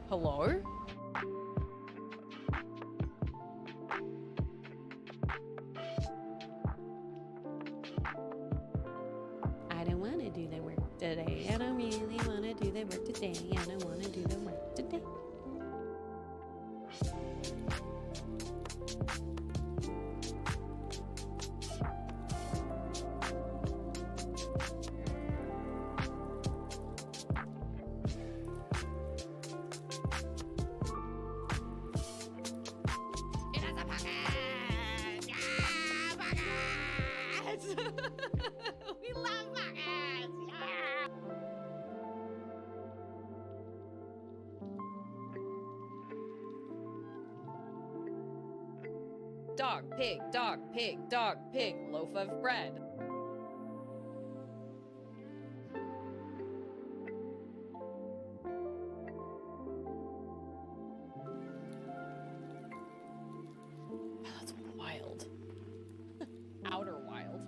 Hello? I don't want to do the work today. I don't really want to do the work today. I don't want to do the work today. We love pockets! Yeah! Dog, pig, loaf of bread. That's wild. Outer wild.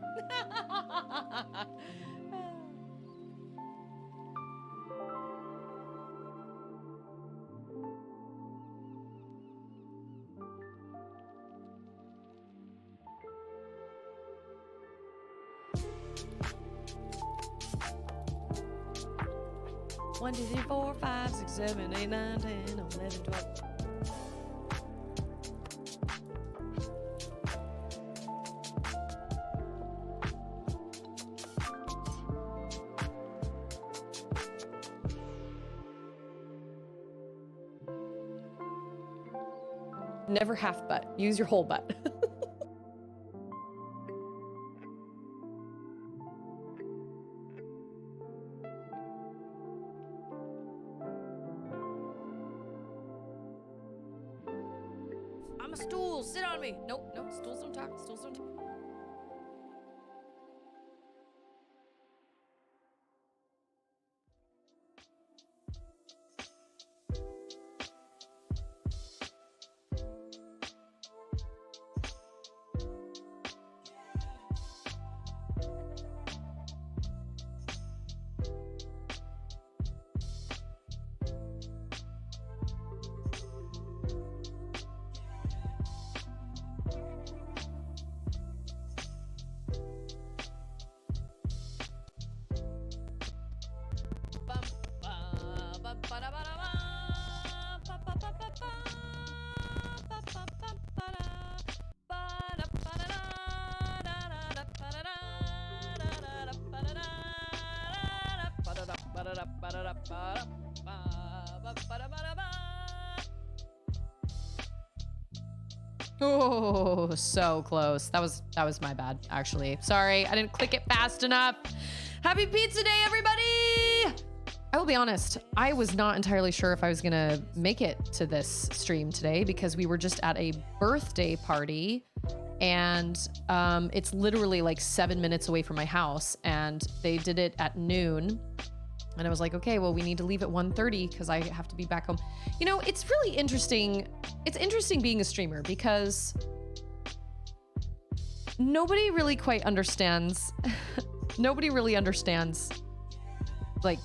1, 2, 3, 4, 5, 6, 7, 8, 9, 10, 11, 12. Never half butt. Use your whole butt. I'm a stool. Sit on me. Nope, nope. Stools don't talk. Stools don't talk. Oh, so close. That was my bad, actually. Sorry, I didn't click it fast enough. Happy Pizza Day, everybody! I will be honest, I was not entirely sure if I was gonna make it to this stream today because we were just at a birthday party and it's literally like 7 minutes away from my house and they did it at noon. And I was like, okay, well, we need to leave at 1:30 because I have to be back home. You know, it's really interesting. It's interesting being a streamer because nobody really quite understands. Nobody really understands, like,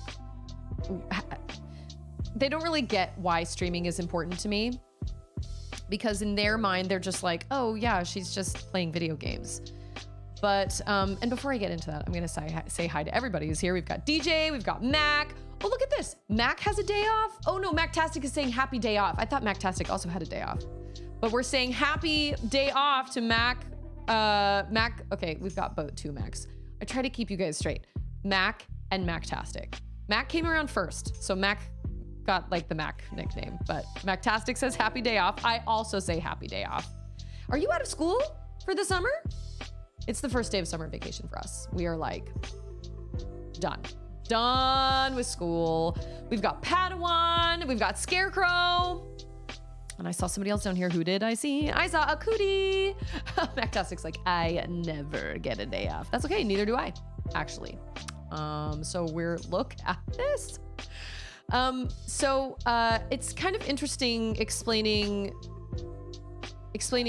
they don't really get why streaming is important to me. Because in their mind, they're just like, oh yeah, she's just playing video games. But, and before I get into that, I'm gonna say hi to everybody who's here. We've got DJ, we've got Mac. Oh, look at this. Mac has a day off. Oh no, Mactastic is saying happy day off. I thought Mactastic also had a day off. But we're saying happy day off to Mac. Mac, okay, we've got both two Macs. I try to keep you guys straight. Mac and Mactastic. Mac came around first, so Mac got like the Mac nickname, but Mactastic says happy day off. I also say happy day off. Are you out of school for the summer? It's the first day of summer vacation for us. We are like done with school. We've got Padawan, we've got Scarecrow. And I saw somebody else down here. Who did I see? I saw a cootie. Mactastic's like, I never get a day off. That's okay, neither do I, actually. So look at this. It's kind of interesting explaining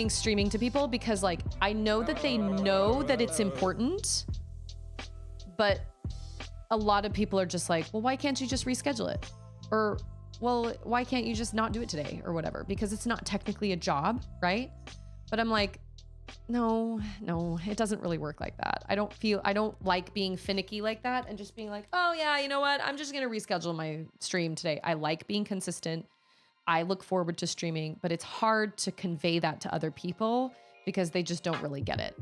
streaming to people because like, I know that they know that it's important, but a lot of people are just like, well, why can't you just reschedule it? Or well, why can't you just not do it today or whatever? Because it's not technically a job, right? But I'm like, no, it doesn't really work like that. I don't like being finicky like that and just being like, oh yeah, you know what? I'm just going to reschedule my stream today. I like being consistent. I look forward to streaming, but it's hard to convey that to other people because they just don't really get it.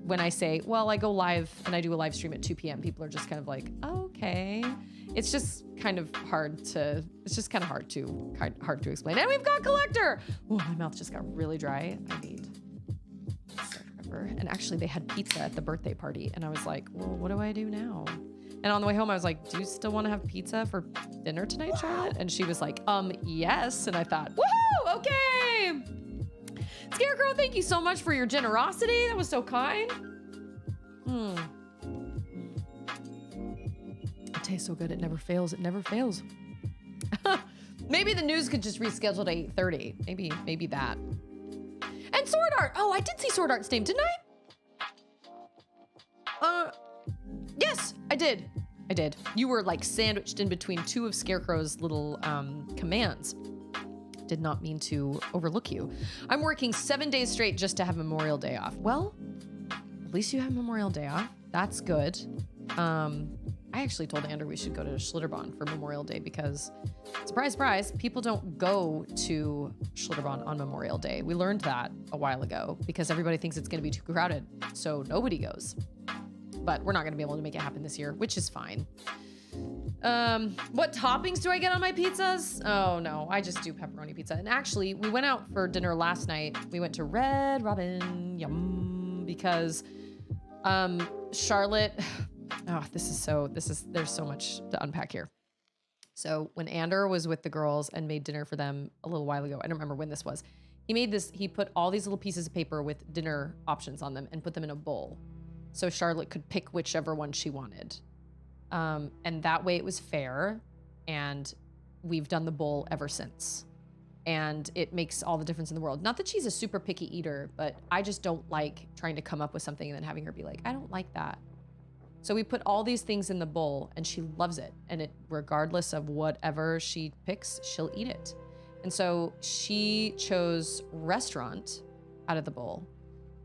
When I say, well, I go live and I do a live stream at 2 p.m., people are just kind of like, okay. It's just kind of hard to explain. And we've got Collector. Oh, my mouth just got really dry. I need pepper. And actually they had pizza at the birthday party. And I was like, well, what do I do now? And on the way home, I was like, do you still want to have pizza for dinner tonight, Charlotte? And she was like, yes. And I thought, woohoo, okay. Scarecrow, thank you so much for your generosity. That was so kind. It tastes so good. It never fails. It never fails. Maybe the news could just reschedule to 8:30. Maybe that. And Sword Art. Oh, I did see Sword Art's name, didn't I? Yes, I did. You were like sandwiched in between two of Scarecrow's little commands. Did not mean to overlook you. I'm working 7 days straight just to have Memorial Day off. Well, at least you have Memorial Day off. That's good. I actually told Andrew we should go to Schlitterbahn for Memorial Day because, surprise, surprise, people don't go to Schlitterbahn on Memorial Day. We learned that a while ago because everybody thinks it's going to be too crowded, so nobody goes. But we're not going to be able to make it happen this year, which is fine. What toppings do I get on my pizzas? Oh no, I just do pepperoni pizza. And actually, we went out for dinner last night. We went to Red Robin, yum, because Charlotte, there's so much to unpack here. So when Ander was with the girls and made dinner for them a little while ago, I don't remember when this was, he put all these little pieces of paper with dinner options on them and put them in a bowl. So Charlotte could pick whichever one she wanted. And that way it was fair. And we've done the bowl ever since. And it makes all the difference in the world. Not that she's a super picky eater, but I just don't like trying to come up with something and then having her be like, I don't like that. So we put all these things in the bowl and she loves it. And regardless of whatever she picks, she'll eat it. And so she chose restaurant out of the bowl.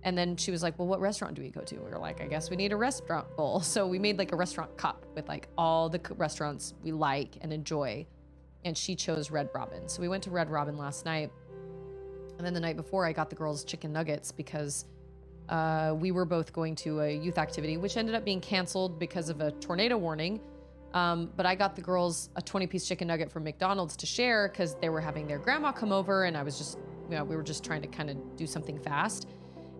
And then she was like, well, what restaurant do we go to? We were like, I guess we need a restaurant bowl. So we made like a restaurant cup with like all the restaurants we like and enjoy. And she chose Red Robin. So we went to Red Robin last night. And then the night before I got the girls chicken nuggets because we were both going to a youth activity, which ended up being canceled because of a tornado warning. But I got the girls a 20-piece chicken nugget from McDonald's to share because they were having their grandma come over. And I was just, we were just trying to kind of do something fast.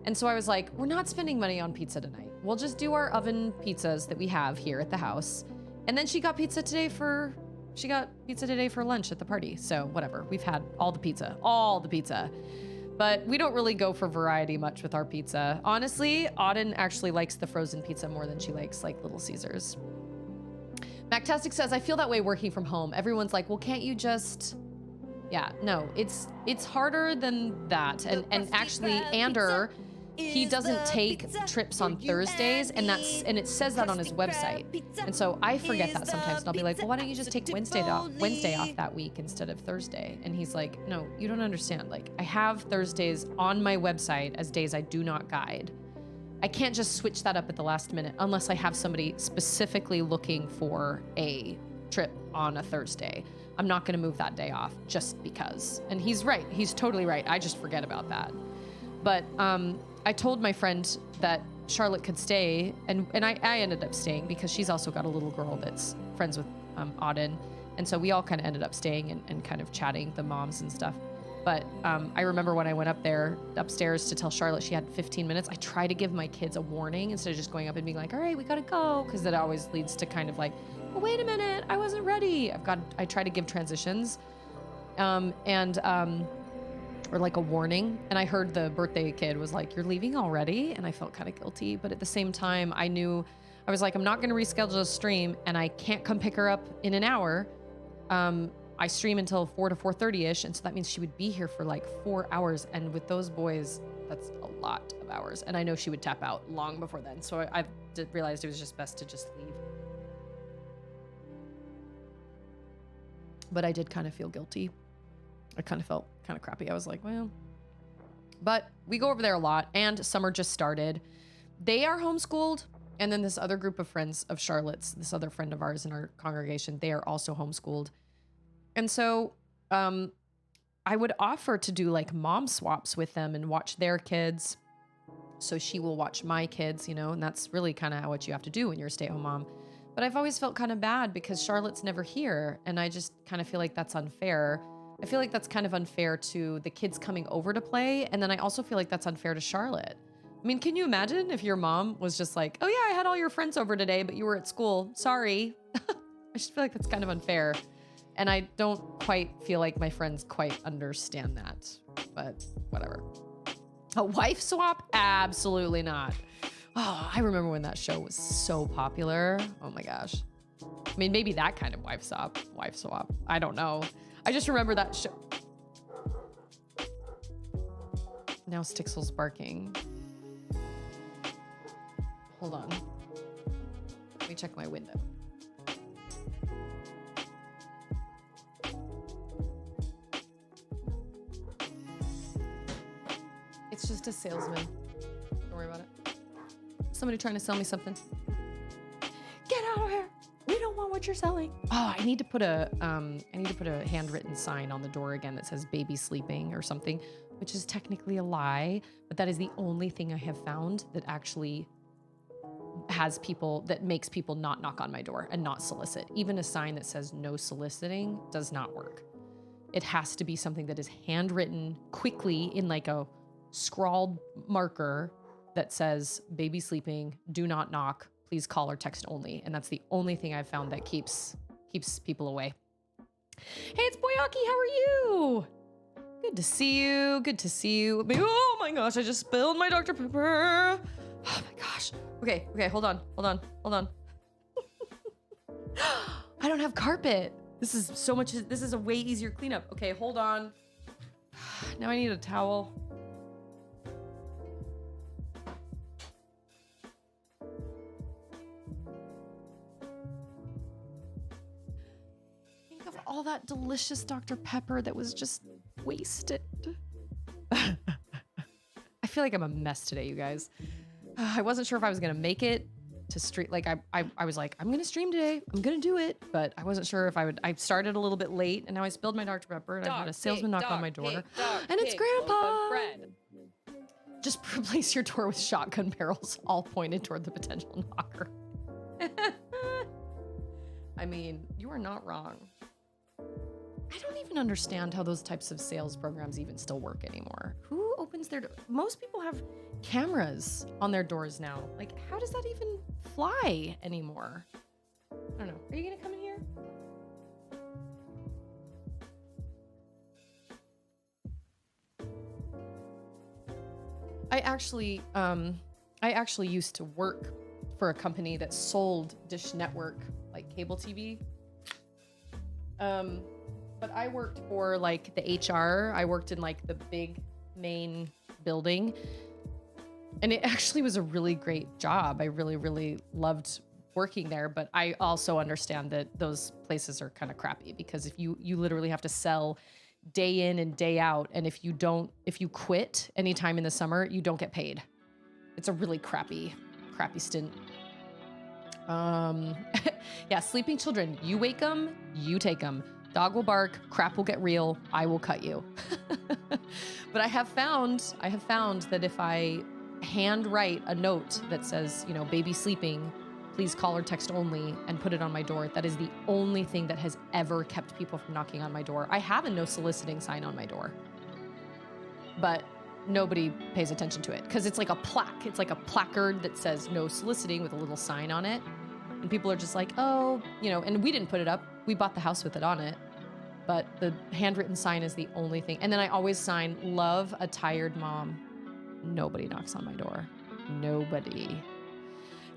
And so I was like, we're not spending money on pizza tonight. We'll just do our oven pizzas that we have here at the house. And then she got pizza today for lunch at the party. So whatever, we've had all the pizza. But we don't really go for variety much with our pizza. Honestly, Auden actually likes the frozen pizza more than she likes like Little Caesars. Mactastic says, I feel that way working from home. Everyone's like, well, can't you just... Yeah, no, it's harder than that. And actually, Ander... He doesn't take trips on Thursdays, and it says that on his website. And so I forget that sometimes, and I'll be like, well, why don't you just take Wednesday off that week instead of Thursday? And he's like, no, you don't understand. Like, I have Thursdays on my website as days I do not guide. I can't just switch that up at the last minute unless I have somebody specifically looking for a trip on a Thursday. I'm not going to move that day off just because. And he's right. He's totally right. I just forget about that. But I told my friend that Charlotte could stay, and I ended up staying because she's also got a little girl that's friends with Auden. And so we all kind of ended up staying and kind of chatting, the moms and stuff. But I remember when I went upstairs to tell Charlotte she had 15 minutes, I try to give my kids a warning instead of just going up and being like, all right, we gotta go. Because that always leads to kind of like, well, wait a minute, I wasn't ready. I try to give transitions. Or like a warning. And I heard the birthday kid was like, you're leaving already? And I felt kind of guilty. But at the same time, I was like, I'm not going to reschedule a stream and I can't come pick her up in an hour. I stream until 4 to 4:30-ish. And so that means she would be here for like 4 hours. And with those boys, that's a lot of hours. And I know she would tap out long before then. So I realized it was just best to just leave. But I did kind of feel guilty. I kind of felt kind of crappy. I was like, well, but we go over there a lot, and summer just started. They are homeschooled. And then this other group of friends of Charlotte's, this other friend of ours in our congregation, they are also homeschooled. And so I would offer to do like mom swaps with them and watch their kids. So she will watch my kids, and that's really kind of what you have to do when you're a stay-at-home mom. But I've always felt kind of bad because Charlotte's never here. And I just kind of feel like that's unfair. I feel like that's kind of unfair to the kids coming over to play. And then I also feel like that's unfair to Charlotte. I mean, can you imagine if your mom was just like, oh yeah, I had all your friends over today, but you were at school. Sorry. I just feel like that's kind of unfair. And I don't quite feel like my friends quite understand that, but whatever. A wife swap? Absolutely not. Oh, I remember when that show was so popular. Oh my gosh. I mean, maybe that kind of wife swap. I don't know. I just remember that show. Now Stixel's barking. Hold on. Let me check my window. It's just a salesman. Don't worry about it. Somebody trying to sell me something. Get out of here. We don't want what you're selling. Oh, I need to put a handwritten sign on the door again that says baby sleeping or something, which is technically a lie, but that is the only thing I have found that actually makes people not knock on my door and not solicit. Even a sign that says no soliciting does not work. It has to be something that is handwritten quickly in like a scrawled marker that says baby sleeping, do not knock, please call or text only. And that's the only thing I've found that keeps people away. Hey, it's Boyaki, how are you? Good to see you. Oh my gosh, I just spilled my Dr. Pepper. Oh my gosh. Okay, hold on. I don't have carpet. This is a way easier cleanup. Okay, hold on. Now I need a towel. Think of all that delicious Dr. Pepper that was just wasted. I feel like I'm a mess today, you guys. I wasn't sure if I was gonna make it to stream. Like I was like, I'm gonna stream today. I'm gonna do it, but I wasn't sure if I would. I started a little bit late, and now I spilled my Dr. Pepper, and I had a salesman knock on my door, and it's Grandpa. Just replace your door with shotgun barrels, all pointed toward the potential knocker. I mean, you are not wrong. I don't even understand how those types of sales programs even still work anymore. Who opens their door? Most people have cameras on their doors now. Like, how does that even fly anymore? I don't know. Are you gonna come in here? I actually used to work for a company that sold Dish Network, like cable TV. But I worked for like the HR. I worked in like the big main building. And it actually was a really great job. I really, really loved working there. But I also understand that those places are kind of crappy because if you literally have to sell day in and day out. And if you quit anytime in the summer, you don't get paid. It's a really crappy stint. Yeah, sleeping children, you wake them, you take them. Dog will bark, crap will get real, I will cut you. But I have found that if I handwrite a note that says, baby sleeping, please call or text only, and put it on my door, that is the only thing that has ever kept people from knocking on my door. I have a no soliciting sign on my door, but nobody pays attention to it because it's like a plaque. It's like a placard that says no soliciting with a little sign on it. And people are just like, oh, and we didn't put it up. We bought the house with it on it. But the handwritten sign is the only thing. And then I always sign, love a tired mom. Nobody knocks on my door. Nobody.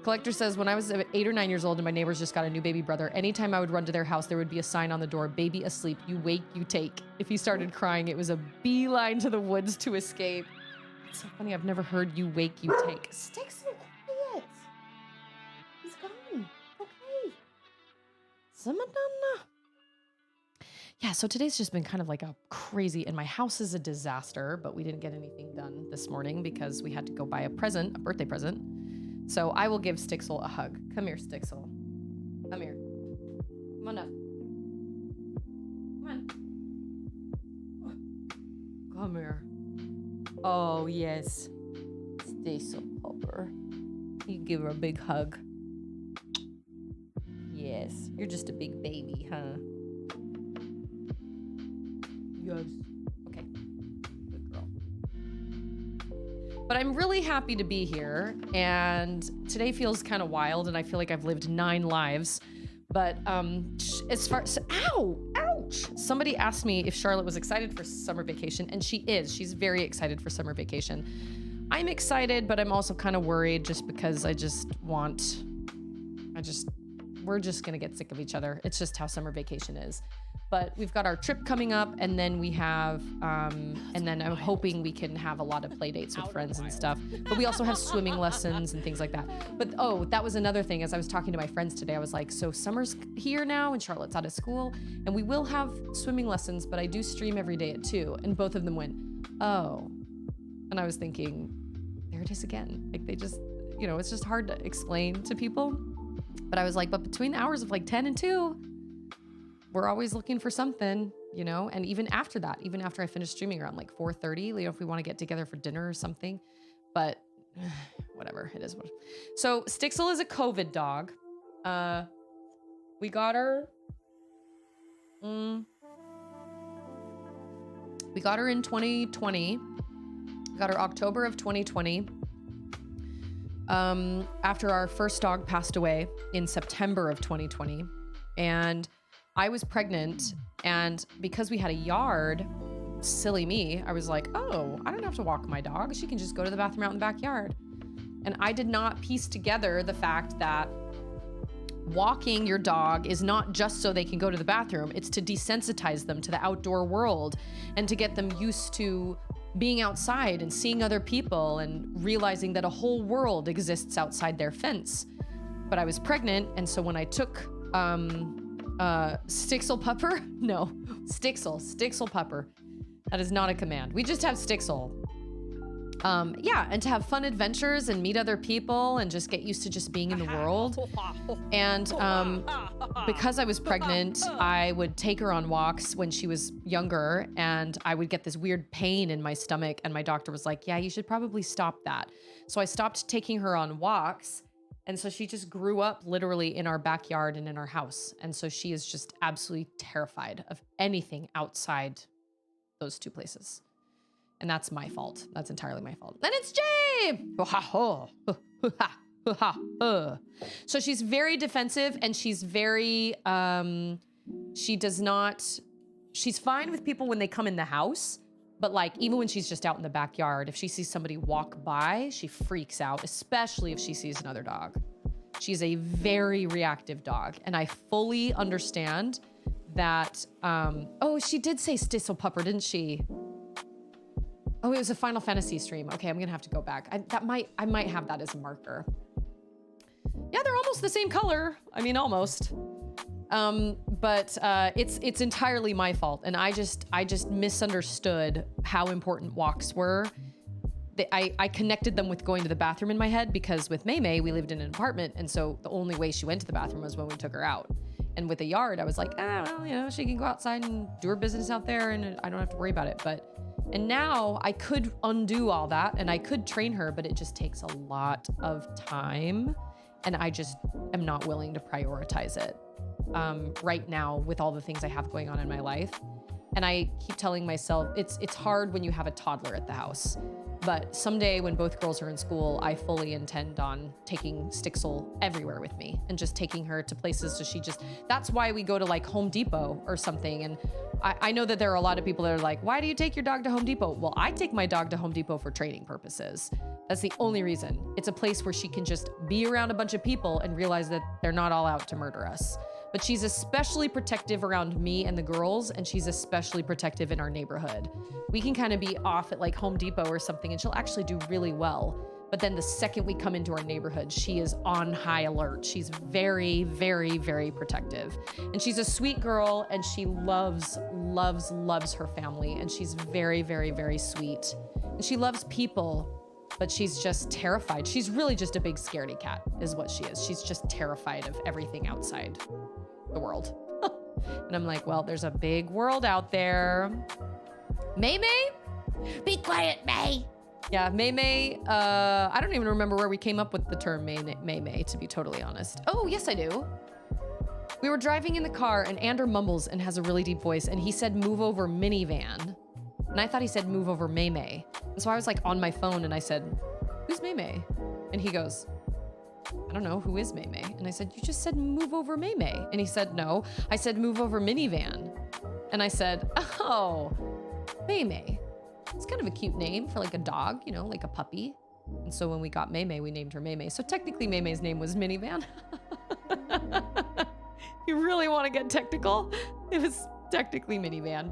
Collector says, when I was 8 or 9 years old and my neighbors just got a new baby brother, anytime I would run to their house, there would be a sign on the door, baby asleep, you wake, you take. If he started crying, it was a beeline to the woods to escape. It's so funny, I've never heard you wake, you take. Sticks so quiet. He's gone. Okay. Samadana. yeah, so today's just been kind of like a crazy, and my house is a disaster, but we didn't get anything done this morning because we had to go buy a birthday present. So I will give Stixel a hug. Come here, Stixel. Come here. Come on up. Come on. Come here. Oh, yes. Stixel Popper. You give her a big hug. Yes. You're just a big baby, huh? Yes. Okay. Good girl. But I'm really happy to be here, and today feels kind of wild, and I feel like I've lived 9 lives. But as far as ouch! Somebody asked me if Charlotte was excited for summer vacation, and she is. She's very excited for summer vacation. I'm excited, but I'm also kind of worried just because we're just gonna get sick of each other. It's just how summer vacation is. But we've got our trip coming up, and then we have, and then I'm hoping we can have a lot of play dates with friends and stuff. But we also have swimming lessons and things like that. But oh, that was another thing. As I was talking to my friends today, I was like, so summer's here now, and Charlotte's out of school, and we will have swimming lessons, but I do stream every day at 2, and both of them went, oh. And I was thinking, there it is again. Like they just, it's just hard to explain to people. But I was like, but between the hours of like 10 and 2, we're always looking for something, and even after that, even after I finish streaming around like 4:30, if we want to get together for dinner or something, but whatever, it is what. So Stixel is a COVID dog. We got her. We got her in 2020. We got her October of 2020. After our first dog passed away in September of 2020, and I was pregnant, and because we had a yard, silly me, I was like, oh, I don't have to walk my dog. She can just go to the bathroom out in the backyard. And I did not piece together the fact that walking your dog is not just so they can go to the bathroom. It's to desensitize them to the outdoor world and to get them used to being outside and seeing other people and realizing that a whole world exists outside their fence. But I was pregnant, and so when I took Stixel Pupper? No, Stixel Pupper. That is not a command. We just have Stixel. Yeah, and to have fun adventures and meet other people and just get used to just being in the world. And because I was pregnant, I would take her on walks when she was younger, and I would get this weird pain in my stomach, and my doctor was like, yeah, you should probably stop that. So I stopped taking her on walks. And so she just grew up literally in our backyard and in our house. And so she is just absolutely terrified of anything outside those 2 places. And that's my fault. That's entirely my fault. Then it's Jay! So she's very defensive, and she's very, she's fine with people when they come in the house. But like, even when she's just out in the backyard, if she sees somebody walk by, she freaks out, especially if she sees another dog. She's a very reactive dog. And I fully understand that, oh, she did say Stixel Pupper, didn't she? Oh, it was a Final Fantasy stream. Okay, I'm gonna have to go back. I might have that as a marker. Yeah, they're almost the same color. I mean, almost. But it's entirely my fault, and I just misunderstood how important walks were. I connected them with going to the bathroom in my head, because with May, we lived in an apartment, and so the only way she went to the bathroom was when we took her out. And with a yard, I was like, well, she can go outside and do her business out there, and I don't have to worry about it. And now I could undo all that, and I could train her, but it just takes a lot of time, and I just am not willing to prioritize it. Right now with all the things I have going on in my life. And I keep telling myself it's hard when you have a toddler at the house. But someday when both girls are in school, I fully intend on taking Stixel everywhere with me and just taking her to places. So that's why we go to like Home Depot or something. And I know that there are a lot of people that are like, why do you take your dog to Home Depot? Well, I take my dog to Home Depot for training purposes. That's the only reason. It's a place where she can just be around a bunch of people and realize that they're not all out to murder us. But she's especially protective around me and the girls, and she's especially protective in our neighborhood. We can kind of be off at like Home Depot or something, and she'll actually do really well. But then the second we come into our neighborhood, she is on high alert. She's very, very, very protective. And she's a sweet girl, and she loves her family. And she's very, very, very sweet. And she loves people, but she's just terrified. She's really just a big scaredy cat is what she is. She's just terrified of everything outside the world. And I'm like, well, there's a big world out there. May May? Be quiet, May. Yeah, May May, I don't even remember where we came up with the term May May, to be totally honest. Oh, yes, I do. We were driving in the car and Ander mumbles and has a really deep voice and he said, move over minivan. And I thought he said, move over May May. And so I was like on my phone and I said, who's May May? And he goes, I don't know, who is May May? And I said, you just said move over May May. And he said, no, I said move over minivan. And I said, oh, May May. It's kind of a cute name for like a dog, you know, like a puppy. And so when we got May May, we named her May May. So technically May May's name was Minivan. You really want to get technical? It was technically Minivan.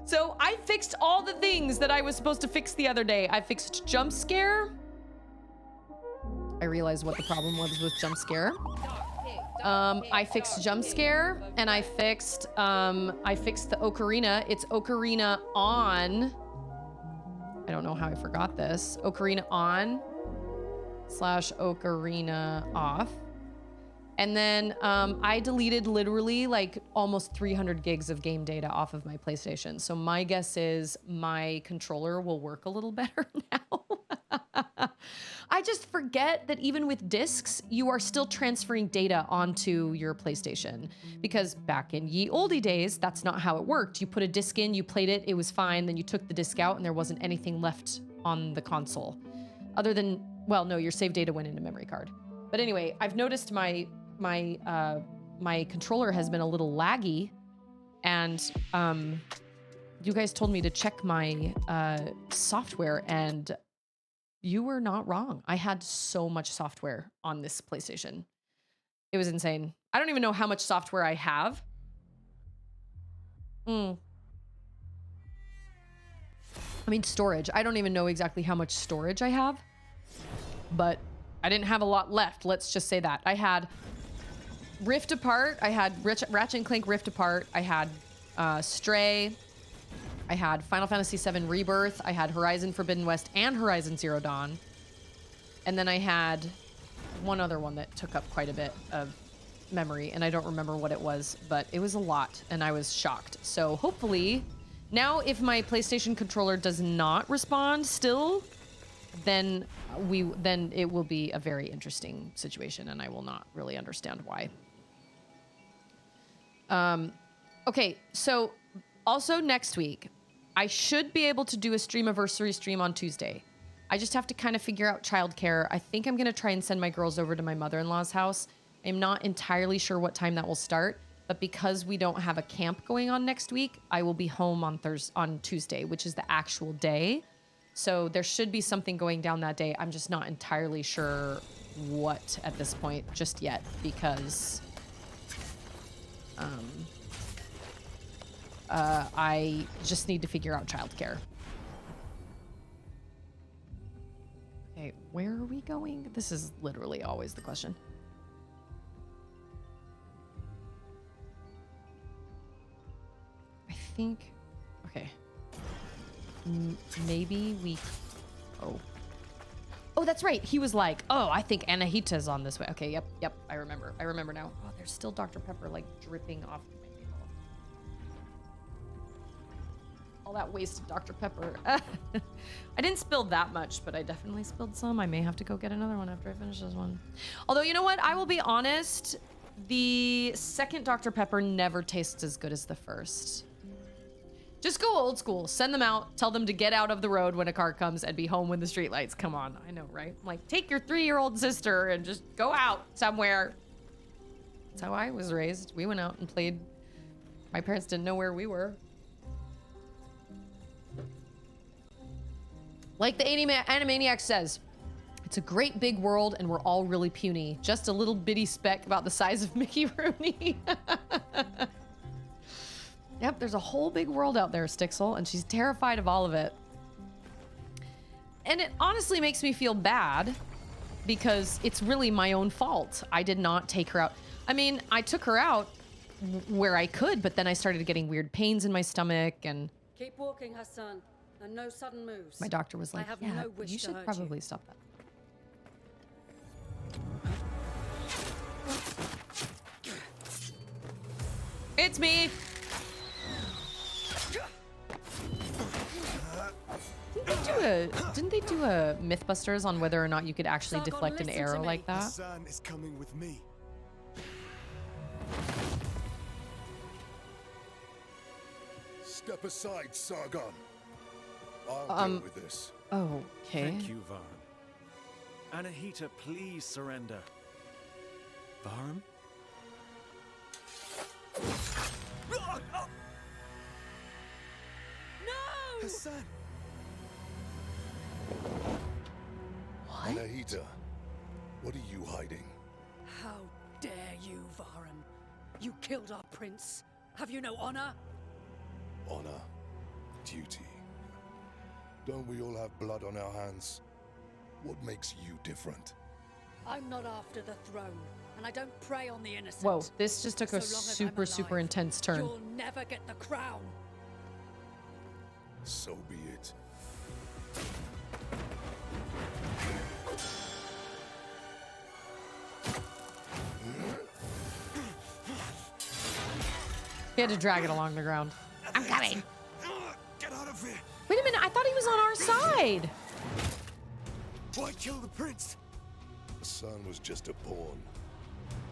So I fixed all the things that I was supposed to fix the other day. I fixed jump scare. I realized what the problem was with jump scare. I fixed jump scare and I fixed the ocarina. It's ocarina on. I don't know how I forgot this. Ocarina on / ocarina off. And then I deleted literally like almost 300 gigs of game data off of my PlayStation. So my guess is my controller will work a little better now. I just forget that even with discs, you are still transferring data onto your PlayStation. Because back in ye olde days, that's not how it worked. You put a disc in, you played it, it was fine, then you took the disc out and there wasn't anything left on the console. Other than, well, no, your save data went into memory card. But anyway, I've noticed my controller has been a little laggy, and you guys told me to check my software, and you were not wrong. I had so much software on this PlayStation. It was insane. I don't even know how much software I have. I mean, storage. I don't even know exactly how much storage I have, but I didn't have a lot left. Let's just say that. I had Rift Apart. I had Ratchet and Clank Rift Apart. I had Stray. I had Final Fantasy VII Rebirth. I had Horizon Forbidden West and Horizon Zero Dawn. And then I had one other one that took up quite a bit of memory, and I don't remember what it was, but it was a lot, and I was shocked. So hopefully, now if my PlayStation controller does not respond still, then it will be a very interesting situation, and I will not really understand why. Okay, so also next week, I should be able to do a Streamiversary stream on Tuesday. I just have to kind of figure out childcare. I think I'm going to try and send my girls over to my mother-in-law's house. I'm not entirely sure what time that will start, but because we don't have a camp going on next week, I will be home on Tuesday, which is the actual day. So there should be something going down that day. I'm just not entirely sure what at this point just yet, because I just need to figure out childcare. Okay, where are we going? This is literally always the question. I think, okay. Maybe we, oh, that's right. He was like, oh, I think Anahita's on this way. Okay, yep, I remember now. Oh, there's still Dr. Pepper like dripping off my table. All that wasted Dr. Pepper. I didn't spill that much, but I definitely spilled some. I may have to go get another one after I finish this one. Although, you know what? I will be honest, the second Dr. Pepper never tastes as good as the first. Just go old school. Send them out. Tell them to get out of the road when a car comes and be home when the streetlights come on. I know, right? Like, take your 3-year-old sister and just go out somewhere. That's how I was raised. We went out and played. My parents didn't know where we were. Like the Animaniac says, it's a great big world and we're all really puny. Just a little bitty speck about the size of Mickey Rooney. Yep, there's a whole big world out there, Stixel, and she's terrified of all of it. And it honestly makes me feel bad because it's really my own fault. I did not take her out. I mean, I took her out where I could, but then I started getting weird pains in my stomach and Keep walking, Hassan, and no sudden moves. my doctor was like, I have yeah, no wish you to should hurt probably stop that. It's me. Didn't they do a Mythbusters on whether or not you could actually Sargon, deflect an listen to arrow me. like that? Hassan is coming with me. Step aside, Sargon. I'll deal with this. Oh, okay. Thank you, Vahram. Anahita, please surrender. Vahram? No! Hassan! What? Anahita, what are you hiding? How dare you, Vahram? You killed our prince. Have you no honor? Honor. Duty. Don't we all have blood on our hands? What makes you different? I'm not after the throne, and I don't prey on the innocent. Whoa, this just took a So long as I'm super alive, intense turn. You'll never get the crown. So be it. He had to drag it along the ground. I'm coming. Get out of here! Wait a minute, I thought he was on our side. Why kill the prince? The son was just a pawn.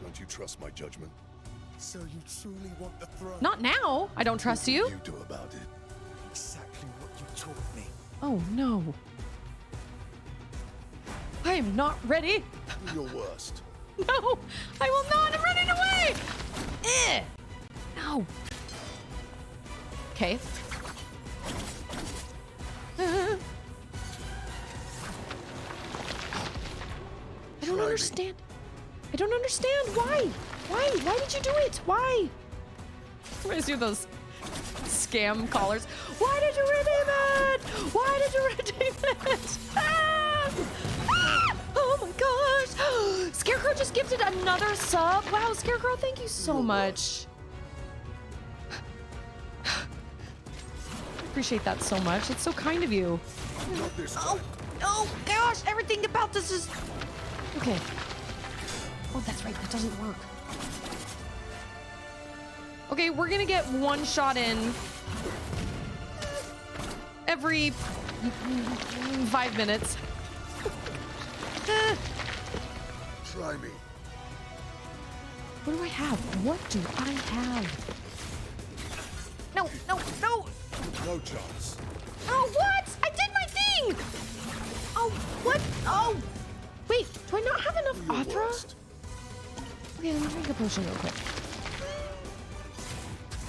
Don't you trust my judgment? So you truly want the throne? Not now. I don't trust you. What will you do about it? Exactly what you taught me. Oh no. I am not ready. Do your worst. No, I will not. I'm running away. Eh. No. Okay. I don't understand. I don't understand. Why? Why? Why did you do it? Why? Reminds me of those scam callers. Why did you redeem it? Why did you redeem it? Ah! Ah! Oh my gosh. Scarecrow just gifted another sub. Wow, Scarecrow, thank you so much. I appreciate that so much. It's so kind of you. Not this time. Oh, oh gosh, everything about this is... Okay. Oh, that's right, that doesn't work. Okay, we're gonna get one shot in every 5 minutes. Try me. What do I have? What do I have? No, no, no! No chance. Oh, what? I did my thing! Oh, what? Oh! Wait, do I not have enough Do your Athra? worst. Okay, let me drink a potion real quick.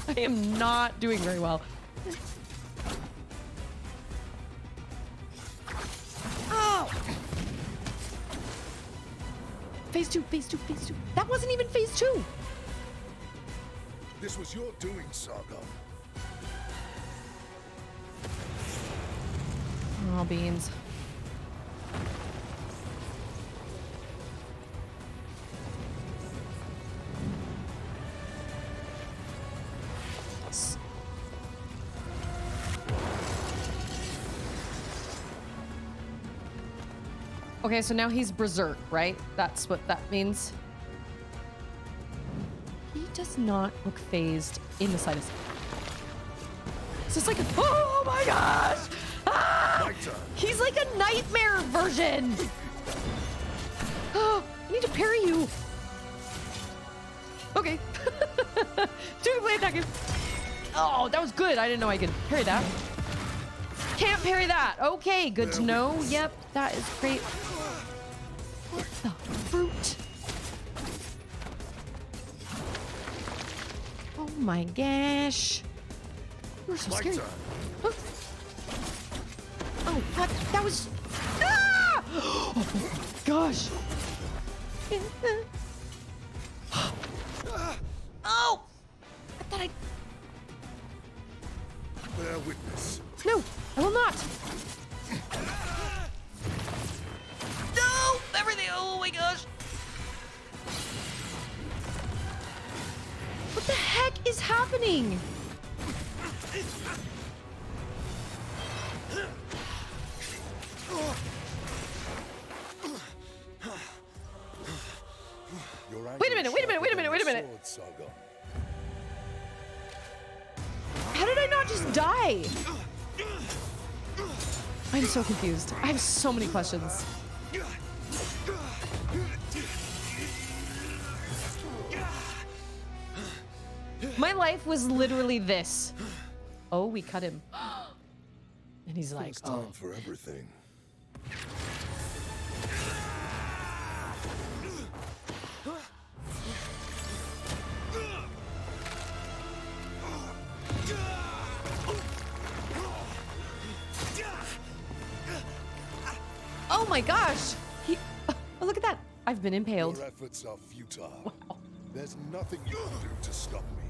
I am not doing very well. Oh! Phase 2, phase 2, phase 2. That wasn't even phase 2. This was your doing, Sargon. Oh, beans. Okay, so now he's berserk, right? That's what that means. He does not look phased in the slightest. It's just like, oh my gosh! Ah! My turn. He's like a nightmare version. Oh, I need to parry you. Okay. Two blade attack. Oh, that was good. I didn't know I could parry that. Can't parry that. Okay, good to know. Yep, that is great. What the fruit? Oh my gosh. You're so My scary. turn. Huh? Oh, what? That was... Ah! Oh my gosh. Oh! I thought I... Bear witness. No, I will not. everything. Oh my gosh. What the heck is happening? Wait a minute, wait a minute, wait a minute, wait a minute. How did I not just die? I'm so confused. I have so many questions. My life was literally this. Oh, we cut him. And he's like, It's time for everything. oh my gosh. Oh, look at that. I've been impaled. Your efforts are futile. Wow. There's nothing you can do to stop me.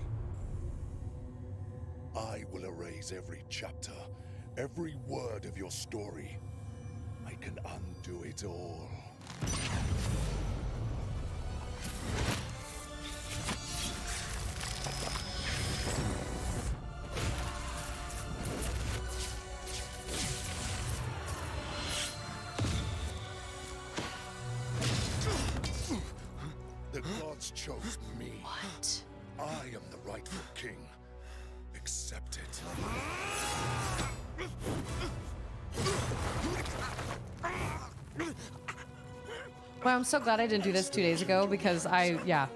I will erase every chapter, every word of your story. I can undo it all. The gods chose me. What? I am the rightful king. Accept it. Well, I'm so glad I didn't do this 2 days ago because yeah.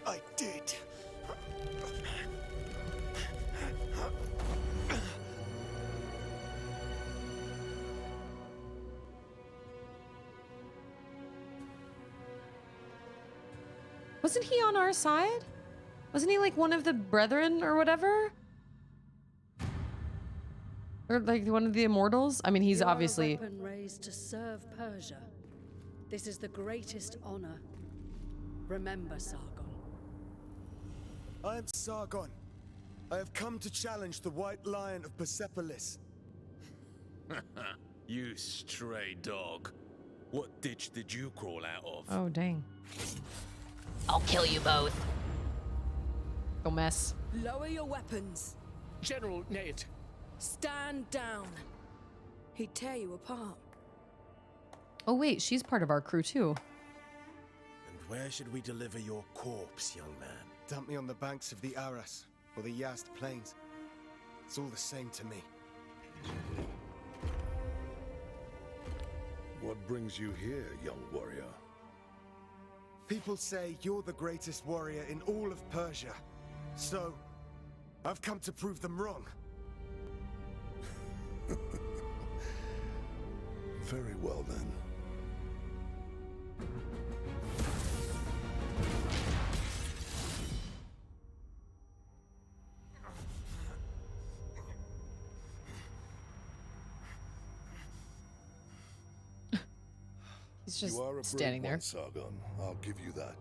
I did. Wasn't he on our side? Wasn't he like one of the brethren or whatever? Or like one of the immortals? I mean, he's You obviously... are a weapon raised to serve Persia. This is the greatest honor. Remember, Sargon. I am Sargon. I have come to challenge the White Lion of Persepolis. You stray dog. What ditch did you crawl out of? Oh, dang. I'll kill you both. Go mess. Lower your weapons. General Ned. Stand down. He'd tear you apart. Oh, wait, she's part of our crew, too. And where should we deliver your corpse, young man? Dump me on the banks of the Aras or the Yazd Plains. It's all the same to me. What brings you here, young warrior? People say you're the greatest warrior in all of Persia. So, I've come to prove them wrong. Very well, then. He's just You are a standing brave there. one, Sargon. I'll give you that.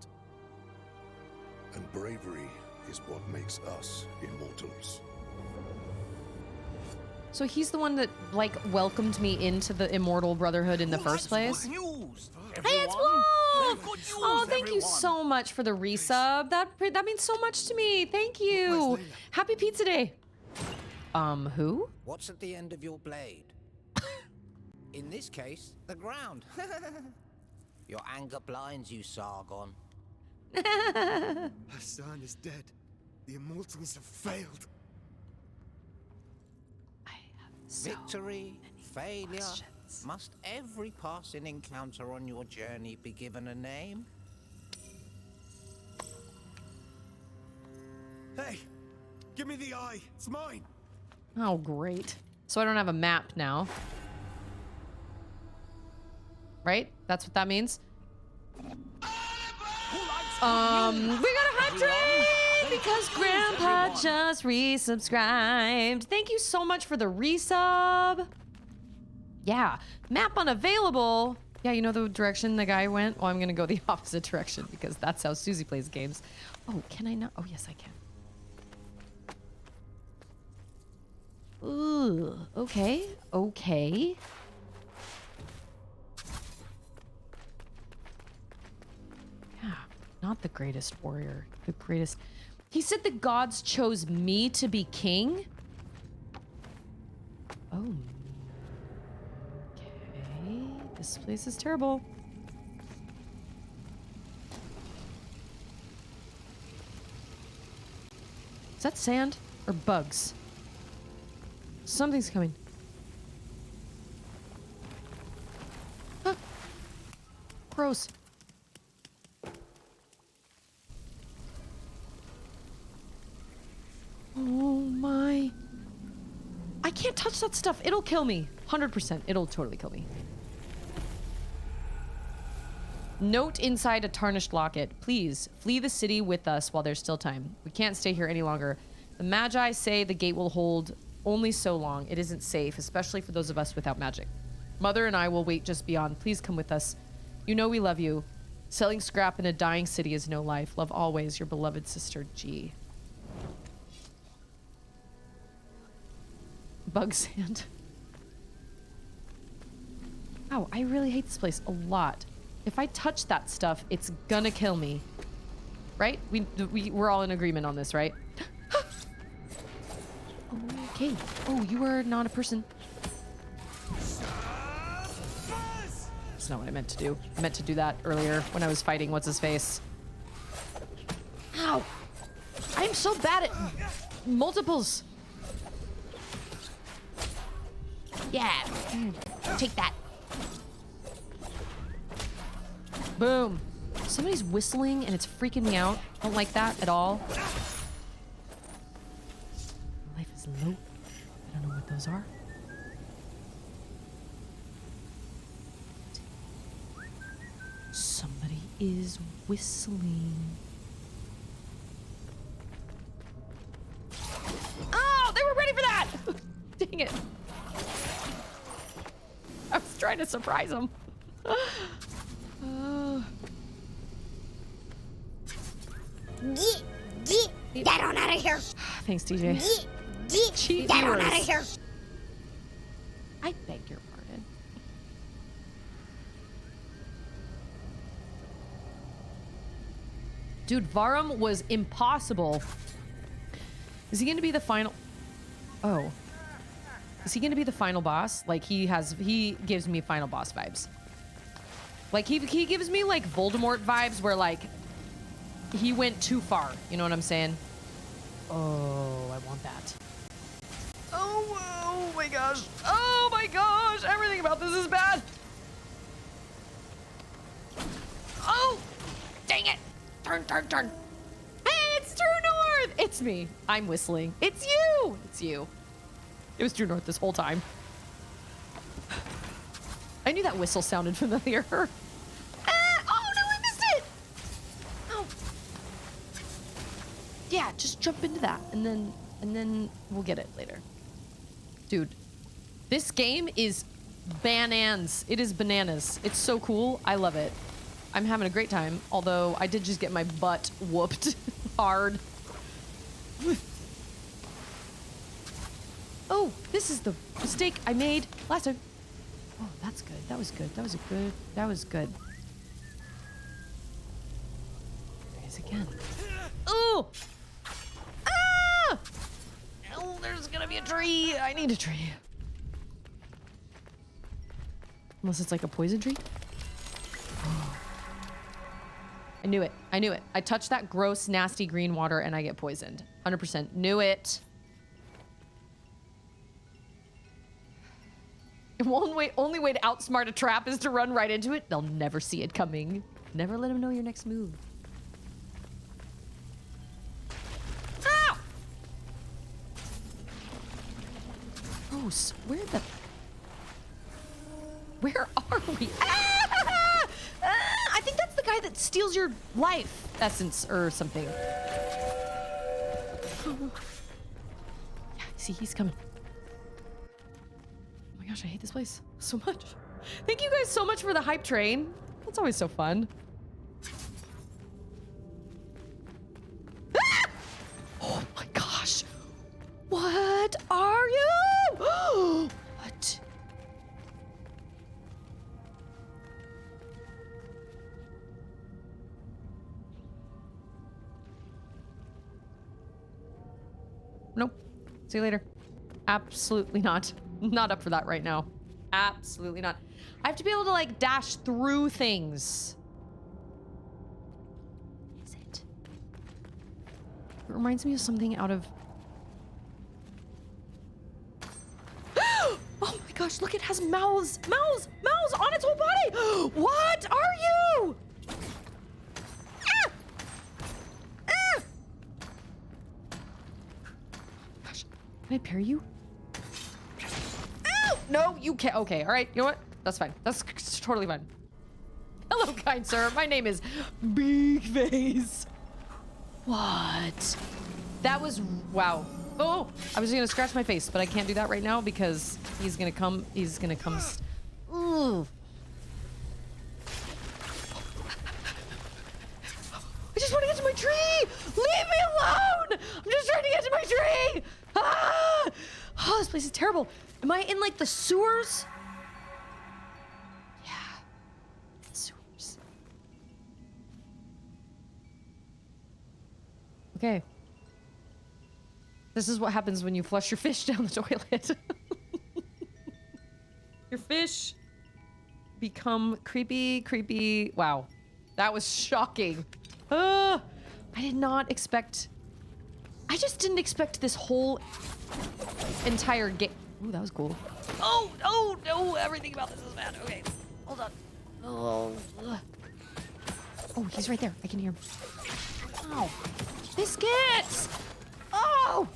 And bravery is what makes us immortals. So he's the one that, like, welcomed me into the Immortal Brotherhood in the first place? Good news, Hey, it's everyone. Wolf! Good news, Oh, thank you everyone. so much for the resub. That means so much to me. Thank you. Happy Pizza Day. Who? What's at the end of your blade? In this case, the ground. Your anger blinds you, Sargon. Hassan is dead. The Immortals have failed. I have so Victory, many failure. questions. Must every passing encounter on your journey be given a name? Hey, give me the eye. It's mine. Oh, great. So I don't have a map now. Right? That's what that means? We got a hot drink because Grandpa just resubscribed. Thank you so much for the resub. Yeah, map unavailable. Yeah, you know the direction the guy went? Well, I'm gonna go the opposite direction because that's how Susie plays games. Oh, can I not? Oh, yes, I can. Ooh, okay, okay. the greatest warrior. The greatest. He said the gods chose me to be king? Oh. Okay. This place is terrible. Is that sand or bugs? Something's coming. Huh. Gross. Oh my. I can't touch that stuff. It'll kill me. 100%. It'll totally kill me. Note inside a tarnished locket. Please flee the city with us while there's still time. We can't stay here any longer. The Magi say the gate will hold only so long. It isn't safe, especially for those of us without magic. Mother and I will wait just beyond. Please come with us. You know we love you. Selling scrap in a dying city is no life. Love always, your beloved sister, G. Bug sand. Ow, I really hate this place a lot. If I touch that stuff, it's gonna kill me. Right? We're all in agreement on this, right? Okay. Oh, you are not a person. That's not what I meant to do. I meant to do that earlier when I was fighting what's-his-face. Ow! I am so bad at multiples. Yeah. Take that. Boom. Somebody's whistling and it's freaking me out. Don't like that at all. Life is low. I don't know what those are. Somebody is whistling. Oh, they were ready for that! Dang it. I was trying to surprise them. Get on out of here. Thanks, DJ. Cheat Get on viewers. out of here. I beg your pardon. Dude, Vahram was impossible. Is he going to be the final? Oh. Is he going to be the final boss? Like, he gives me final boss vibes. Like, he gives me, like, Voldemort vibes where, like, he went too far. You know what I'm saying? Oh, I want that. Oh my gosh. Oh my gosh. Everything about this is bad. Oh, dang it. Turn. Hey, it's True North. It's me. I'm whistling. It's you. It's you. It was True North this whole time. I knew that whistle sounded familiar. Oh no, I missed it. Oh. Yeah, just jump into that and then we'll get it later. Dude, this game is bananas. It is bananas. It's so cool. I love it. I'm having a great time, although I did just get my butt whooped hard. Oh, this is the mistake I made last time. Oh, that's good. That was good. That was good. There it is again. Oh! Ah! Oh, there's gonna be a tree. I need a tree. Unless it's like a poison tree. I knew it. I touched that gross, nasty green water and I get poisoned. 100%. Knew it. Only way to outsmart a trap is to run right into it. They'll never see it coming. Never let them know your next move. Ah! Oh, where are we? Ah! I think that's the guy that steals your life essence or something. Yeah, see, he's coming. Oh my gosh, I hate this place so much. Thank you guys so much for the hype train. That's always so fun. Ah! Oh my gosh. What are you? What? Nope. See you later. Absolutely not. Not up for that right now. Absolutely not. I have to be able to like dash through things. Is it? It reminds me of something out of... Oh my gosh, look, it has mouths. Mouths on its whole body. What are you? Ah! Ah! Gosh, can I parry you? Ow! No, you can't. Okay, all right. You know what? That's fine. That's totally fine. Hello, kind sir. My name is Big Face. What? That was... Wow. Oh, I was gonna scratch my face, but I can't do that right now because he's gonna come. Ooh. I just want to get to my tree. Leave me alone. I'm just trying to get to my tree. Ah! Oh, this place is terrible. Am I in like the sewers? Yeah. Sewers. Okay. This is what happens when you flush your fish down the toilet. Your fish become creepy. Wow. That was shocking. I did not expect... I just didn't expect this whole entire game. Ooh, that was cool. Oh, no, everything about this is bad. Okay, hold on. Oh, he's right there. I can hear him. Ow. Biscuits! Oh!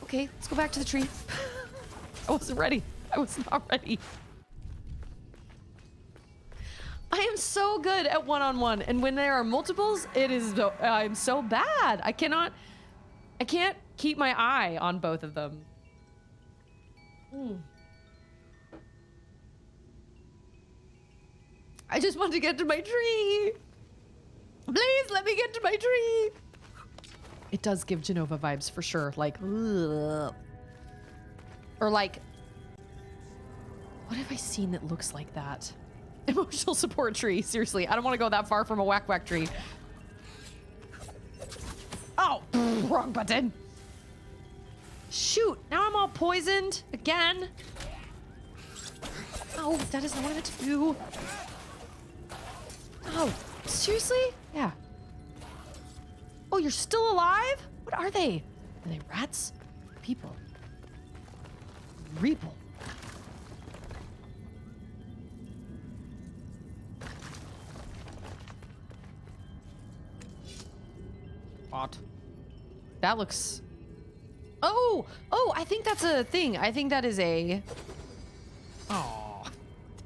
Okay, let's go back to the tree. I wasn't ready. I was not ready. I am so good at one-on-one, and when there are multiples, I'm so bad. I can't keep my eye on both of them. I just want to get to my tree. Please let me get to my tree. It does give Genova vibes for sure. Like, ugh. Or like, what have I seen that looks like that? Emotional support tree. Seriously, I don't want to go that far from a whack whack tree. Oh, wrong button. Shoot, now I'm all poisoned again. Oh, that is not what I meant to do. Oh, seriously? Yeah. Oh, you're still alive? What are they? Are they rats? People. Reeple. What? That looks... Oh, I think that's a thing. I think that is a... Oh,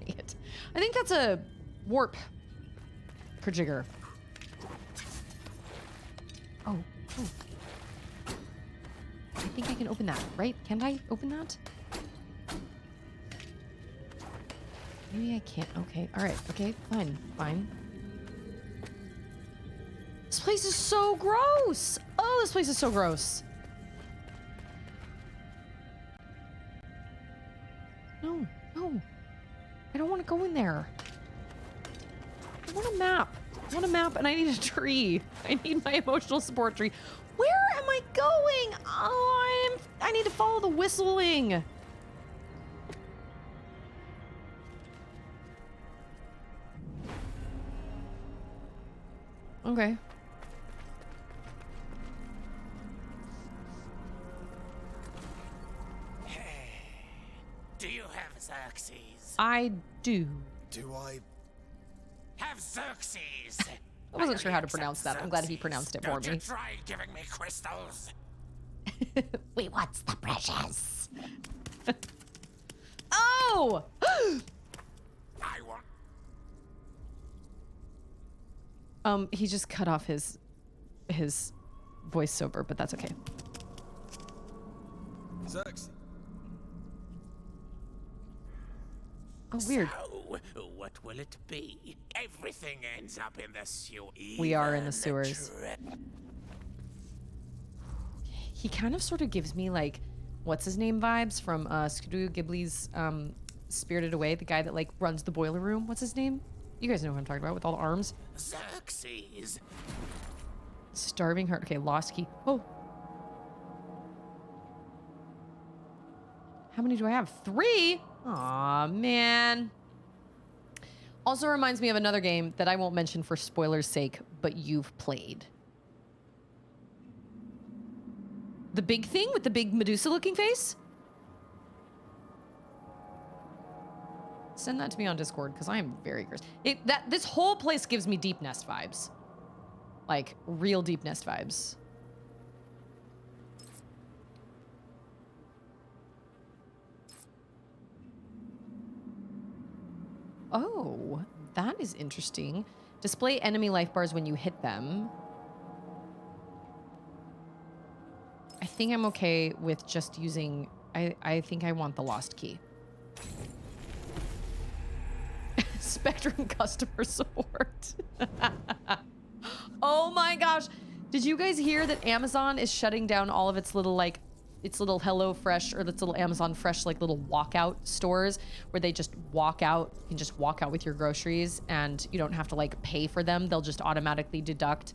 dang it. I think that's a warp projigger. Oh. I think I can open that, right? Can I open that? Maybe I can't. Okay, all right. Okay, fine. This place is so gross. Oh, this place is so gross. No. I don't want to go in there. I want a map. And I need a tree. I need my emotional support tree. Where am I going? Oh, I need to follow the whistling. Okay. Do you have Xerxes? I do. Do I? Have Xerxes! I wasn't sure how to pronounce that. I'm glad he pronounced it for Don't me. you try giving me crystals. We want the precious. Oh! I want... He just cut off his voiceover, but that's okay. Xerxes. Oh, weird. So, what will it be? Everything ends up in the sewer. We are in the Even sewers. trip. He kind of sort of gives me like, what's his name vibes from Studio Ghibli's Spirited Away, the guy that like runs the boiler room. What's his name? You guys know who I'm talking about with all the arms. Xerxes. Starving heart. Okay, lost key. Oh, How many do I have? 3? Aw, man. Also reminds me of another game that I won't mention for spoilers' sake, but you've played. The big thing with the big Medusa-looking face? Send that to me on Discord, because I am very curious. This whole place gives me Deep Nest vibes. Like, real Deep Nest vibes. Oh, that is interesting. Display enemy life bars when you hit them. I think I'm okay with just using... I think I want the lost key. Spectrum customer support. Oh my gosh. Did you guys hear that Amazon is shutting down all of its little like its little Hello Fresh or its little Amazon Fresh like little walkout stores where they just walk out, you can just walk out with your groceries and you don't have to like pay for them. They'll just automatically deduct,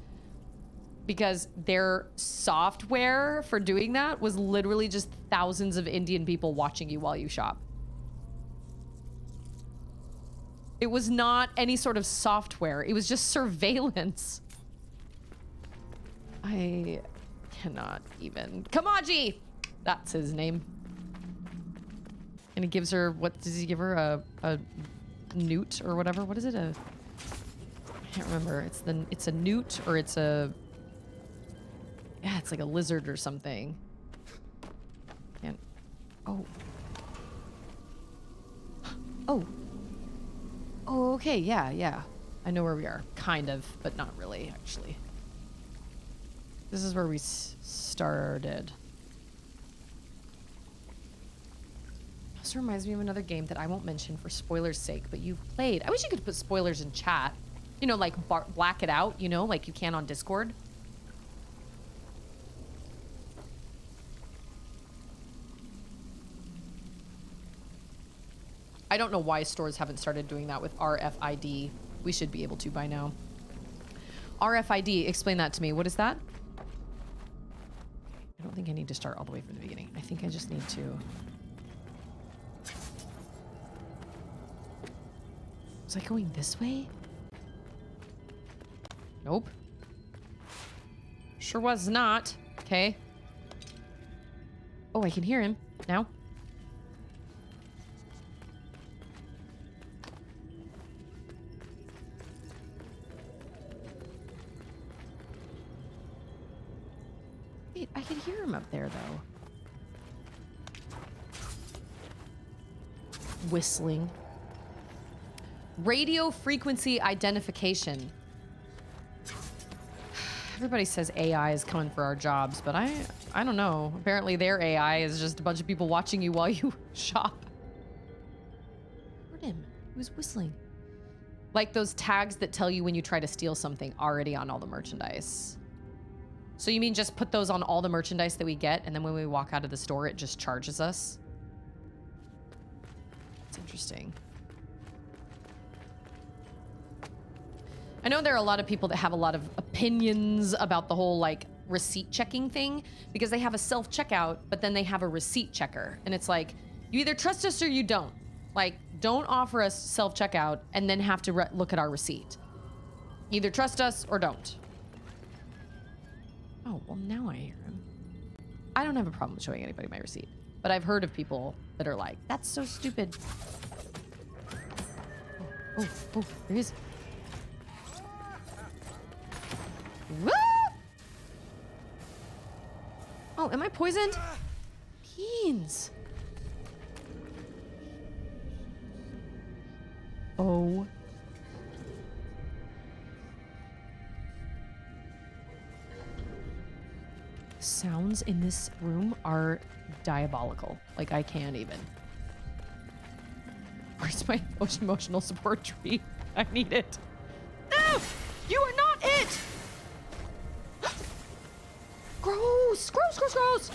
because their software for doing that was literally just thousands of Indian people watching you while you shop. It was not any sort of software. It was just surveillance. I cannot even. Kamaji! That's his name. And he gives her, what does he give her? A newt or whatever? What is it? I can't remember. It's a newt or it's a... Yeah, it's like a lizard or something. And... Oh. Oh. Oh, okay, yeah. I know where we are. Kind of, but not really, actually. This is where we started. This reminds me of another game that I won't mention for spoilers' sake, but you've played. I wish you could put spoilers in chat. You know, like black it out, you know, like you can on Discord. I don't know why stores haven't started doing that with RFID. We should be able to by now. RFID, explain that to me. What is that? I don't think I need to start all the way from the beginning. I think I just need to... Was I going this way? Nope. Sure was not. Okay. Oh, I can hear him now. Wait, I can hear him up there, though. Whistling. Radio frequency identification. Everybody says AI is coming for our jobs, but I don't know. Apparently their AI is just a bunch of people watching you while you shop. Heard him. He was whistling. Like those tags that tell you when you try to steal something already on all the merchandise. So you mean just put those on all the merchandise that we get, and then when we walk out of the store, it just charges us? That's interesting. I know there are a lot of people that have a lot of opinions about the whole like receipt checking thing, because they have a self-checkout, but then they have a receipt checker. And it's like, you either trust us or you don't. Like, don't offer us self-checkout and then have to look at our receipt. Either trust us or don't. Oh, well, now I hear him. I don't have a problem showing anybody my receipt, but I've heard of people that are like, that's so stupid. Oh, there he is. Woo! Oh, am I poisoned? Beans. Oh. Sounds in this room are diabolical. Like, I can't even. Where's my emotional support tree? I need it. No! You are not it! Gross! Gross!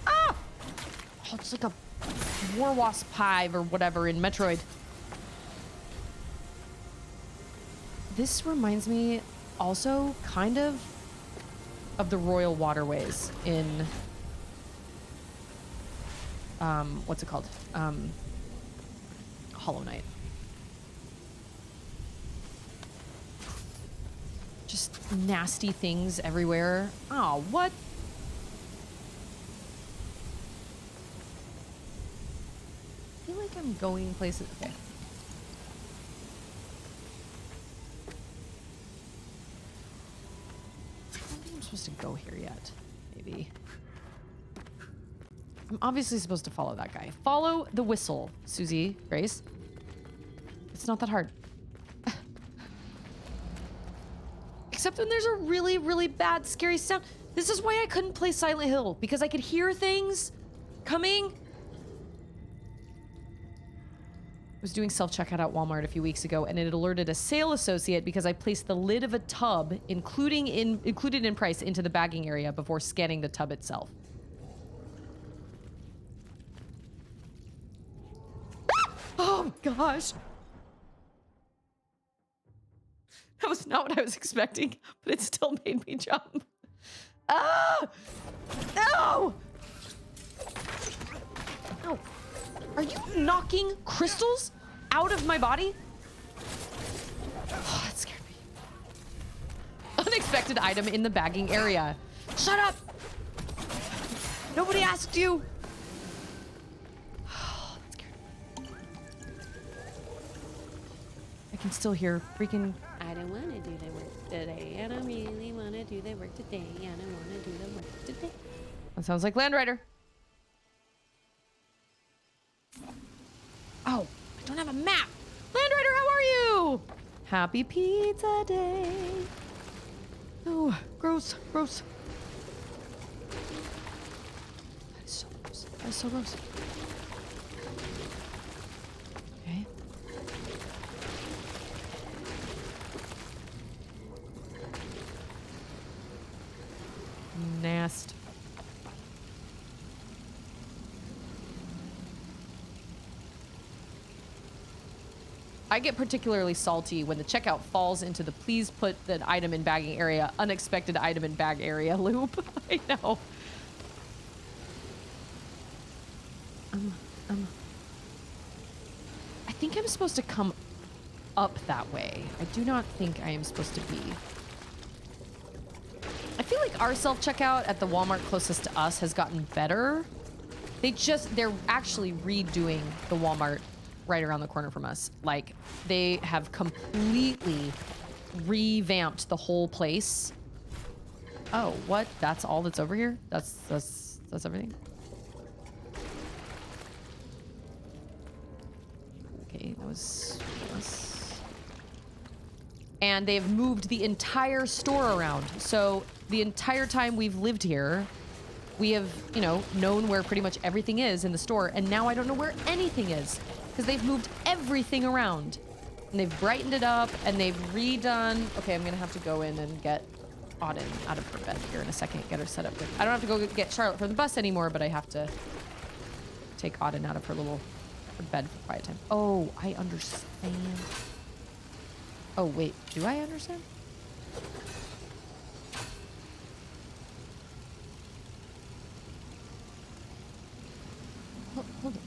Ah! Oh, it's like a war wasp hive or whatever in Metroid. This reminds me also kind of the royal waterways in what's it called? Hollow Knight. Just nasty things everywhere. Oh, what? I feel like I'm going places. Okay. I don't think I'm supposed to go here yet. Maybe. I'm obviously supposed to follow that guy. Follow the whistle, Susie, Grace. It's not that hard. Except when there's a really, really bad, scary sound. This is why I couldn't play Silent Hill, because I could hear things coming. I was doing self-checkout at Walmart a few weeks ago, and it alerted a sale associate because I placed the lid of a tub, included in price, into the bagging area before scanning the tub itself. Oh gosh. That was not what I was expecting, but it still made me jump. Ah! No! Ow. Are you knocking crystals out of my body? Oh, that scared me. Unexpected item in the bagging area. Shut up! Nobody asked you. Oh, that scared me. I can still hear freaking... I don't want to do the work today. I don't really want to do the work today. I don't want to do the work today. That sounds like Land Rider. Oh, I don't have a map. Land Rider, how are you? Happy pizza day. Oh, gross, gross. That is so gross. That is so gross. Okay. Nasty. I get particularly salty when the checkout falls into the please put the item in bagging area, unexpected item in bag area loop. I know. I think I'm supposed to come up that way. I do not think I am supposed to be. I feel like our self-checkout at the Walmart closest to us has gotten better. They're actually redoing the Walmart right around the corner from us. Like, they have completely revamped the whole place. Oh, what? That's all that's over here? That's everything? Okay, that was us. And they've moved the entire store around. So the entire time we've lived here, we have, you know, known where pretty much everything is in the store. And now I don't know where anything is because they've moved everything around. And they've brightened it up and they've redone. Okay, I'm going to have to go in and get Auden out of her bed here in a second. Get her set up. I don't have to go get Charlotte from the bus anymore, but I have to take Auden out of her bed for quiet time. Oh, I understand. Oh, wait. Do I understand?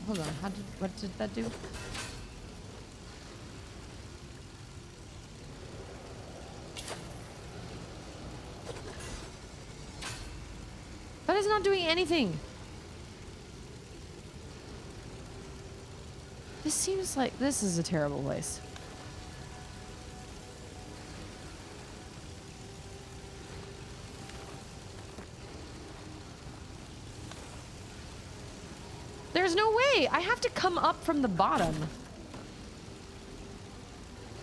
Hold on. What did that do? That is not doing anything. This seems like this is a terrible place. There's no way. I have to come up from the bottom.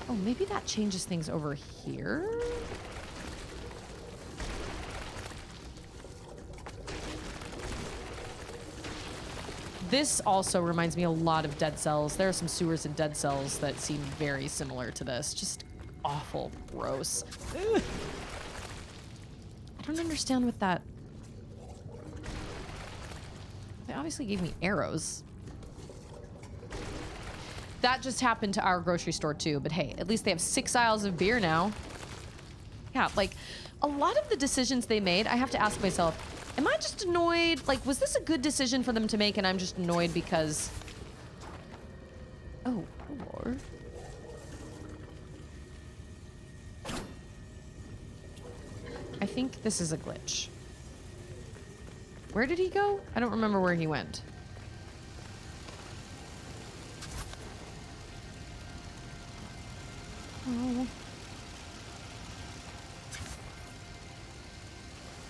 Oh, maybe that changes things over here? This also reminds me a lot of Dead Cells. There are some sewers in Dead Cells that seem very similar to this. Just awful, gross. Ugh. I don't understand what that... They obviously gave me arrows. That just happened to our grocery store too, but hey, at least they have 6 aisles of beer now. Yeah, like, a lot of the decisions they made, I have to ask myself, Am I just annoyed? Like, was this a good decision for them to make and I'm just annoyed because... Oh, Lord. I think this is a glitch. Where did he go? I don't remember where he went. Oh.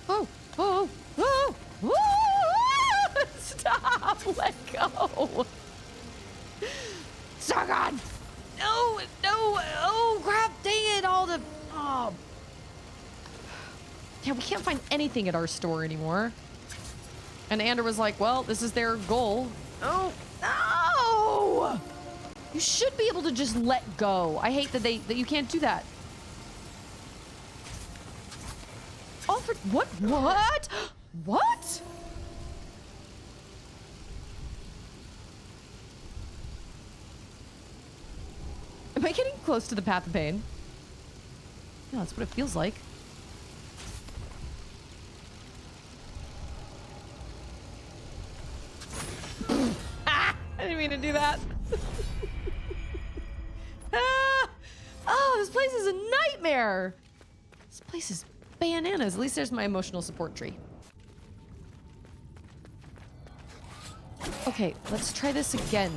Oh, oh, oh, oh, stop, let go. Sargon! No, no, oh, crap, dang it, all the, oh. Yeah, we can't find anything at our store anymore. And Ander was like, well, this is their goal. Oh, no! You should be able to just let go. I hate that that you can't do that. Oh, for what? What? What? Am I getting close to the path of pain? Yeah, that's what it feels like. Ah, I didn't mean to do that. Ah! Oh, this place is a nightmare. This place is bananas. At least there's my emotional support tree. Okay, let's try this again.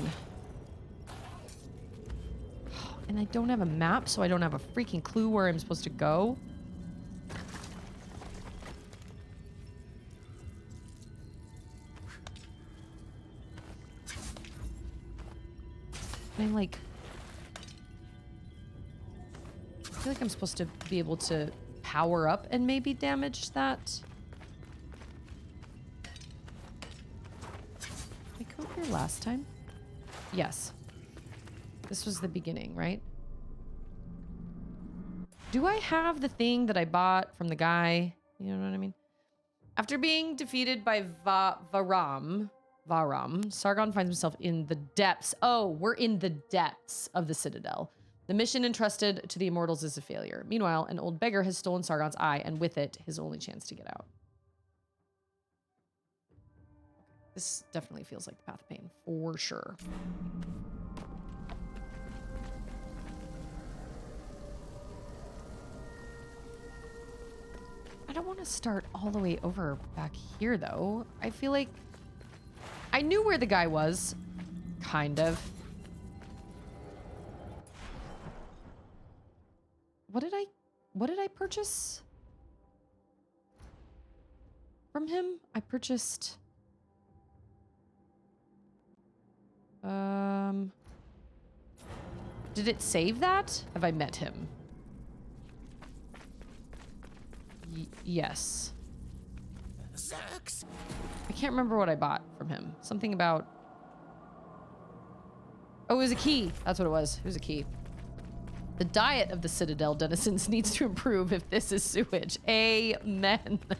And I don't have a map, so I don't have a freaking clue where I'm supposed to go. I'm like... I feel like I'm supposed to be able to power up and maybe damage that. Did I come up here last time? Yes. This was the beginning, right? Do I have the thing that I bought from the guy? You know what I mean? After being defeated by Vahram, Sargon finds himself in the depths. Oh, we're in the depths of the Citadel. The mission entrusted to the immortals is a failure. Meanwhile, an old beggar has stolen Sargon's eye, and with it, his only chance to get out. This definitely feels like the path of pain, for sure. I don't want to start all the way over back here, though. I feel like I knew where the guy was, kind of. What did I purchase from him? I purchased did it save that? Have I met him? Yes. Sucks. I can't remember what I bought from him. Something about... Oh, it was a key. That's what it was. It was a key. The diet of the Citadel denizens needs to improve if this is sewage. Amen. This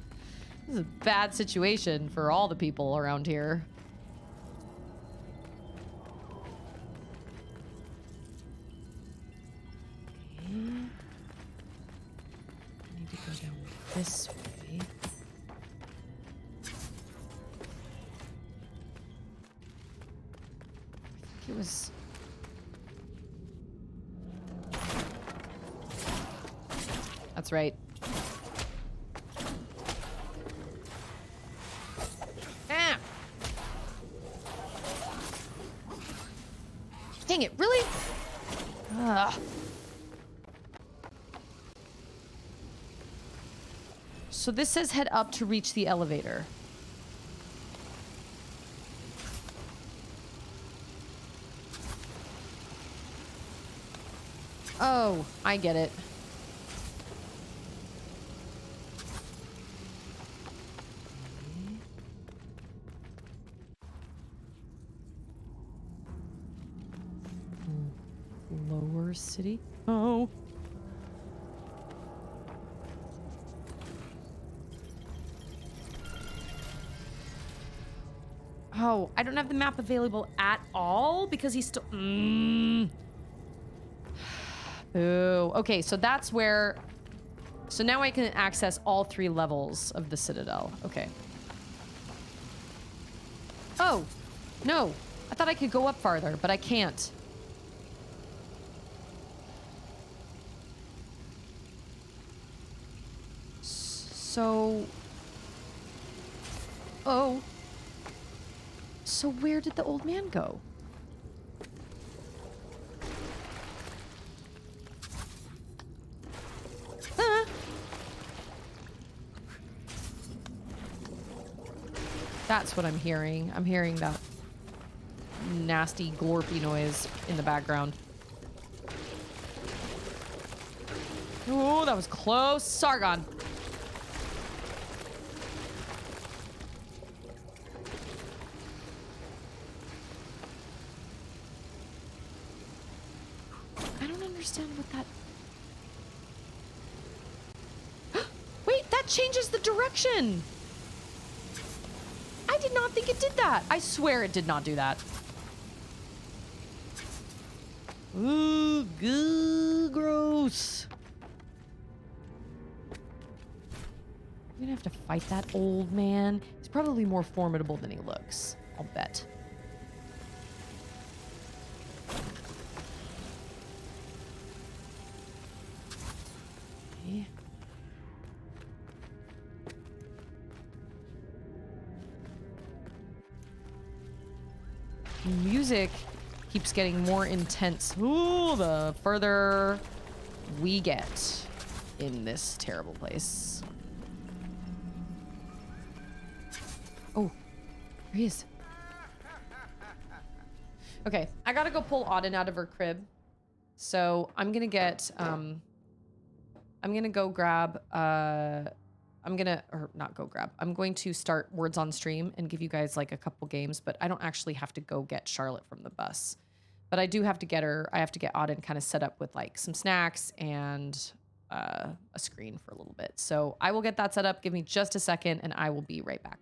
is a bad situation for all the people around here. Okay. I need to go down this way. I think it was... That's right. Ah! Dang it, really? Ugh. So this says head up to reach the elevator. Oh, I get it. Lower city. Oh. Oh, I don't have the map available at all because he's still... Ooh. Okay, so that's where... So now I can access all 3 levels of the Citadel. Okay. Oh, no. I thought I could go up farther, but I can't. So... Oh. So where did the old man go? Ah. That's what I'm hearing. I'm hearing that nasty glorpy noise in the background. Oh, that was close. Sargon. I don't understand what that... Wait, that changes the direction! I did not think it did that. I swear it did not do that. Ooh, goo, gross. I'm gonna have to fight that old man. He's probably more formidable than he looks. I'll bet. Okay. Music keeps getting more intense. Ooh, the further we get in this terrible place. Oh, there he is. Okay, I gotta go pull Auden out of her crib. So I'm gonna get, I'm gonna go grab, I'm going to start Words on Stream and give you guys like a couple games, but I don't actually have to go get Charlotte from the bus. But I do have to get her, I have to get Auden kind of set up with like some snacks and a screen for a little bit. So I will get that set up. Give me just a second and I will be right back.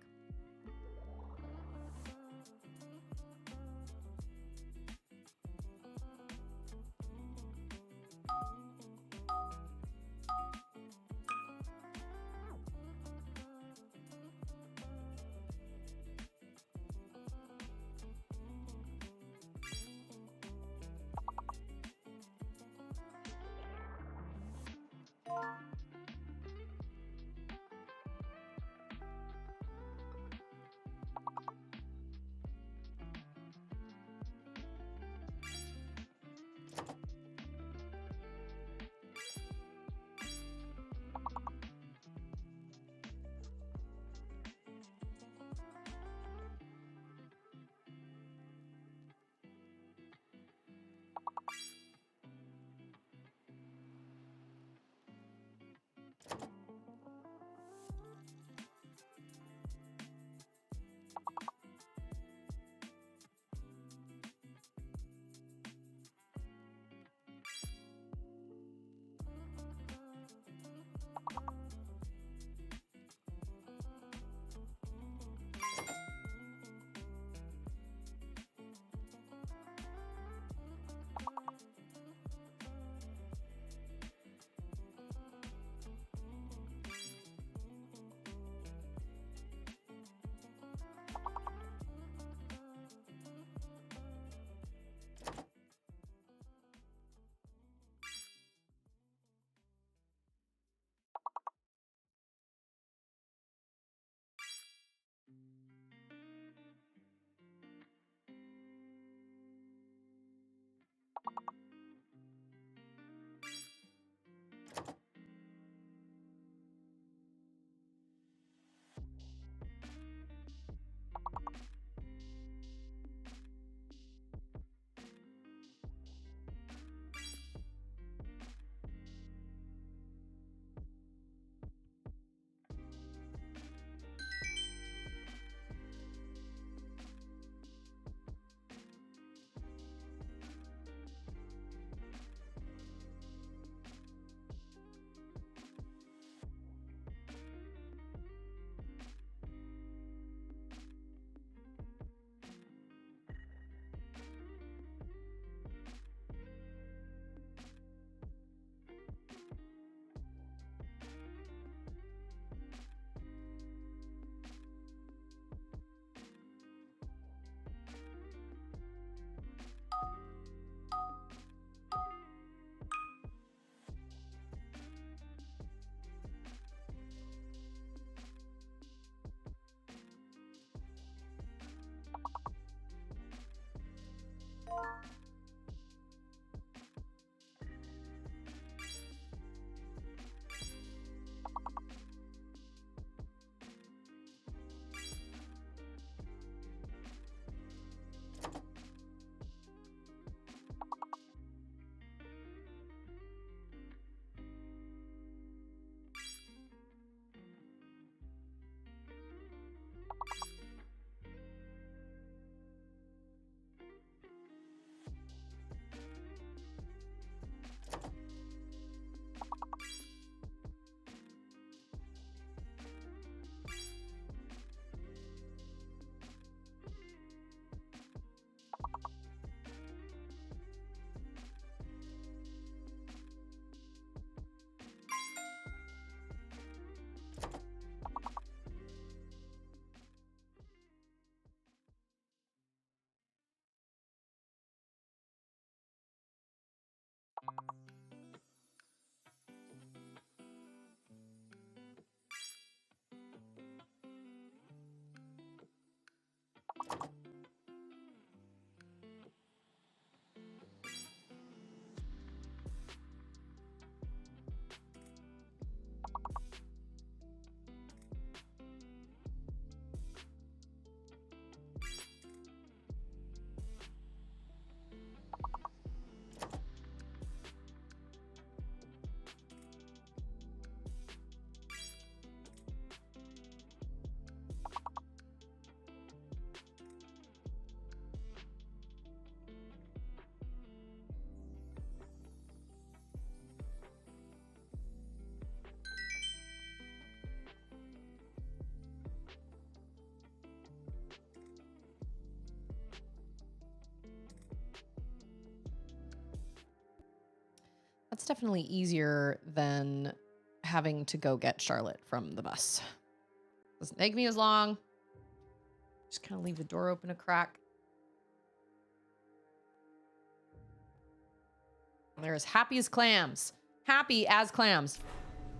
That's definitely easier than having to go get Charlotte from the bus. Doesn't take me as long. Just kind of leave the door open a crack. They're as happy as clams. Happy as clams.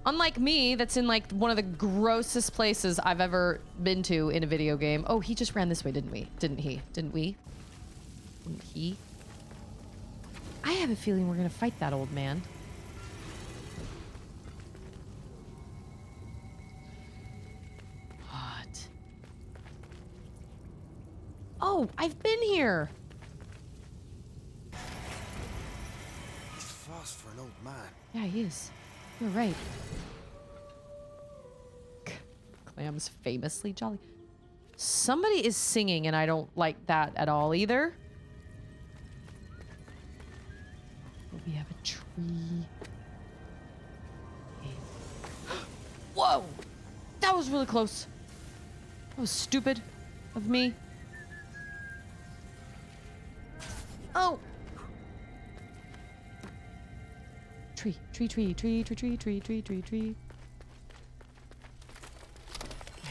Unlike me, that's in like one of the grossest places I've ever been to in a video game. Oh, he just ran this way, didn't we? Didn't he? Didn't we? Didn't he? I have a feeling we're gonna fight that old man. What? Oh, I've been here. He's fast for an old man. Yeah, he is. You're right. Clam's famously jolly. Somebody is singing and I don't like that at all either. We have a tree. Whoa! That was really close. That was stupid of me. Oh! Tree, tree, tree, tree, tree, tree, tree, tree, tree, tree.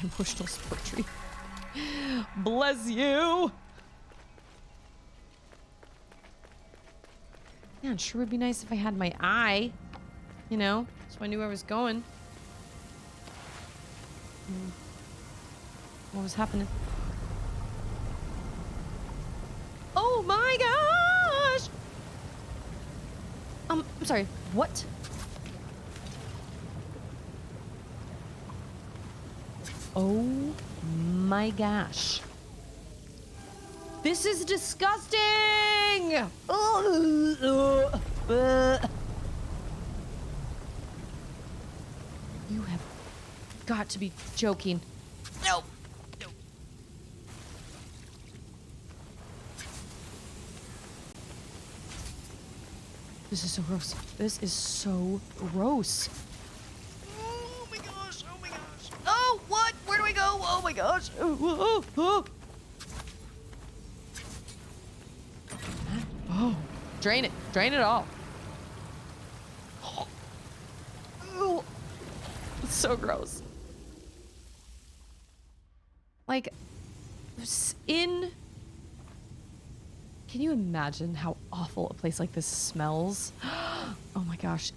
Emotional support tree. Bless you! Yeah, it sure would be nice if I had my eye. You know, so I knew where I was going. What was happening? Oh my gosh! I'm sorry, what? Oh my gosh. This is disgusting! You have got to be joking. No! No. This is so gross. This is so gross. Oh my gosh, oh my gosh. Oh, what? Where do I go? Oh my gosh. Oh. Oh, drain it all. Oh. It's so gross. Like, can you imagine how awful a place like this smells? Oh my gosh.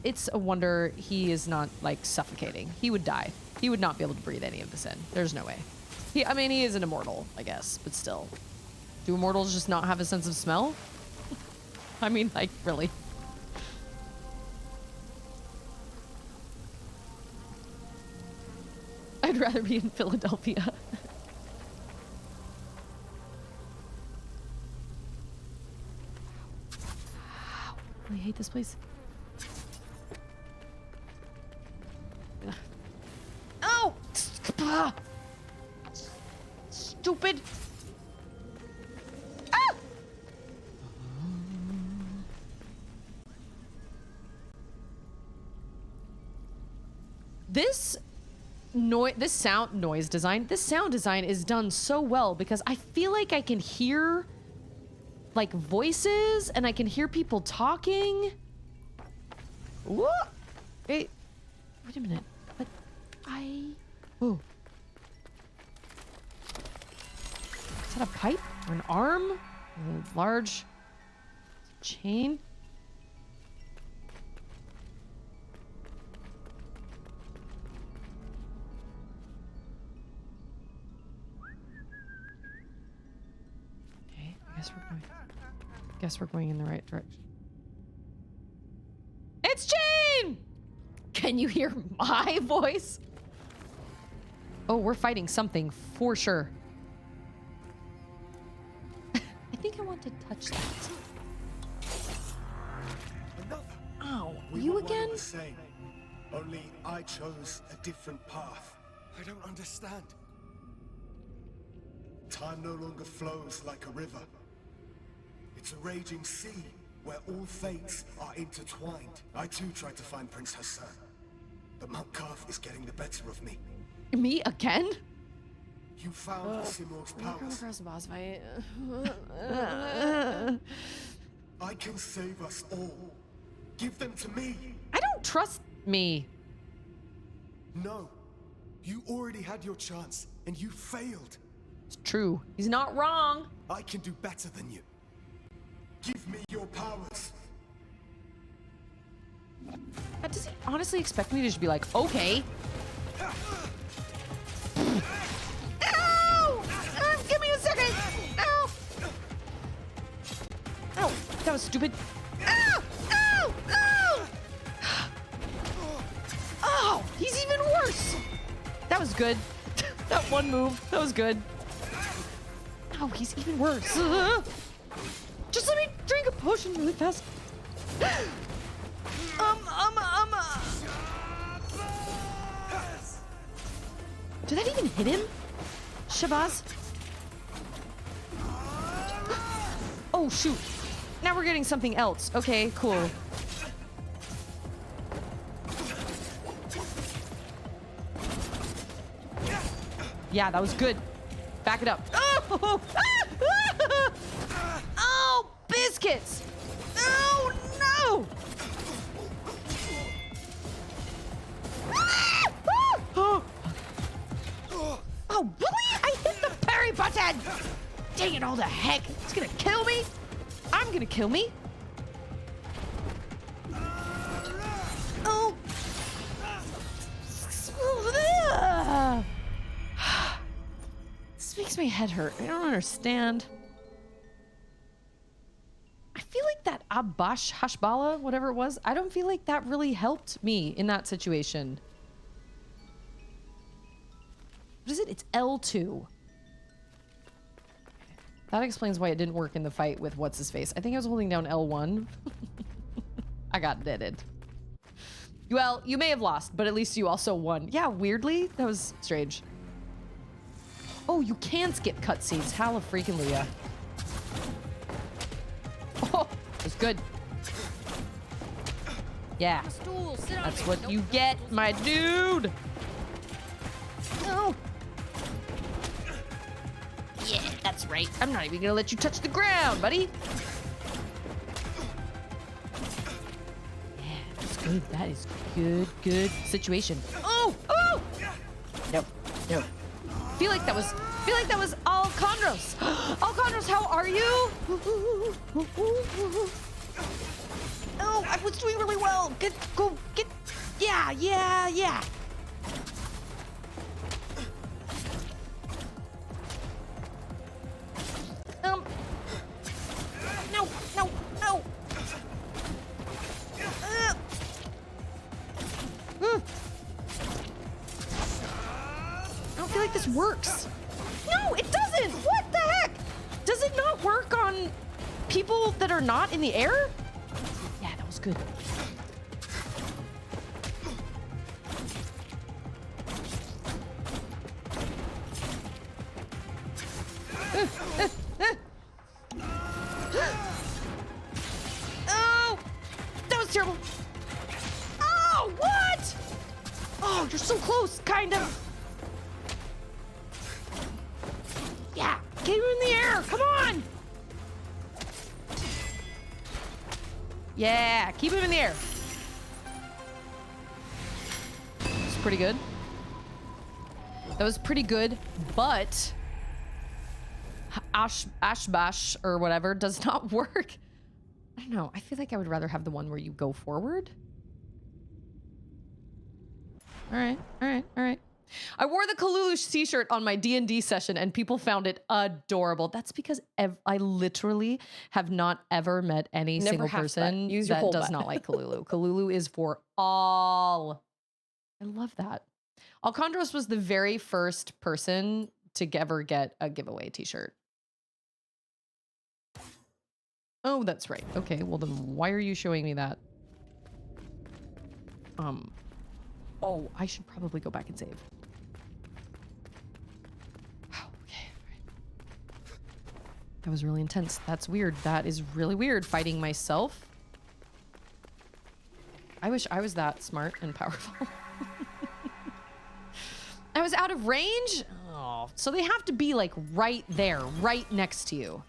It's a wonder he is not like suffocating. He would die. He would not be able to breathe any of this in. There's no way. I mean, he is an immortal, I guess, but still. Do immortals just not have a sense of smell? I mean, like, really. I'd rather be in Philadelphia. I hate this place. Oh! Stupid! Ah! This sound design is done so well because I feel like I can hear like voices and I can hear people talking. What? Wait a minute. But oh. Is that a pipe or an arm? A large chain? Okay, guess we're going in the right direction. It's Jane! Can you hear my voice? Oh, we're fighting something for sure. I think I want to touch that. Another. Ow, We you were one again? and the same. Only I chose a different path. I don't understand. Time no longer flows like a river. It's a raging sea where all fates are intertwined. I too tried to find Prince Hassan, but Mount Karth is getting the better of me. Me again? You found Simor's powers. Across the boss fight. I can save us all. Give them to me. I don't trust me. No. You already had your chance, and you failed. It's true. He's not wrong. I can do better than you. Give me your powers. Does he honestly expect me to just be like, okay? Ow! Give me a second! Ow! Ow! That was stupid. Ow! Ow! Ow! Oh! He's even worse! That was good. That one move. That was good. Oh, he's even worse. Just let me drink a potion really fast. Did that even hit him? Shabazz? Oh, shoot. Now we're getting something else. Okay, cool. Yeah, that was good. Back it up. Oh! Oh, biscuits! Oh, no! Oh, really? I hit the parry button! Dang it all to heck. It's gonna kill me? I'm gonna kill me. Oh. This makes my head hurt. I don't understand. I feel like that Abash Hashbala, whatever it was, I don't feel like that really helped me in that situation. What is it? It's L2. That explains why it didn't work in the fight with what's-his-face. I think I was holding down L1. I got deaded. Well, you may have lost, but at least you also won. Yeah, weirdly, that was strange. Oh, you can skip cutscenes. Hallelujah. Oh, it was good. Yeah, that's what you get, my dude. No. Yeah, that's right. I'm not even gonna let you touch the ground, buddy. Yeah, that's good. That is good situation. Oh, oh! Nope, nope. Feel like that was Alcondros. Alcondros, how are you? Oh, I was doing really well. Get. Yeah. No. I don't feel like this works. No, it doesn't. What the heck? Does it not work on people that are not in the air? Yeah, that was good. Oh, that was terrible. Oh, what? Oh, you're so close, kind of. Yeah, get him in the air. Come on. Yeah, keep him in the air. It's pretty good. That was pretty good, but Ashbash or whatever does not work. I don't know. I feel like I would rather have the one where you go forward. All right. I wore the Kalulu t-shirt on my D&D session and people found it adorable. That's because I literally have not ever met any single person that does not like Kalulu. Kalulu is for all. I love that. Alcondros was the very first person to ever get a giveaway t-shirt. Oh, that's right. Okay, well then why are you showing me that? Oh, I should probably go back and save. Okay, right. That was really intense. That's weird. That is really weird, fighting myself. I wish I was that smart and powerful. I was out of range? Oh, so they have to be like right there, right next to you.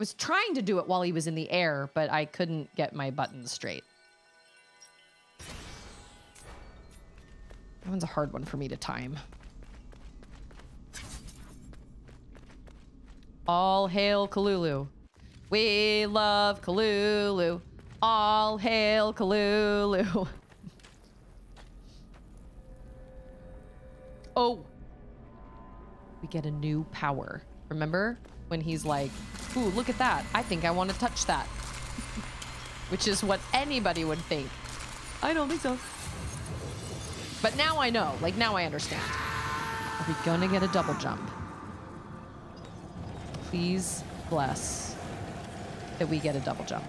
was trying to do it while he was in the air, but I couldn't get my buttons straight. That one's a hard one for me to time. All hail Kalulu. We love Kalulu. All hail Kalulu. Oh. We get a new power. Remember when he's like, ooh, look at that. I think I want to touch that. Which is what anybody would think. I don't think so. But now I know. Like, now I understand. Are we gonna get a double jump? Please bless that we get a double jump.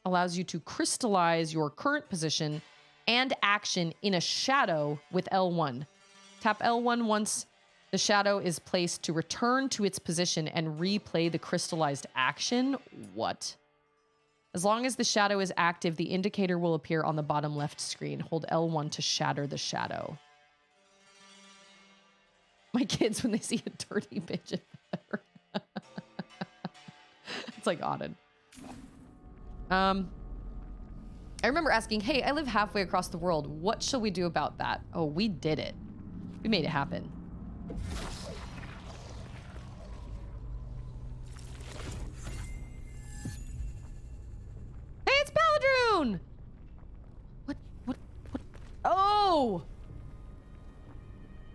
Allows you to crystallize your current position and action in a shadow with L1. Tap L1 once the shadow is placed to return to its position and replay the crystallized action. What? As long as the shadow is active, the indicator will appear on the bottom left screen. Hold L1 to shatter the shadow. My kids, when they see a dirty bitch, it's like Auden. I remember asking, hey, I live halfway across the world. What shall we do about that? Oh, we did it. We made it happen. Hey, it's Paladrune! What? Oh!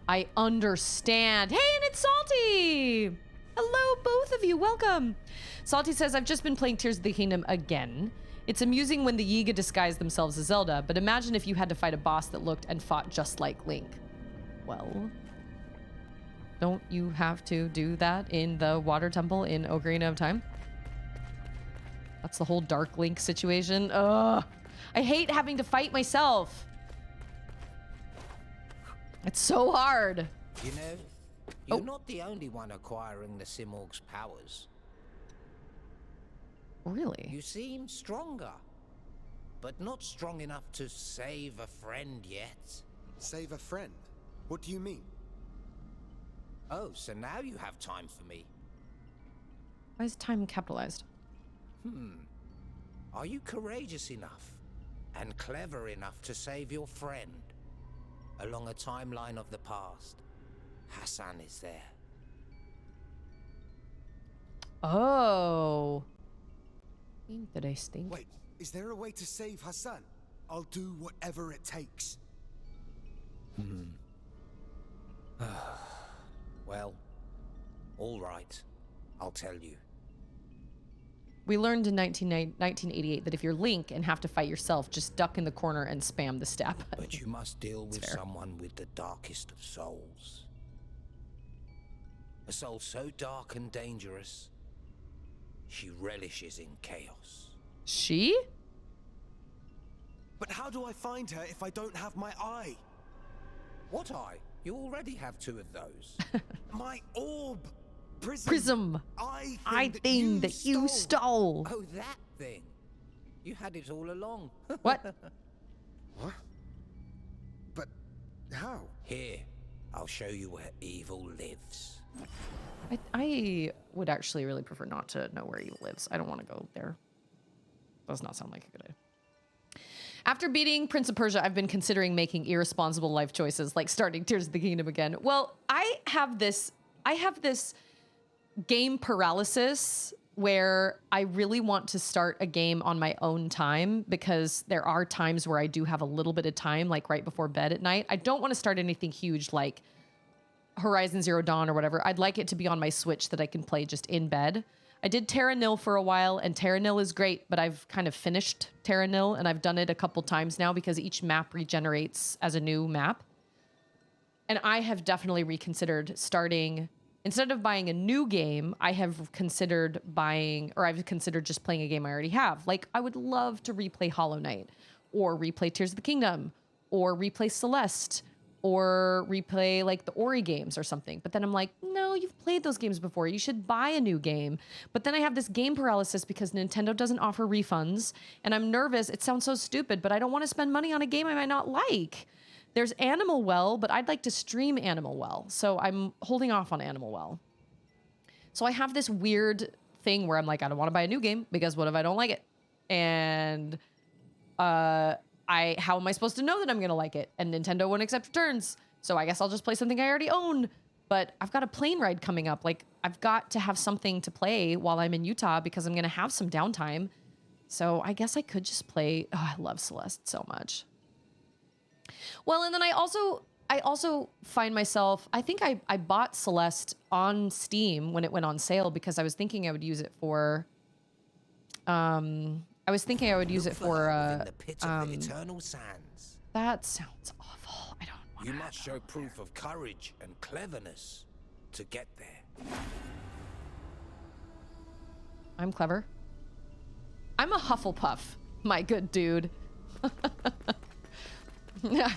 I understand. Hey, and it's Salty! Hello, both of you. Welcome. Salty says, I've just been playing Tears of the Kingdom again. It's amusing when the Yiga disguise themselves as Zelda, but imagine if you had to fight a boss that looked and fought just like Link. Well, don't you have to do that in the Water Temple in Ocarina of Time? That's the whole Dark Link situation. Ugh. I hate having to fight myself. It's so hard. You know, you're not the only one acquiring the Simorg's powers. Really? You seem stronger, but not strong enough to save a friend yet. Save a friend? What do you mean? Oh, so now you have time for me. Why is time capitalized? Are you courageous enough and clever enough to save your friend? Along a timeline of the past, Hassan is there. Oh. Interesting. Wait, is there a way to save Hassan? I'll do whatever it takes. Well, all right. I'll tell you. We learned in 1988 that if you're Link and have to fight yourself, just duck in the corner and spam the stab button. But you must deal with fair. someone with the darkest of souls. A soul so dark and dangerous, she relishes in chaos. She? But how do I find her if I don't have my eye? What eye? You already have two of those. My orb! Prism. I think that you stole. Oh, that thing. You had it all along. What? What? But how? Here, I'll show you where evil lives. I would actually really prefer not to know where evil lives. I don't want to go there. Does not sound like a good idea. After beating Prince of Persia, I've been considering making irresponsible life choices, like starting Tears of the Kingdom again. Well, I have this game paralysis where I really want to start a game on my own time because there are times where I do have a little bit of time, like right before bed at night. I don't want to start anything huge like Horizon Zero Dawn or whatever. I'd like it to be on my Switch that I can play just in bed. I did Terra Nil for a while, and Terra Nil is great, but I've kind of finished Terra Nil, and I've done it a couple times now because each map regenerates as a new map. And I have definitely reconsidered starting, instead of buying a new game, I have considered buying, or I've considered just playing a game I already have. Like, I would love to replay Hollow Knight, or replay Tears of the Kingdom, or replay Celeste, or replay like the Ori games or something. But then I'm like, no, you've played those games before. You should buy a new game. But then I have this game paralysis because Nintendo doesn't offer refunds, and I'm nervous. It sounds so stupid, but I don't want to spend money on a game I might not like. There's Animal Well, but I'd like to stream Animal Well. So I'm holding off on Animal Well. So I have this weird thing where I'm like, I don't want to buy a new game because what if I don't like it? And how am I supposed to know that I'm going to like it? And Nintendo won't accept returns. So I guess I'll just play something I already own. But I've got a plane ride coming up. Like, I've got to have something to play while I'm in Utah because I'm going to have some downtime. So I guess I could just play. Oh, I love Celeste so much. Well, and then I also find myself, I think I bought Celeste on Steam when it went on sale because I was thinking I would use it for, the pit of the eternal sands. That sounds awful. I don't want You must show proof of courage and cleverness to get there. I'm clever. I'm a Hufflepuff, my good dude. That's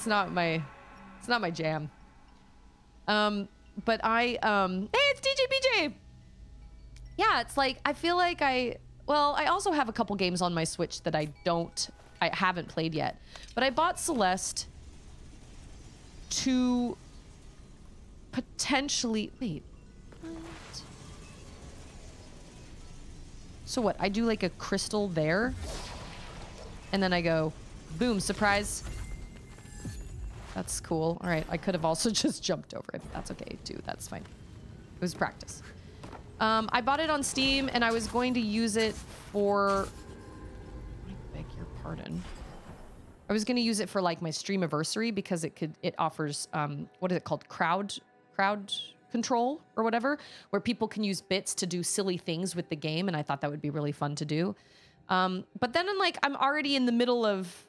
not my jam. But hey, it's DJ BJ. Yeah, it's like, I feel like I also have a couple games on my Switch that I haven't played yet. But I bought Celeste to potentially, wait, what? So what, I do like a crystal there, and then I go, boom, surprise. That's cool. All right, I could have also just jumped over it. That's okay too, that's fine. It was practice. I bought it on Steam, and I was going to use it for, I beg your pardon. I was going to use it for like my Streamiversary because it offers, what is it called? Crowd control or whatever, where people can use bits to do silly things with the game. And I thought that would be really fun to do. But then I'm already in the middle of,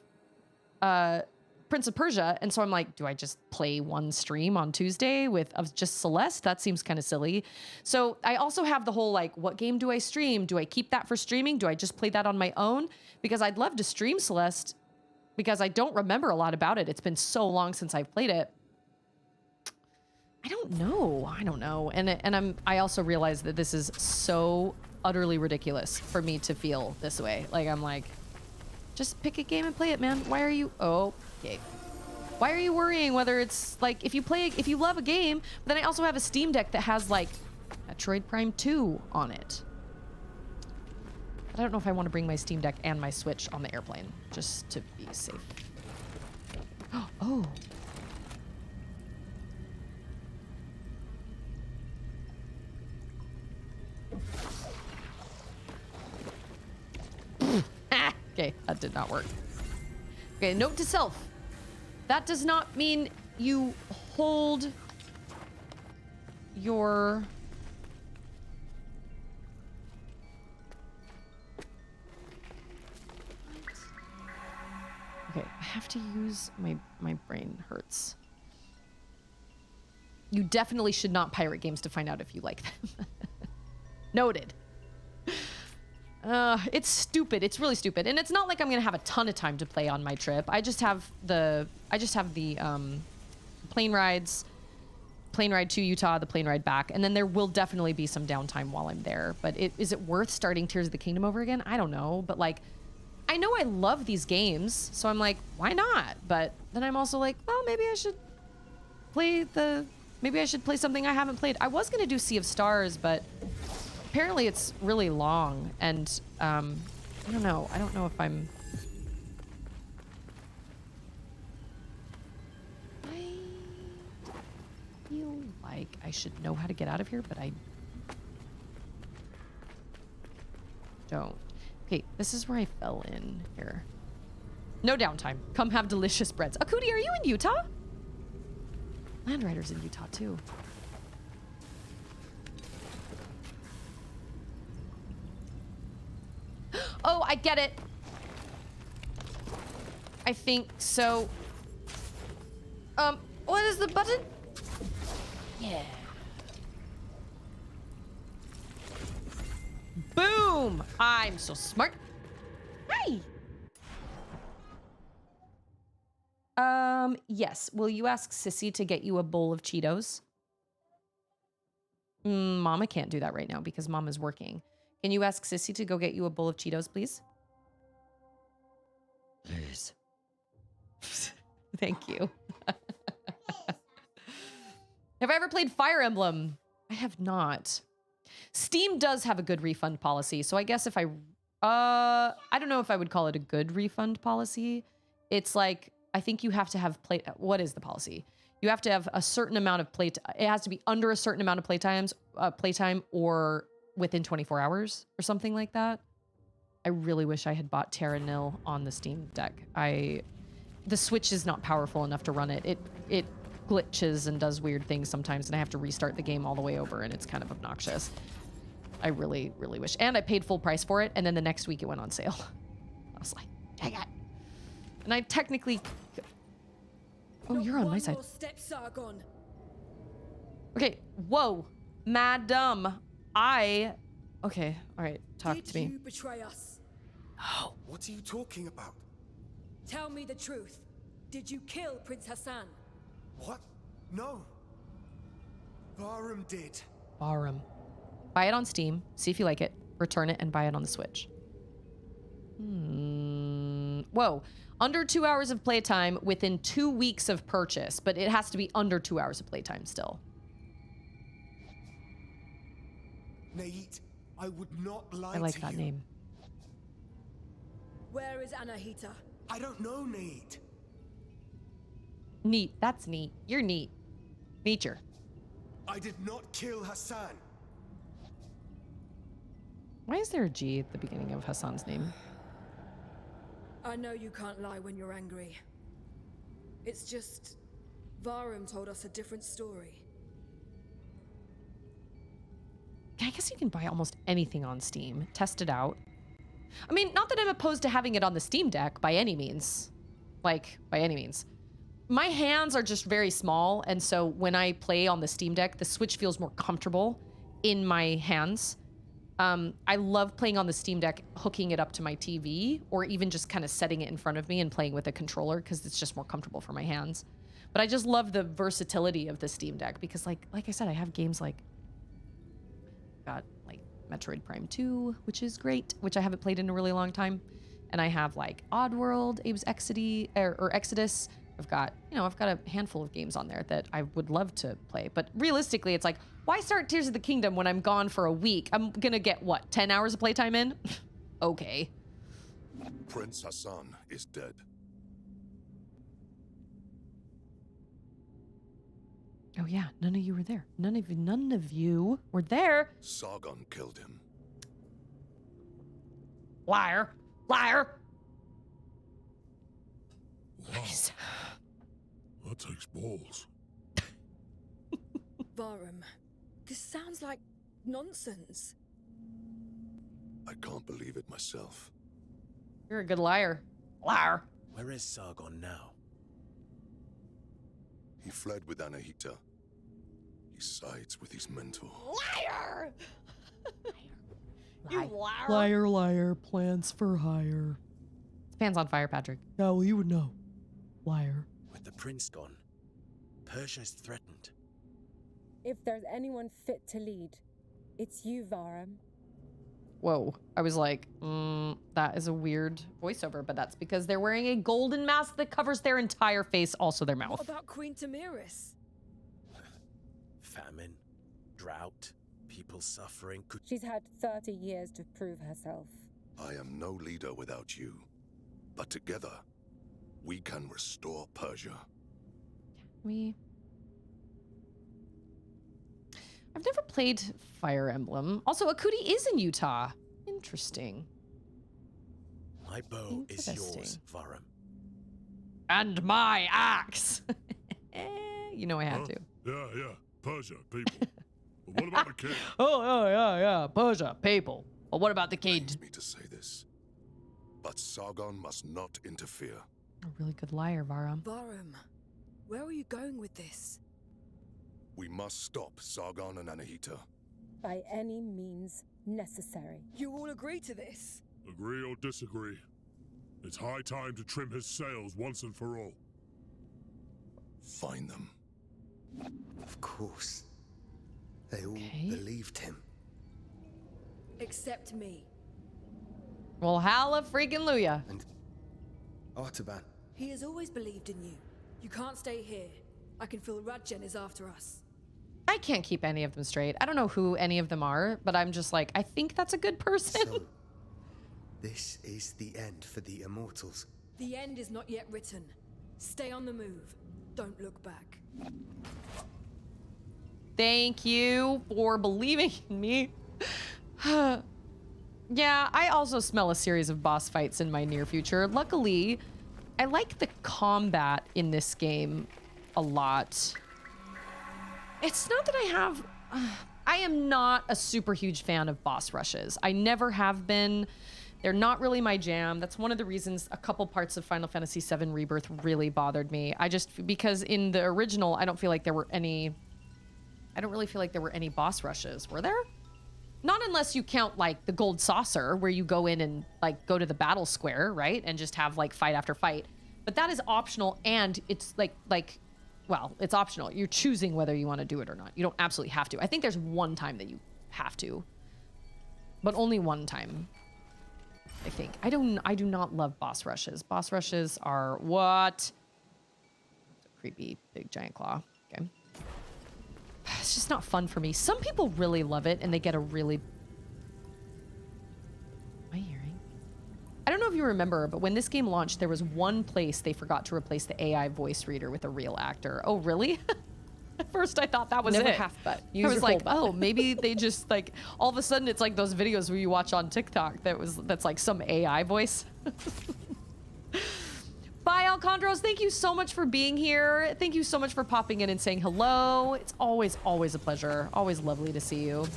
Prince of Persia. And so I'm like, do I just play one stream on Tuesday of just Celeste? That seems kind of silly. So I also have the whole, like, what game do I stream? Do I keep that for streaming? Do I just play that on my own? Because I'd love to stream Celeste because I don't remember a lot about it. It's been so long since I've played it. I don't know. And I also realize that this is so utterly ridiculous for me to feel this way. Like, I'm like, just pick a game and play it, man. Why are you, okay. Why are you worrying whether it's like, if you love a game, but then I also have a Steam Deck that has like Metroid Prime 2 on it. But I don't know if I want to bring my Steam Deck and my Switch on the airplane just to be safe. Oh. Okay, that did not work. Okay, note to self. That does not mean you hold your... Okay, I have to use my brain hurts. You definitely should not pirate games to find out if you like them. Noted. It's stupid. It's really stupid. And it's not like I'm going to have a ton of time to play on my trip. I just have the plane rides, plane ride to Utah, the plane ride back. And then there will definitely be some downtime while I'm there. But is it worth starting Tears of the Kingdom over again? I don't know. But like, I know I love these games. So I'm like, why not? But then I'm also like, well, maybe I should play something I haven't played. I was going to do Sea of Stars, but apparently it's really long, and I don't know. I don't know if I'm... I feel like I should know how to get out of here, but I don't. Okay, this is where I fell in here. No downtime. Come have delicious breads. Akudi, are you in Utah? Land Rider's in Utah, too. Oh, I get it. I think so. What is the button? Yeah. Boom! I'm so smart. Hi. Yes. Will you ask Sissy to get you a bowl of Cheetos? Mama can't do that right now because Mama's working. Can you ask Sissy to go get you a bowl of Cheetos, please? Please. Thank you. Have I ever played Fire Emblem? I have not. Steam does have a good refund policy, so I guess if I don't know if I would call it a good refund policy. It's like, I think you have to have what is the policy? You have to have a certain amount of it has to be under a certain amount of playtime or within 24 hours or something like that. I really wish I had bought Terra Nil on the Steam Deck. The Switch is not powerful enough to run it. It glitches and does weird things sometimes, and I have to restart the game all the way over, and it's kind of obnoxious. I really, really wish. And I paid full price for it, and then the next week it went on sale. I was like, dang it. And I technically... Oh, you're on my side. Step, Sargon. Okay, whoa. Madam. Okay, all right, talk to me. Did you betray us? Oh. What are you talking about? Tell me the truth. Did you kill Prince Hassan? What? No. Vahram did. Vahram. Buy it on Steam, see if you like it, return it, and buy it on the Switch. Whoa. Under 2 hours of playtime within 2 weeks of purchase, but it has to be under 2 hours of playtime still. Nate, I would not lie to you. I like that name. Where is Anahita? I don't know, Nate. Neat. That's neat. You're neat. Nature. I did not kill Hassan. Why is there a G at the beginning of Hassan's name? I know you can't lie when you're angry. It's just... Vahram told us a different story. I guess you can buy almost anything on Steam. Test it out. I mean, not that I'm opposed to having it on the Steam Deck by any means. Like, by any means. My hands are just very small, and so when I play on the Steam Deck, the Switch feels more comfortable in my hands. I love playing on the Steam Deck, hooking it up to my TV, or even just kind of setting it in front of me and playing with a controller because it's just more comfortable for my hands. But I just love the versatility of the Steam Deck because, like I said, I have games like Metroid Prime 2, which is great, which I haven't played in a really long time, and I have like Oddworld, Abe's Exodus. I've got a handful of games on there that I would love to play, but realistically, it's like, why start Tears of the Kingdom when I'm gone for a week? I'm gonna get, what, 10 hours of playtime in? Okay. Prince Hassan is dead. Oh yeah, none of you were there. None of you were there. Sargon killed him. Liar. Liar. Wow. That takes balls. Vahram, this sounds like nonsense. I can't believe it myself. You're a good liar. Liar. Where is Sargon now? He fled with Anahita. He sides with his mentor. Liar! You liar. Liar, liar, plans for hire. His pants on fire, Patrick. Yeah, well, you would know. Liar. With the prince gone, Persia is threatened. If there's anyone fit to lead, it's you, Vahram. Whoa. I was like, that is a weird voiceover, but that's because they're wearing a golden mask that covers their entire face, also their mouth. What about Queen Tamiris? Famine, drought, people suffering. She's had 30 years to prove herself. I am no leader without you. But together, we can restore Persia. I've never played Fire Emblem. Also, Akuti is in Utah. Interesting. My bow is yours, Vahram. And my axe. You know I had to. Yeah. Persia, people. But what about the king? Oh, yeah. Persia, people. But what about the king? Pains me to say this, but Sargon must not interfere. A really good liar, Vahram. Vahram, where are you going with this? We must stop Sargon and Anahita. By any means necessary. You all agree to this? Agree or disagree, it's high time to trim his sails once and for all. Find them. Of course. They all believed him. Except me. Well, hallelujah. And Artaban. He has always believed in you. You can't stay here. I can feel Radjen is after us. I can't keep any of them straight. I don't know who any of them are, but I'm just like, I think that's a good person. So, this is the end for the Immortals. The end is not yet written. Stay on the move. Don't look back. Thank you for believing in me. Yeah, I also smell a series of boss fights in my near future. Luckily, I like the combat in this game a lot. It's not that I have... I am not a super huge fan of boss rushes. I never have been. They're not really my jam. That's one of the reasons a couple parts of Final Fantasy VII Rebirth really bothered me. Because in the original, I don't feel like there were any... I don't really feel like there were any boss rushes. Were there? Not unless you count like the gold saucer where you go in and like go to the battle square, right? And just have like fight after fight. But that is optional, and it's well, it's optional. You're choosing whether you want to do it or not. You don't absolutely have to. I think there's one time that you have to, but only one time. I think. I do not love boss rushes. Boss rushes are what? It's a creepy big giant claw. Okay. It's just not fun for me. Some people really love it and they get a really... Am I hearing? I don't know if you remember, but when this game launched, there was one place they forgot to replace the AI voice reader with a real actor. Oh, really? At first I thought that was Never it. half butt. I Use was your like, whole butt. oh, maybe they just like, all of a sudden it's like those videos where you watch on TikTok that's like some AI voice. Bye, Alcondros. Thank you so much for being here. Thank you so much for popping in and saying hello. It's always, always a pleasure. Always lovely to see you.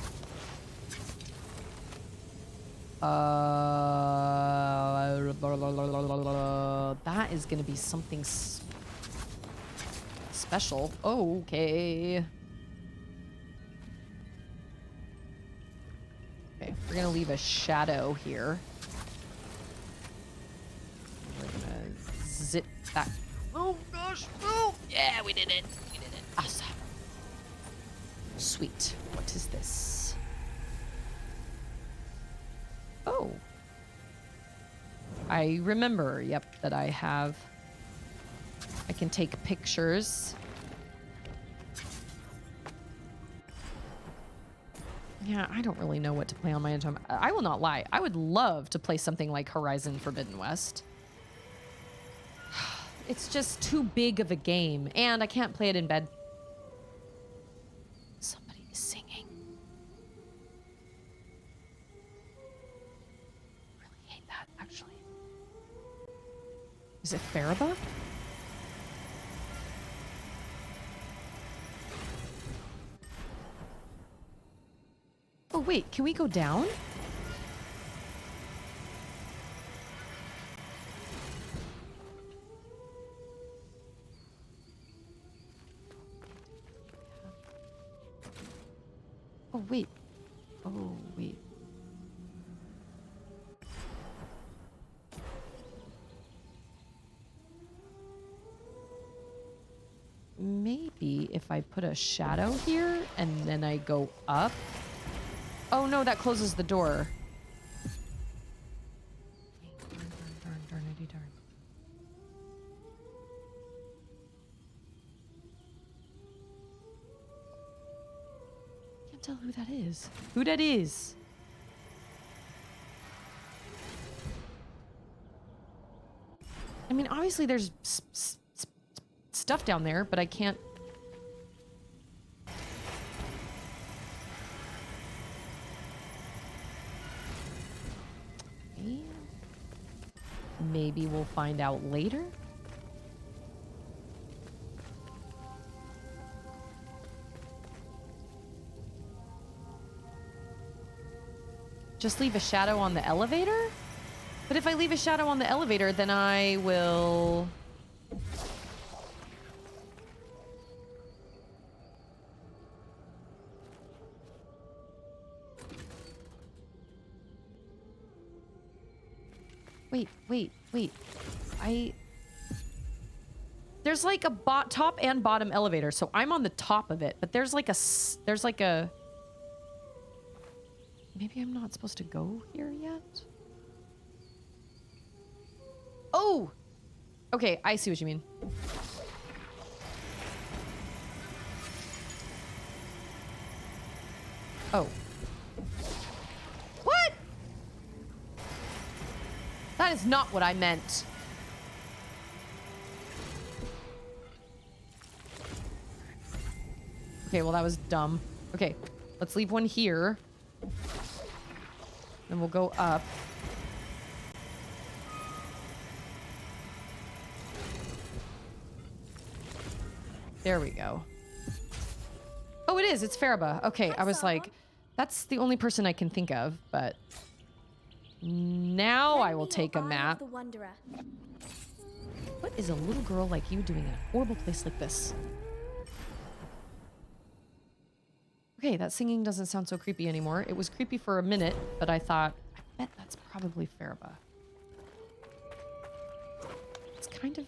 That is going to be something special. Okay. Okay, we're going to leave a shadow here. We're gonna zip back. Oh gosh! Oh yeah, we did it. We did it. Awesome. Sweet. What is this? Oh. I remember. Yep, that I have. I can take pictures. Yeah, I don't really know what to play on my own time. I will not lie. I would love to play something like Horizon Forbidden West. It's just too big of a game, and I can't play it in bed. Somebody is singing. Really hate that, actually. Is it Faraba? Oh, wait, can we go down? Oh, wait. Oh, wait. Maybe if I put a shadow here and then I go up. Oh no, that closes the door. Darn. Can't tell who that is. Who that is? I mean, obviously there's stuff down there, but I can't. Maybe we'll find out later. Just leave a shadow on the elevator? But if I leave a shadow on the elevator, then I will... Wait. There's like a top and bottom elevator, so I'm on the top of it, but there's like a... Maybe I'm not supposed to go here yet? Oh! Okay, I see what you mean. Oh. What? That is not what I meant. Okay, well, that was dumb. Okay, let's leave one here. Then we'll go up. There we go. Oh, it is. It's Faraba. Okay, I was like, that's the only person I can think of, but now I will take a map. What is a little girl like you doing in a horrible place like this? Okay, that singing doesn't sound so creepy anymore. It was creepy for a minute, but I thought, I bet that's probably Faraba. It's kind of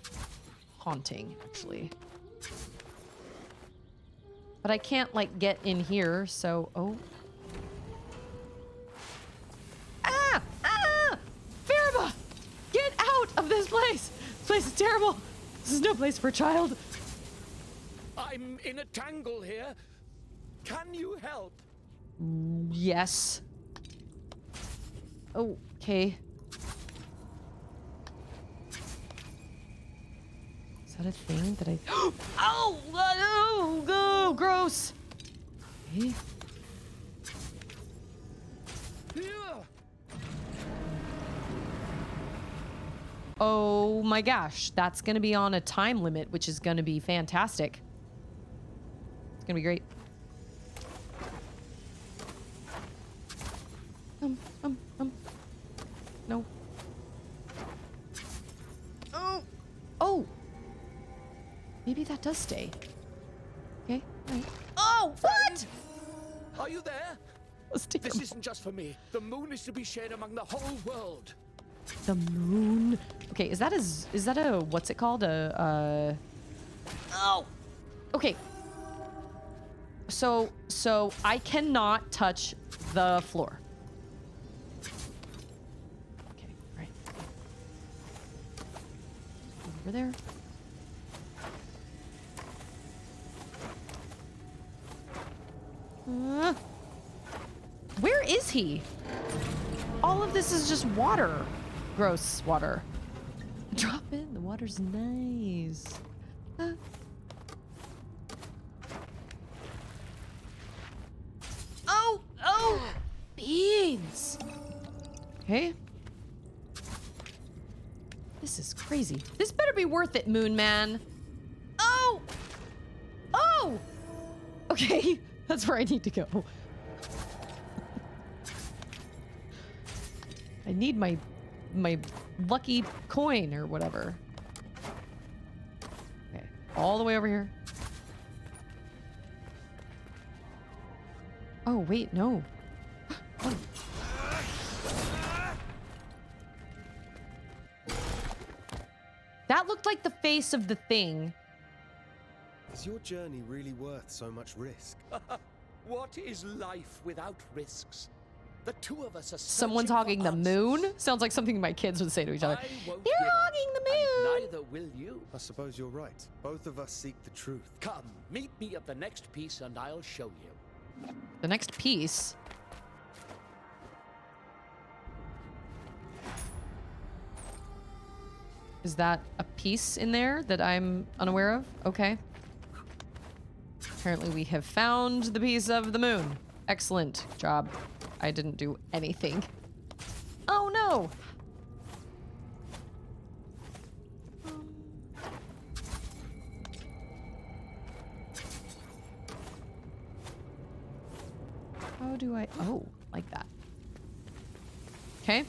haunting, actually. But I can't, like, get in here, so... Oh. Ah! Ah! Faraba! Get out of this place! This place is terrible! This is no place for a child. I'm in a tangle here. Can you help? Yes. Oh, okay. Is that a thing that I... Oh! Oh! Oh! Gross! Okay. Oh my gosh. That's gonna be on a time limit, which is gonna be fantastic. It's gonna be great. No. Oh! Oh! Maybe that does stay. Okay. Right. Oh! What? Are you there? This isn't just for me. The moon is to be shared among the whole world. The moon. Okay, is that a what's it called? Oh! Okay. So I cannot touch the floor. Over there. Where is he? All of this is just water. Gross water. Drop in. The water's nice. Oh! Oh! Beans! Okay. This is crazy. This better be worth it, Moon Man. Oh! Oh! Okay, that's where I need to go. I need my lucky coin or whatever. Okay, all the way over here. Oh, wait, no. Oh. That looked like the face of the thing. Is your journey really worth so much risk? What is life without risks? The two of us are Someone's hogging the moon? Sounds like something my kids would say to each other. They're hogging the moon! Neither will you. I suppose you're right. Both of us seek the truth. Come, meet me at the next piece and I'll show you. The next piece? Is that a piece in there that I'm unaware of? Okay. Apparently we have found the piece of the moon. Excellent job. I didn't do anything. Oh no! How do I... Oh, like that. Okay.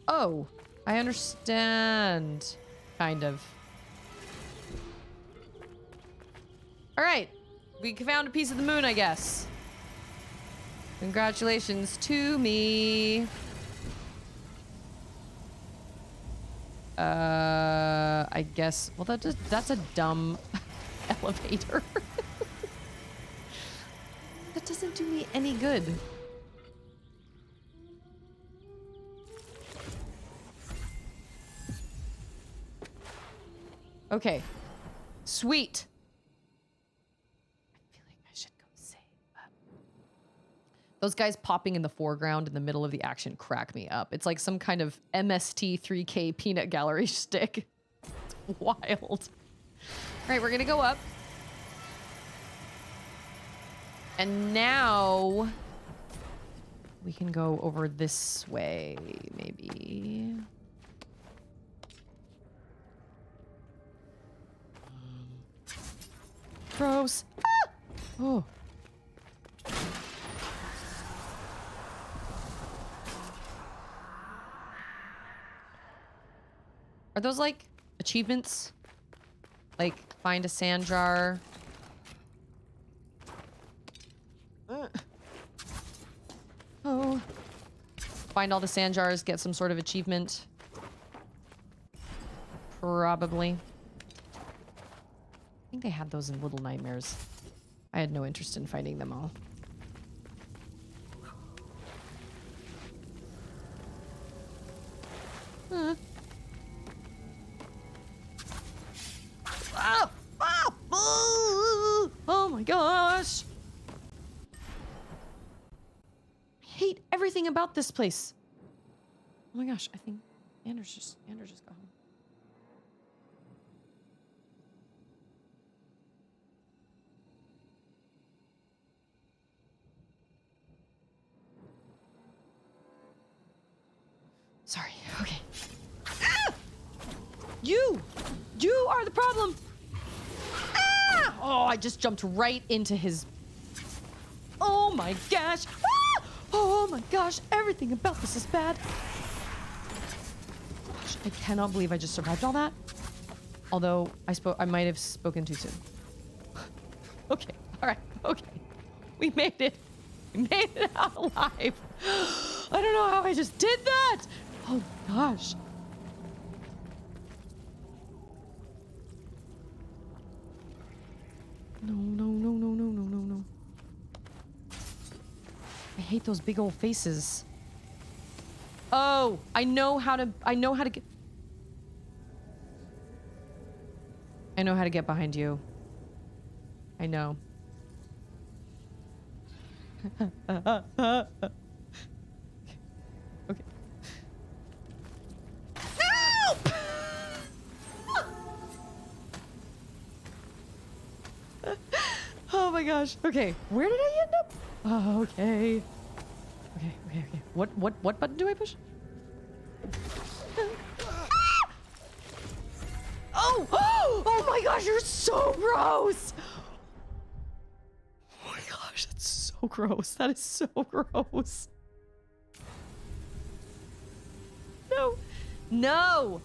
Oh, I understand. Kind of. All right. We found a piece of the moon, I guess. Congratulations to me. I guess. Well, that's a dumb elevator. That doesn't do me any good. Okay. Sweet. I feel like I should go save. Those guys popping in the foreground in the middle of the action crack me up. It's like some kind of MST 3K peanut gallery stick. It's wild. All right, we're gonna go up. And now we can go over this way, maybe. Gross. Ah! Oh. Are those like achievements? Like find a sand jar. Oh. Find all the sand jars, get some sort of achievement. Probably. I think they had those in Little Nightmares. I had no interest in finding them all. Huh. Ah! Ah! Oh my gosh! I hate everything about this place. Oh my gosh, I think Anders just got home. Sorry, okay. Ah! You are the problem. Ah! Oh, I just jumped right into his... Oh my gosh. Ah! Oh my gosh, everything about this is bad. Gosh, I cannot believe I just survived all that. Although I might have spoken too soon. Okay, all right, okay. We made it. We made it out alive. I don't know how I just did that. Oh gosh. No. I hate those big old faces. Oh, I know how to get... I know how to get behind you. I know. Okay. Help! Oh my gosh. Okay, where did I end up? Oh, okay. Okay. What button do I push? Oh! Oh my gosh, you're so gross! Oh my gosh, that's so gross. That is so gross. No. No.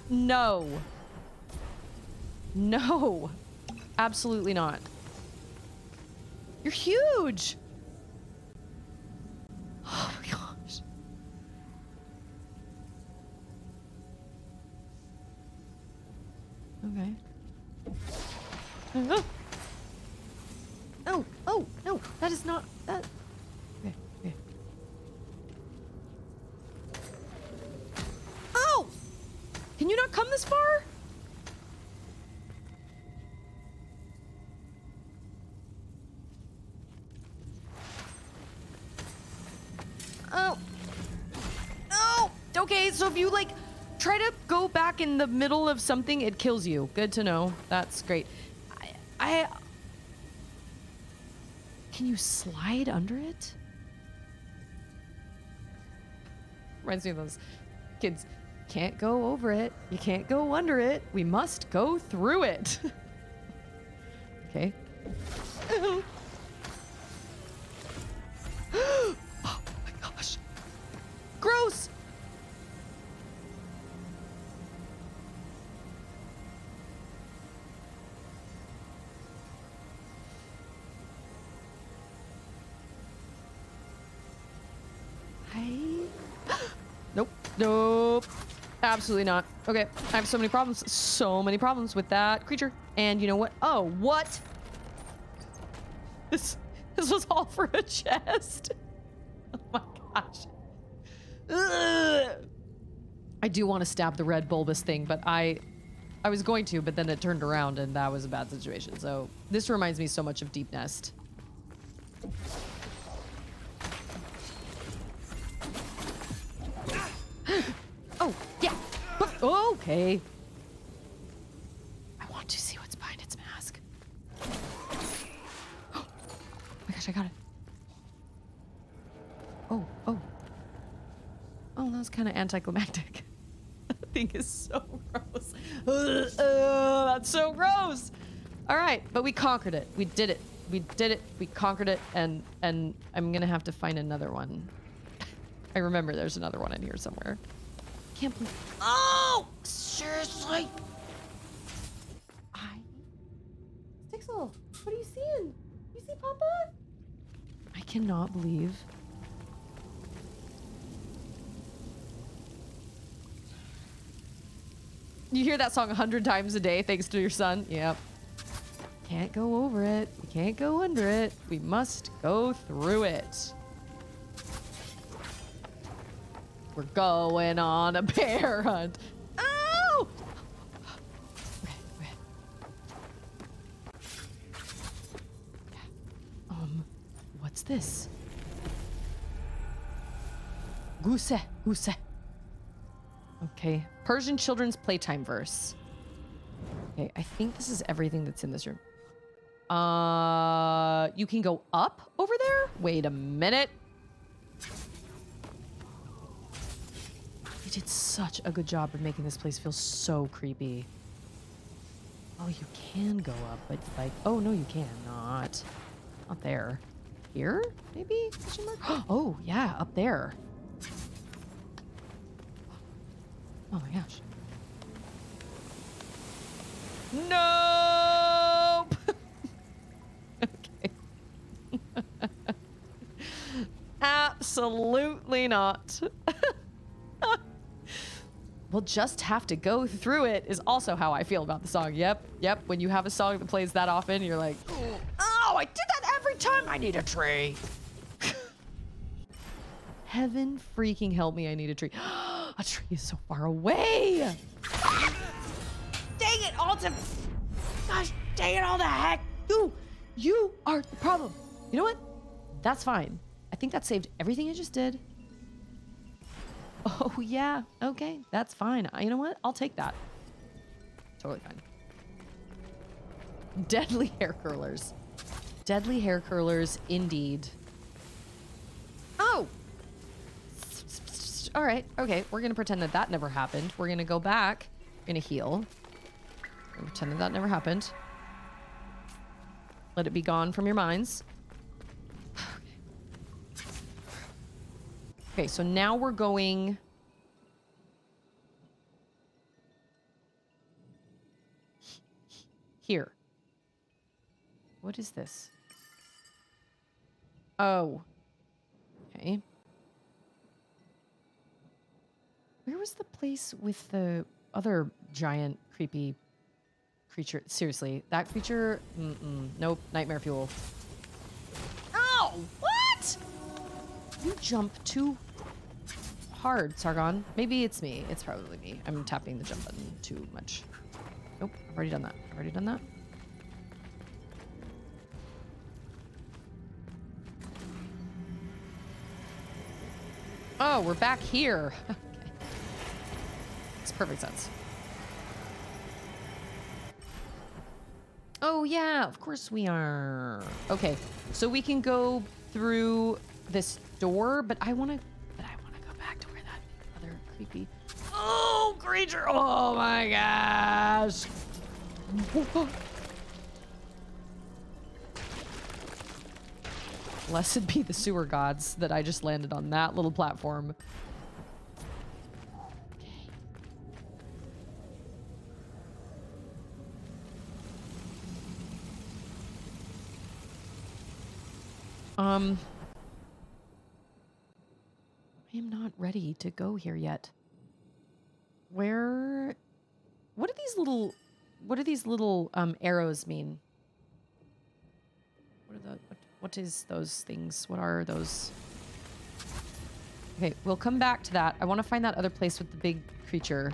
No. No. Absolutely not. You're huge. Oh my gosh. Okay. Oh, no, that is not that. Okay. Oh! Can you not come this far? Oh. Oh! Okay, so if you, like, try to go back in the middle of something, it kills you. Good to know. That's great. Can you slide under it? Reminds me of those kids. Can't go over it. You can't go under it. We must go through it. Okay. Oh my gosh. Gross. Nope. Absolutely not. Okay, I have so many problems with that creature. And you know what? Oh, what? This was all for a chest. Oh my gosh. Ugh. I do want to stab the red bulbous thing, but I I was going to, but then it turned around and that was a bad situation. So this reminds me so much of Deep Nest. Oh, yeah. Okay. I want to see what's behind its mask. Oh my gosh, I got it. Oh. Oh, that was kind of anticlimactic. That thing is so gross. That's so gross. All right, but we conquered it. We did it. We did it. We conquered it, and I'm gonna have to find another one. I remember there's another one in here somewhere. Can't believe. Oh, seriously. Stixel, what are you seeing? You see Papa? I cannot believe. You hear that song 100 times a day thanks to your son? Yep. Can't go over it. We can't go under it. We must go through it. We're going on a bear hunt. Oh! Okay. What's this? Goose. Okay. Persian children's playtime verse. Okay, I think this is everything that's in this room. You can go up over there? Wait a minute. You did such a good job of making this place feel so creepy. Oh, you can go up, but like, oh no, you can not. Not there. Here? Maybe? Question mark? Oh, yeah, up there. Oh my gosh. Nope! Okay. Absolutely not. We'll just have to go through it is also how I feel about the song. Yep. When you have a song that plays that often, you're like, oh, I did that every time. I need a tree. Heaven freaking help me, I need a tree. A tree is so far away. Dang it, Alton. Gosh, dang it, all the heck. You are the problem. You know what? That's fine. I think that saved everything I just did. Oh, yeah. Okay, that's fine. You know what? I'll take that. Totally fine. Deadly hair curlers. Deadly hair curlers, indeed. Oh! All right. Okay, we're going to pretend that that never happened. We're going to go back. We're going to heal. We're gonna pretend that that never happened. Let it be gone from your minds. Okay, so now we're going... here. What is this? Oh. Okay. Where was the place with the other giant creepy creature? Seriously, that creature? Nope, nightmare fuel. Oh, what? You jump too hard, Sargon. Maybe it's me. It's probably me. I'm tapping the jump button too much. Nope, I've already done that. I've already done that. Oh, we're back here. Okay. Makes perfect sense. Oh, yeah, of course we are. Okay, so we can go through this door, but I want to go back to where that other creepy... Oh, creature! Oh my gosh! Blessed be the sewer gods that I just landed on that little platform. I am not ready to go here yet. Where... What do these little arrows mean? What is those things? What are those? Okay, we'll come back to that. I want to find that other place with the big creature.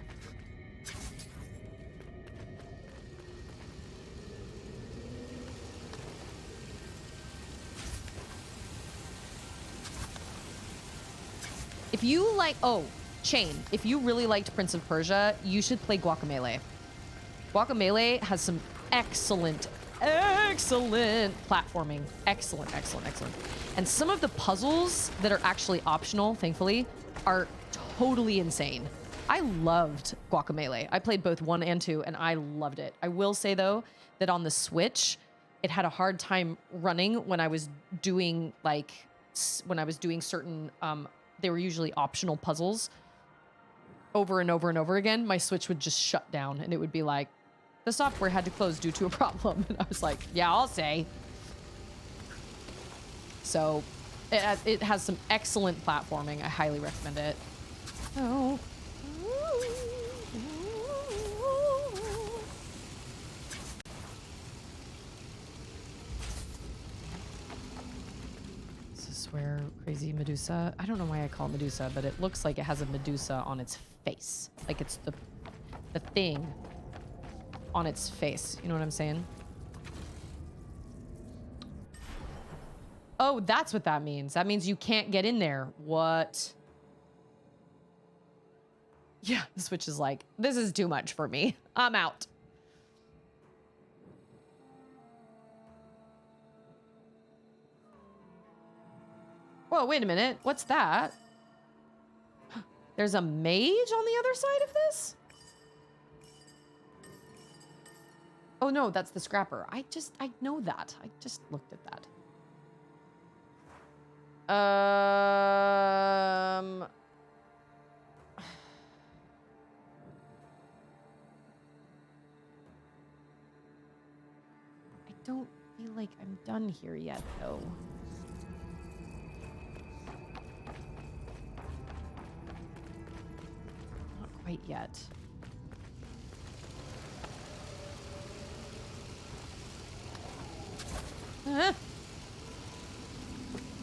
If you like, oh, Chain, if you really liked Prince of Persia, you should play Guacamelee. Guacamelee has some excellent platforming. Excellent. And some of the puzzles that are actually optional, thankfully, are totally insane. I loved Guacamelee. I played both 1 and 2, and I loved it. I will say, though, that on the Switch, it had a hard time running when I was doing, certain, they were usually optional puzzles over and over and over again. My Switch would just shut down, and it would be like, the software had to close due to a problem. And I was like, yeah, I'll say. So it has some excellent platforming. I highly recommend it. Oh. This is where crazy Medusa, I don't know why I call it Medusa, but it looks like it has a Medusa on its face. Like it's the thing on its face. You know what I'm saying? Oh, that's what that means. That means you can't get in there. What? Yeah, the Switch is like, this is too much for me. I'm out. Whoa, wait a minute. What's that? There's a mage on the other side of this? Oh no, that's the scrapper. I know that. I just looked at that. I don't feel like I'm done here yet, though. Not quite yet.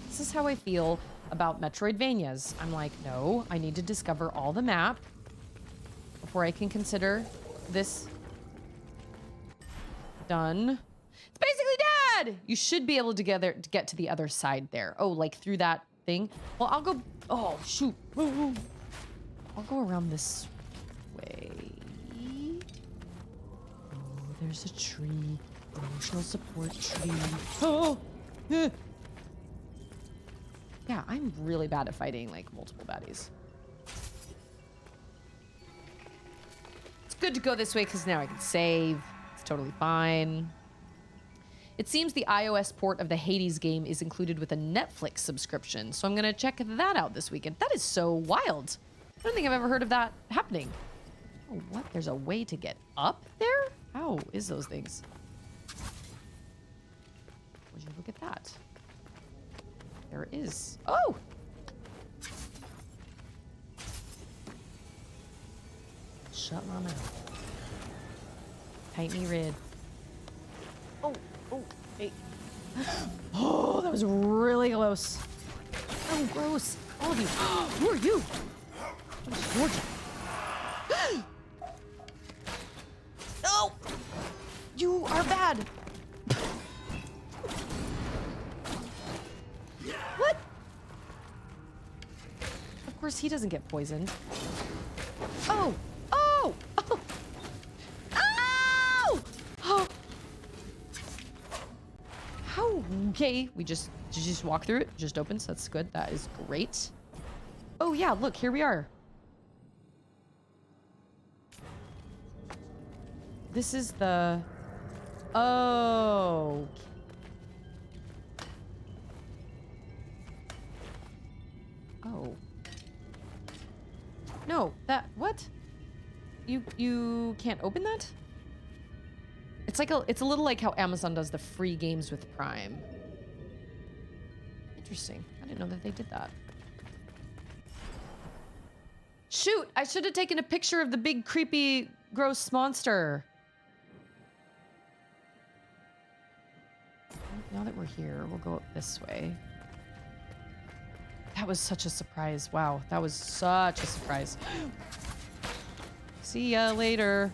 This is how I feel about Metroidvanias. I'm like, no, I need to discover all the map before I can consider this done. It's basically dead! You should be able to get to the other side there. Oh, like through that thing? Well, I'll go... Oh, shoot. I'll go around this way. Oh, there's a tree. Emotional support tree. Oh! Yeah, I'm really bad at fighting, like, multiple baddies. It's good to go this way, because now I can save. It's totally fine. It seems the iOS port of the Hades game is included with a Netflix subscription, so I'm going to check that out this weekend. That is so wild. I don't think I've ever heard of that happening. Oh, what? There's a way to get up there? How is those things? Would you look at that? There is. Oh! Shut my mouth. Paint me red. Oh, hey. Oh, that was really close. Oh, gross. All of you. Who are you? Georgia. Oh! You are bad. What? Of course he doesn't get poisoned. Oh! Oh! Oh! Ow! Oh! How? Okay, we just walk through it. Just opens. That's good. That is great. Oh yeah, look, here we are. This is the... Oh. Oh. No, that... What? You can't open that? It's like it's a little like how Amazon does the free games with Prime. Interesting. I didn't know that they did that. Shoot! I should have taken a picture of the big, creepy, gross monster. Now that we're here, we'll go up this way. That was such a surprise. Wow, that was such a surprise. See ya later.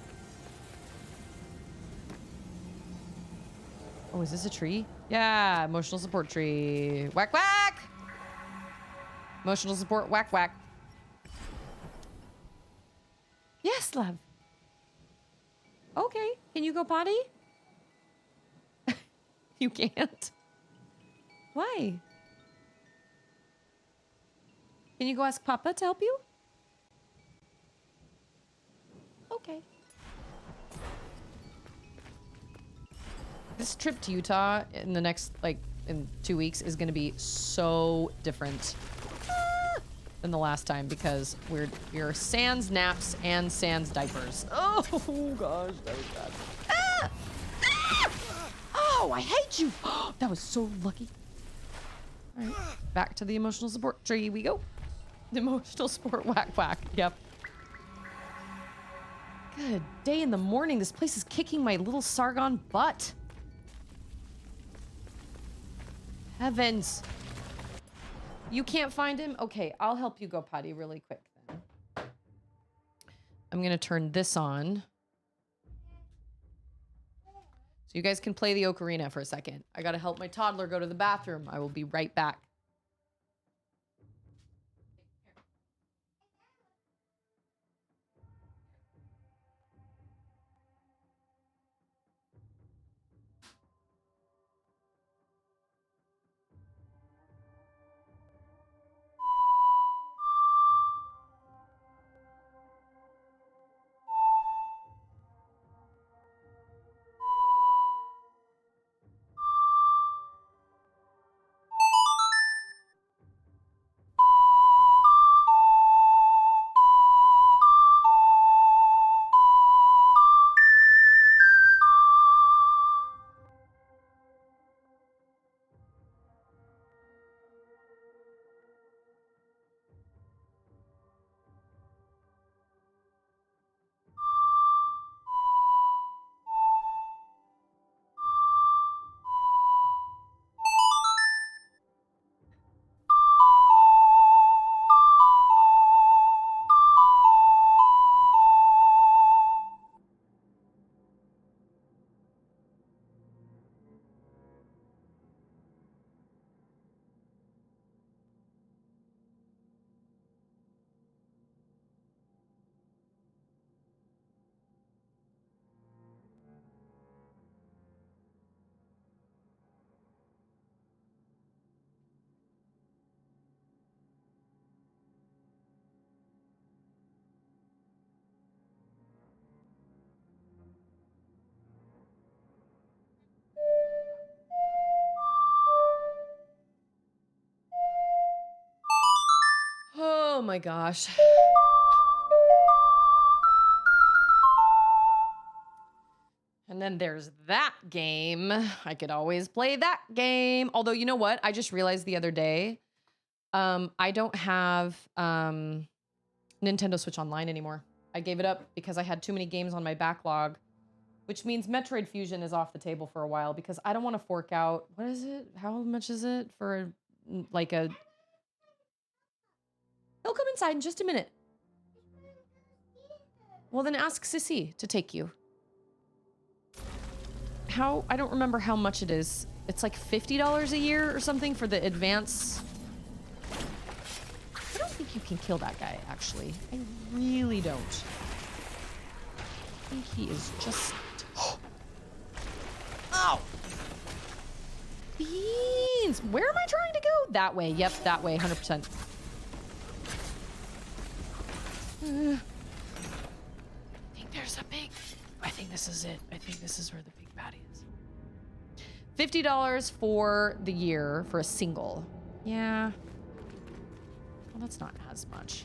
Oh, is this a tree? Yeah, emotional support tree. Whack, whack! Emotional support, whack, whack. Yes, love. Okay. Can you go potty? You can't. Why? Can you go ask Papa to help you? Okay. This trip to Utah in the next, like, in 2 weeks is going to be so different than the last time because we're sans naps and sans diapers. Oh, gosh, that was bad. Ah! Ah! Oh, I hate you. That was so lucky. All right, back to the emotional support tree we go. The emotional support whack whack. Yep. Good day in the morning. This place is kicking my little Sargon butt. Heavens. You can't find him? Okay, I'll help you go potty really quick then. I'm gonna turn this on. So you guys can play the ocarina for a second. I gotta help my toddler go to the bathroom. I will be right back. Oh my gosh. And then there's that game. I could always play that game. Although, you know what? I just realized the other day, I don't have Nintendo Switch Online anymore. I gave it up because I had too many games on my backlog, which means Metroid Fusion is off the table for a while because I don't want to fork out. What is it? How much is it for like a... He'll come inside in just a minute. Well, then ask Sissy to take you. I don't remember how much it is. It's like $50 a year or something for the advance. I don't think you can kill that guy, actually. I really don't. I think he is just... Oh! Beans! Where am I trying to go? That way. Yep, that way, 100%. I think there's a big... I think this is it. I think this is where the big baddie is. $50 for the year for a single. Yeah. Well, that's not as much.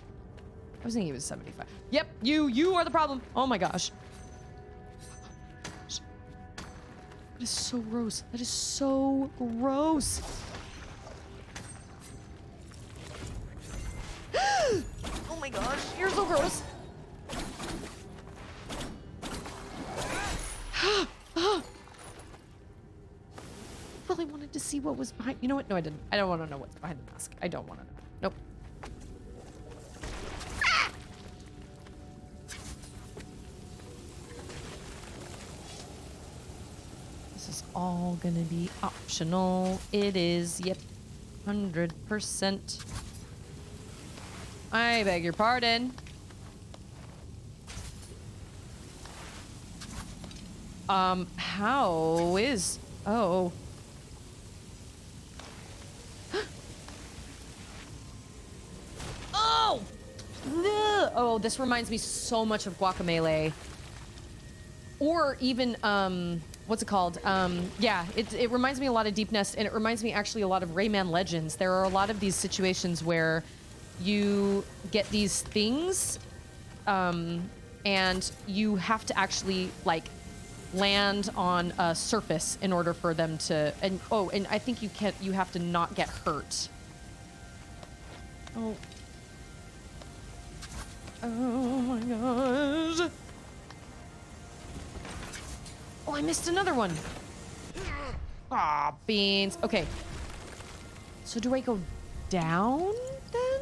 I was thinking it was 75. Yep, you are the problem. Oh my gosh. That is so gross. That is so gross. Oh my gosh, you're so gross. Really wanted to see what was behind. You know what? No, I didn't. I don't want to know what's behind the mask. I don't want to know. Nope. Ah! This is all gonna be optional. It is. Yep. 100%. I beg your pardon. How is... Oh. Oh! Ugh. Oh, this reminds me so much of Guacamelee. Or even, what's it called? Yeah, it reminds me a lot of Deep Nest, and it reminds me actually a lot of Rayman Legends. There are a lot of these situations where you get these things, and you have to actually, like, land on a surface in order for them to, and I think you have to not get hurt. Oh. Oh my gosh. Oh, I missed another one. Ah, beans. Okay. So do I go down then?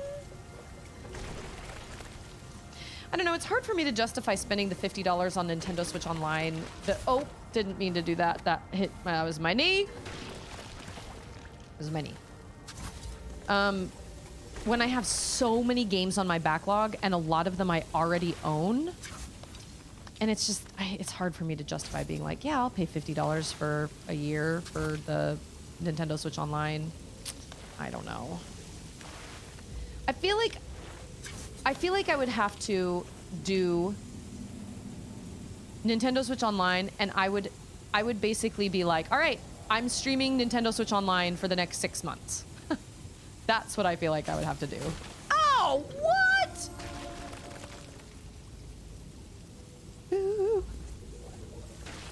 I don't know. It's hard for me to justify spending the $50 on Nintendo Switch Online. Oh, didn't mean to do that. That was my knee. It was my knee. When I have so many games on my backlog and a lot of them I already own, and it's just, it's hard for me to justify being like, yeah, I'll pay $50 for a year for the Nintendo Switch Online. I don't know. I feel like I would have to do Nintendo Switch Online, and I would basically be like, all right, I'm streaming Nintendo Switch Online for the next 6 months. That's what I feel like I would have to do. Oh, what? Ooh.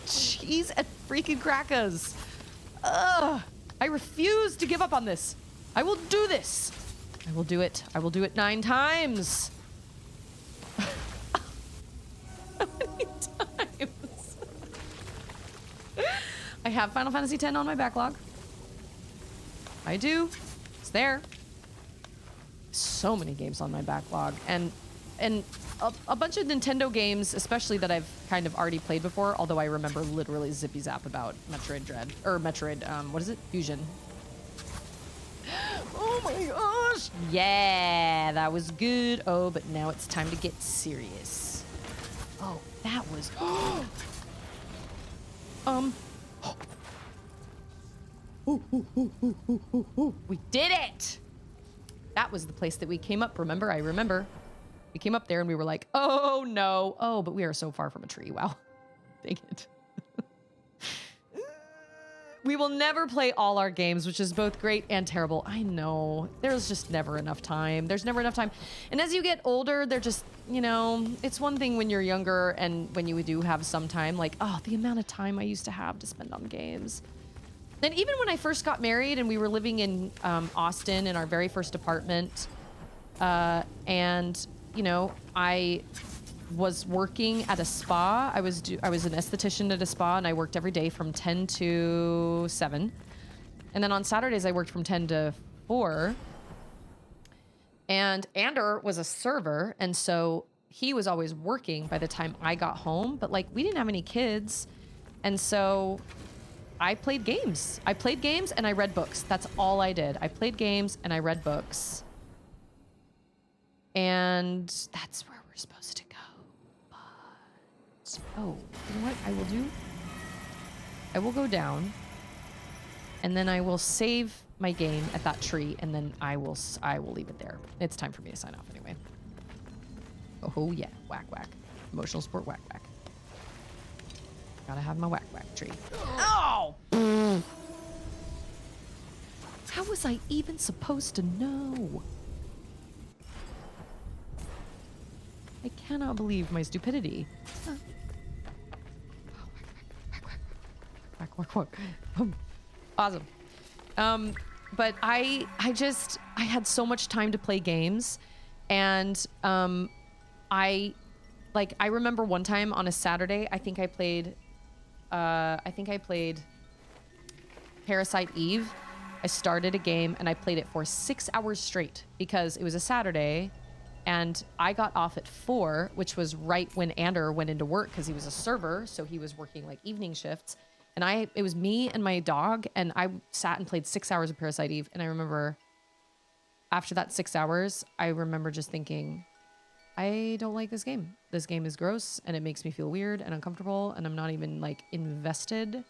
Cheese and freaking crackers. Ugh. I refuse to give up on this. I will do this. I will do it. I will do it 9 times. How many times? I have Final Fantasy X on my backlog. I do. It's there. So many games on my backlog, and a bunch of Nintendo games, especially that I've kind of already played before, although I remember literally zippy zap about Metroid Dread, or Metroid, what is it? Fusion. Oh my gosh! Yeah, that was good. Oh, but now it's time to get serious. Oh, that was... We did it! That was the place that we came up, remember? I remember. We came up there and we were like, oh no. Oh, but we are so far from a tree. Wow. Dang it. We will never play all our games, which is both great and terrible. I know. There's just never enough time. There's never enough time. And as you get older, they're just, you know, it's one thing when you're younger and when you do have some time, like, oh, the amount of time I used to have to spend on games. And even when I first got married and we were living in Austin in our very first apartment, and, you know, I was working at a spa. I was an esthetician at a spa, and I worked every day from 10 to 7. And then on Saturdays, I worked from 10 to 4. And Ander was a server, and so he was always working by the time I got home. But, like, we didn't have any kids, and so... I played games. I played games and I read books. That's all I did. I played games and I read books. And that's where we're supposed to go. But, oh, you know what I will do? I will go down and then I will save my game at that tree and then I will leave it there. It's time for me to sign off anyway. Oh yeah, whack whack. Emotional support whack whack. Gotta have my whack whack tree. Oh! How was I even supposed to know? I cannot believe my stupidity. Whack whack whack. Awesome. But I had so much time to play games, and I remember one time on a Saturday, I think I played Parasite Eve. I started a game and I played it for 6 hours straight because it was a Saturday and I got off at 4, which was right when Ander went into work because he was a server. So he was working like evening shifts, and it was me and my dog, and I sat and played 6 hours of Parasite Eve. And I remember after that 6 hours, I remember just thinking, I don't like this game. This game is gross and it makes me feel weird and uncomfortable and I'm not even like invested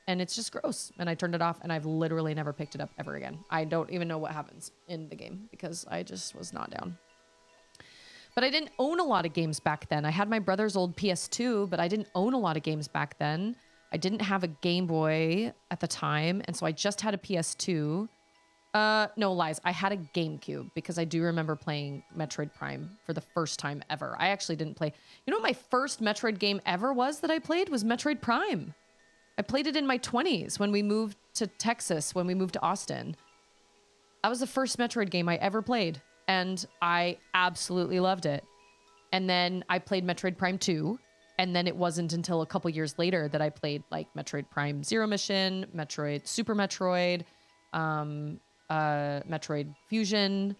and it's just gross. And I turned it off and I've literally never picked it up ever again. I don't even know what happens in the game because I just was not down. But I didn't own a lot of games back then. I had my brother's old PS2, but I didn't own a lot of games back then. I didn't have a Game Boy at the time. And so I just had a PS2. No lies. I had a GameCube because I do remember playing Metroid Prime for the first time ever. I actually didn't play. You know what my first Metroid game ever was that I played was Metroid Prime. I played it in my 20s when we moved to Texas, when we moved to Austin. That was the first Metroid game I ever played. And I absolutely loved it. And then I played Metroid Prime 2. And then it wasn't until a couple years later that I played like Metroid Prime Zero Mission, Metroid, Super Metroid, Metroid Fusion.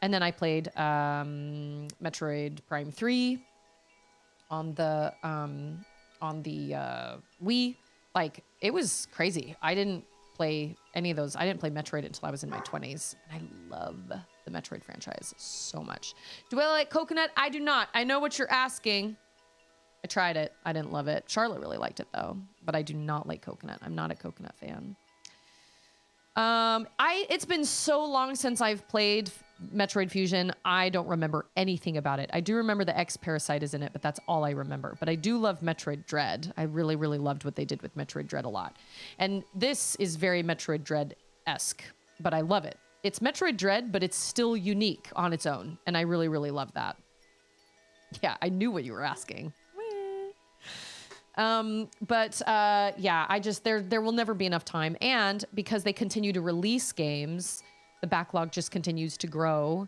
And then I played Metroid Prime 3 on the Wii. Like, it was crazy. I didn't play any of those. I didn't play Metroid until I was in my 20s. And I love the Metroid franchise so much. Do I like coconut? I do not. I know what you're asking. I tried it. I didn't love it. Charlotte really liked it though, but I do not like coconut. I'm not a coconut fan. It's been so long since I've played Metroid Fusion. I don't remember anything about it. I do remember the X Parasite is in it, but that's all I remember. But I do love Metroid Dread. I really, really loved what they did with Metroid Dread a lot. And this is very Metroid Dread-esque, but I love it. It's Metroid Dread, but it's still unique on its own. And I really, really love that. Yeah, I knew what you were asking. Yeah, I just, there will never be enough time. And because they continue to release games, the backlog just continues to grow.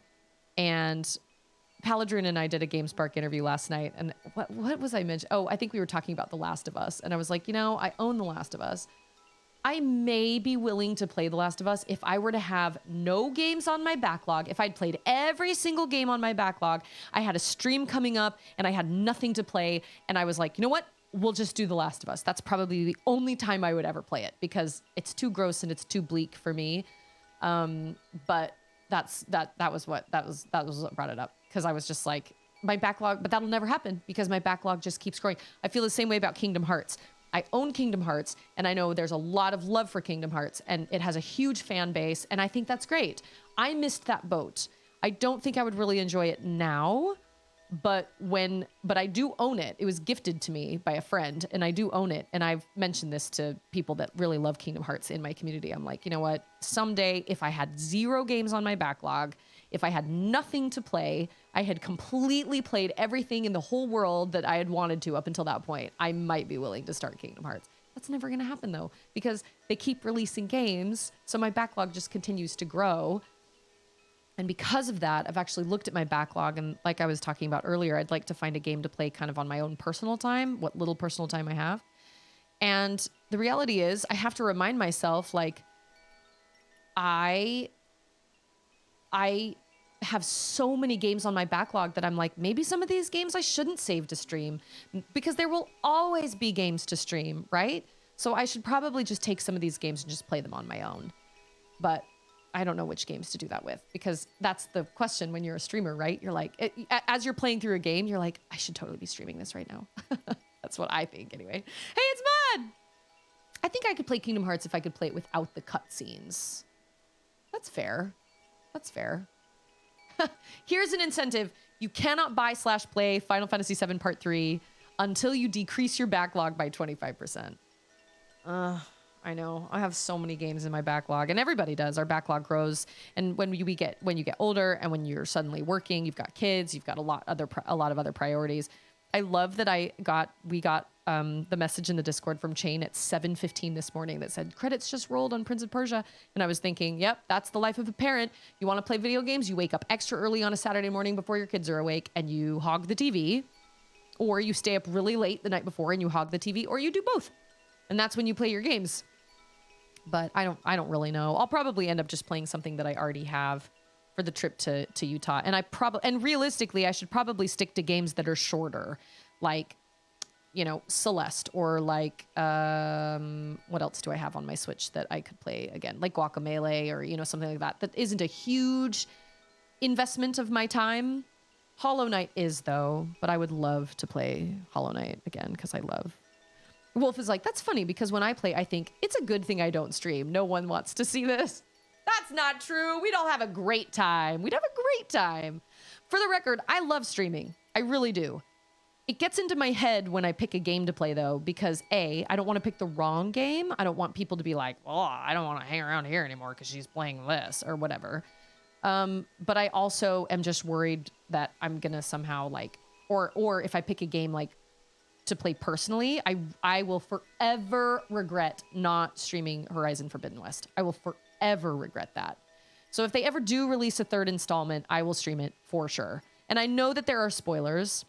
And Paladrin and I did a GameSpark interview last night. And what was I mentioning? Oh, I think we were talking about The Last of Us. And I was like, you know, I own The Last of Us. I may be willing to play The Last of Us if I were to have no games on my backlog. If I'd played every single game on my backlog, I had a stream coming up and I had nothing to play. And I was like, you know what? We'll just do The Last of Us. That's probably the only time I would ever play it because it's too gross and it's too bleak for me. But that was what brought it up. Cause I was just like my backlog, but that'll never happen because my backlog just keeps growing. I feel the same way about Kingdom Hearts. I own Kingdom Hearts and I know there's a lot of love for Kingdom Hearts and it has a huge fan base. And I think that's great. I missed that boat. I don't think I would really enjoy it now. But I do own it. It was gifted to me by a friend and I do own it. And I've mentioned this to people that really love Kingdom Hearts in my community. I'm like, you know what? Someday, if I had 0 games on my backlog, if I had nothing to play, I had completely played everything in the whole world that I had wanted to up until that point, I might be willing to start Kingdom Hearts. That's never going to happen though, because they keep releasing games. So my backlog just continues to grow. And because of that, I've actually looked at my backlog and like I was talking about earlier, I'd like to find a game to play kind of on my own personal time, what little personal time I have. And the reality is I have to remind myself, like, I have so many games on my backlog that I'm like, maybe some of these games I shouldn't save to stream because there will always be games to stream, right? So I should probably just take some of these games and just play them on my own. But I don't know which games to do that with because that's the question when you're a streamer, right? You're like, as you're playing through a game, you're like, I should totally be streaming this right now. That's what I think anyway. Hey, it's Mud! I think I could play Kingdom Hearts if I could play it without the cutscenes. That's fair. That's fair. Here's an incentive. You cannot buy/play Final Fantasy VII Part 3 until you decrease your backlog by 25%. I know. I have so many games in my backlog, and everybody does. Our backlog grows, and when you get older, and when you're suddenly working, you've got kids, you've got a lot of other priorities. I love that we got the message in the Discord from Chain at 7:15 this morning that said credits just rolled on Prince of Persia, and I was thinking, yep, that's the life of a parent. You want to play video games, you wake up extra early on a Saturday morning before your kids are awake, and you hog the TV, or you stay up really late the night before and you hog the TV, or you do both, and that's when you play your games. But I don't really know. I'll probably end up just playing something that I already have for the trip to Utah. And realistically, I should probably stick to games that are shorter, like, you know, Celeste, or like, what else do I have on my Switch that I could play again? Like Guacamelee, or, you know, something like that. That isn't a huge investment of my time. Hollow Knight is, though, but I would love to play Hollow Knight again because I love... Wolf is like, that's funny because when I play, I think it's a good thing I don't stream. No one wants to see this. That's not true. We'd all have a great time. We'd have a great time. For the record, I love streaming. I really do. It gets into my head when I pick a game to play, though, because A, I don't want to pick the wrong game. I don't want people to be like, well, I don't want to hang around here anymore because she's playing this or whatever. But I also am just worried that I'm going to somehow like, or if I pick a game like to play personally, I will forever regret not streaming Horizon Forbidden West. I will forever regret that. So if they ever do release a third installment, I will stream it for sure. And I know that there are spoilers.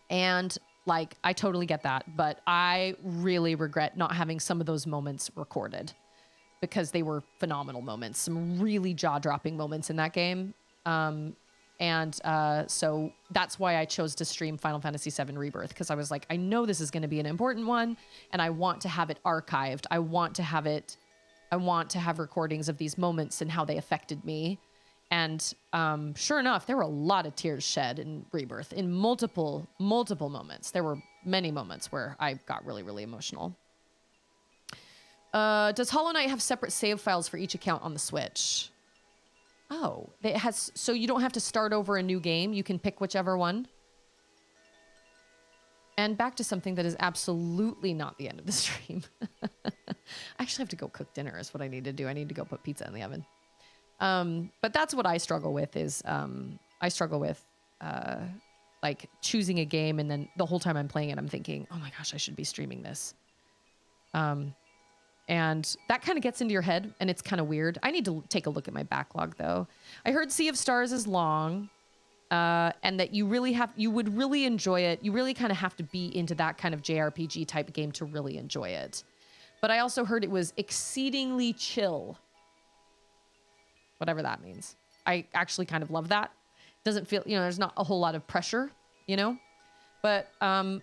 And like, I totally get that, but I really regret not having some of those moments recorded because they were phenomenal moments, some really jaw-dropping moments in that game. So that's why I chose to stream Final Fantasy VII Rebirth, because I was like, I know this is going to be an important one, and I want to have it archived. I want to have recordings of these moments and how they affected me. And sure enough, there were a lot of tears shed in Rebirth in multiple moments. There were many moments where I got really, really emotional. Does Hollow Knight have separate save files for each account on the Switch? Oh, it has. So you don't have to start over a new game. You can pick whichever one. And back to something that is absolutely not the end of the stream. I actually have to go cook dinner is what I need to do. I need to go put pizza in the oven. But that's what I struggle with is, I struggle with, like choosing a game and then the whole time I'm playing it, I'm thinking, oh my gosh, I should be streaming this. And that kind of gets into your head and it's kind of weird. I need to take a look at my backlog though. I heard Sea of Stars is long, and that you would really enjoy it. You really kind of have to be into that kind of JRPG type game to really enjoy it. But I also heard it was exceedingly chill. Whatever that means. I actually kind of love that. Doesn't feel, there's not a whole lot of pressure, But, and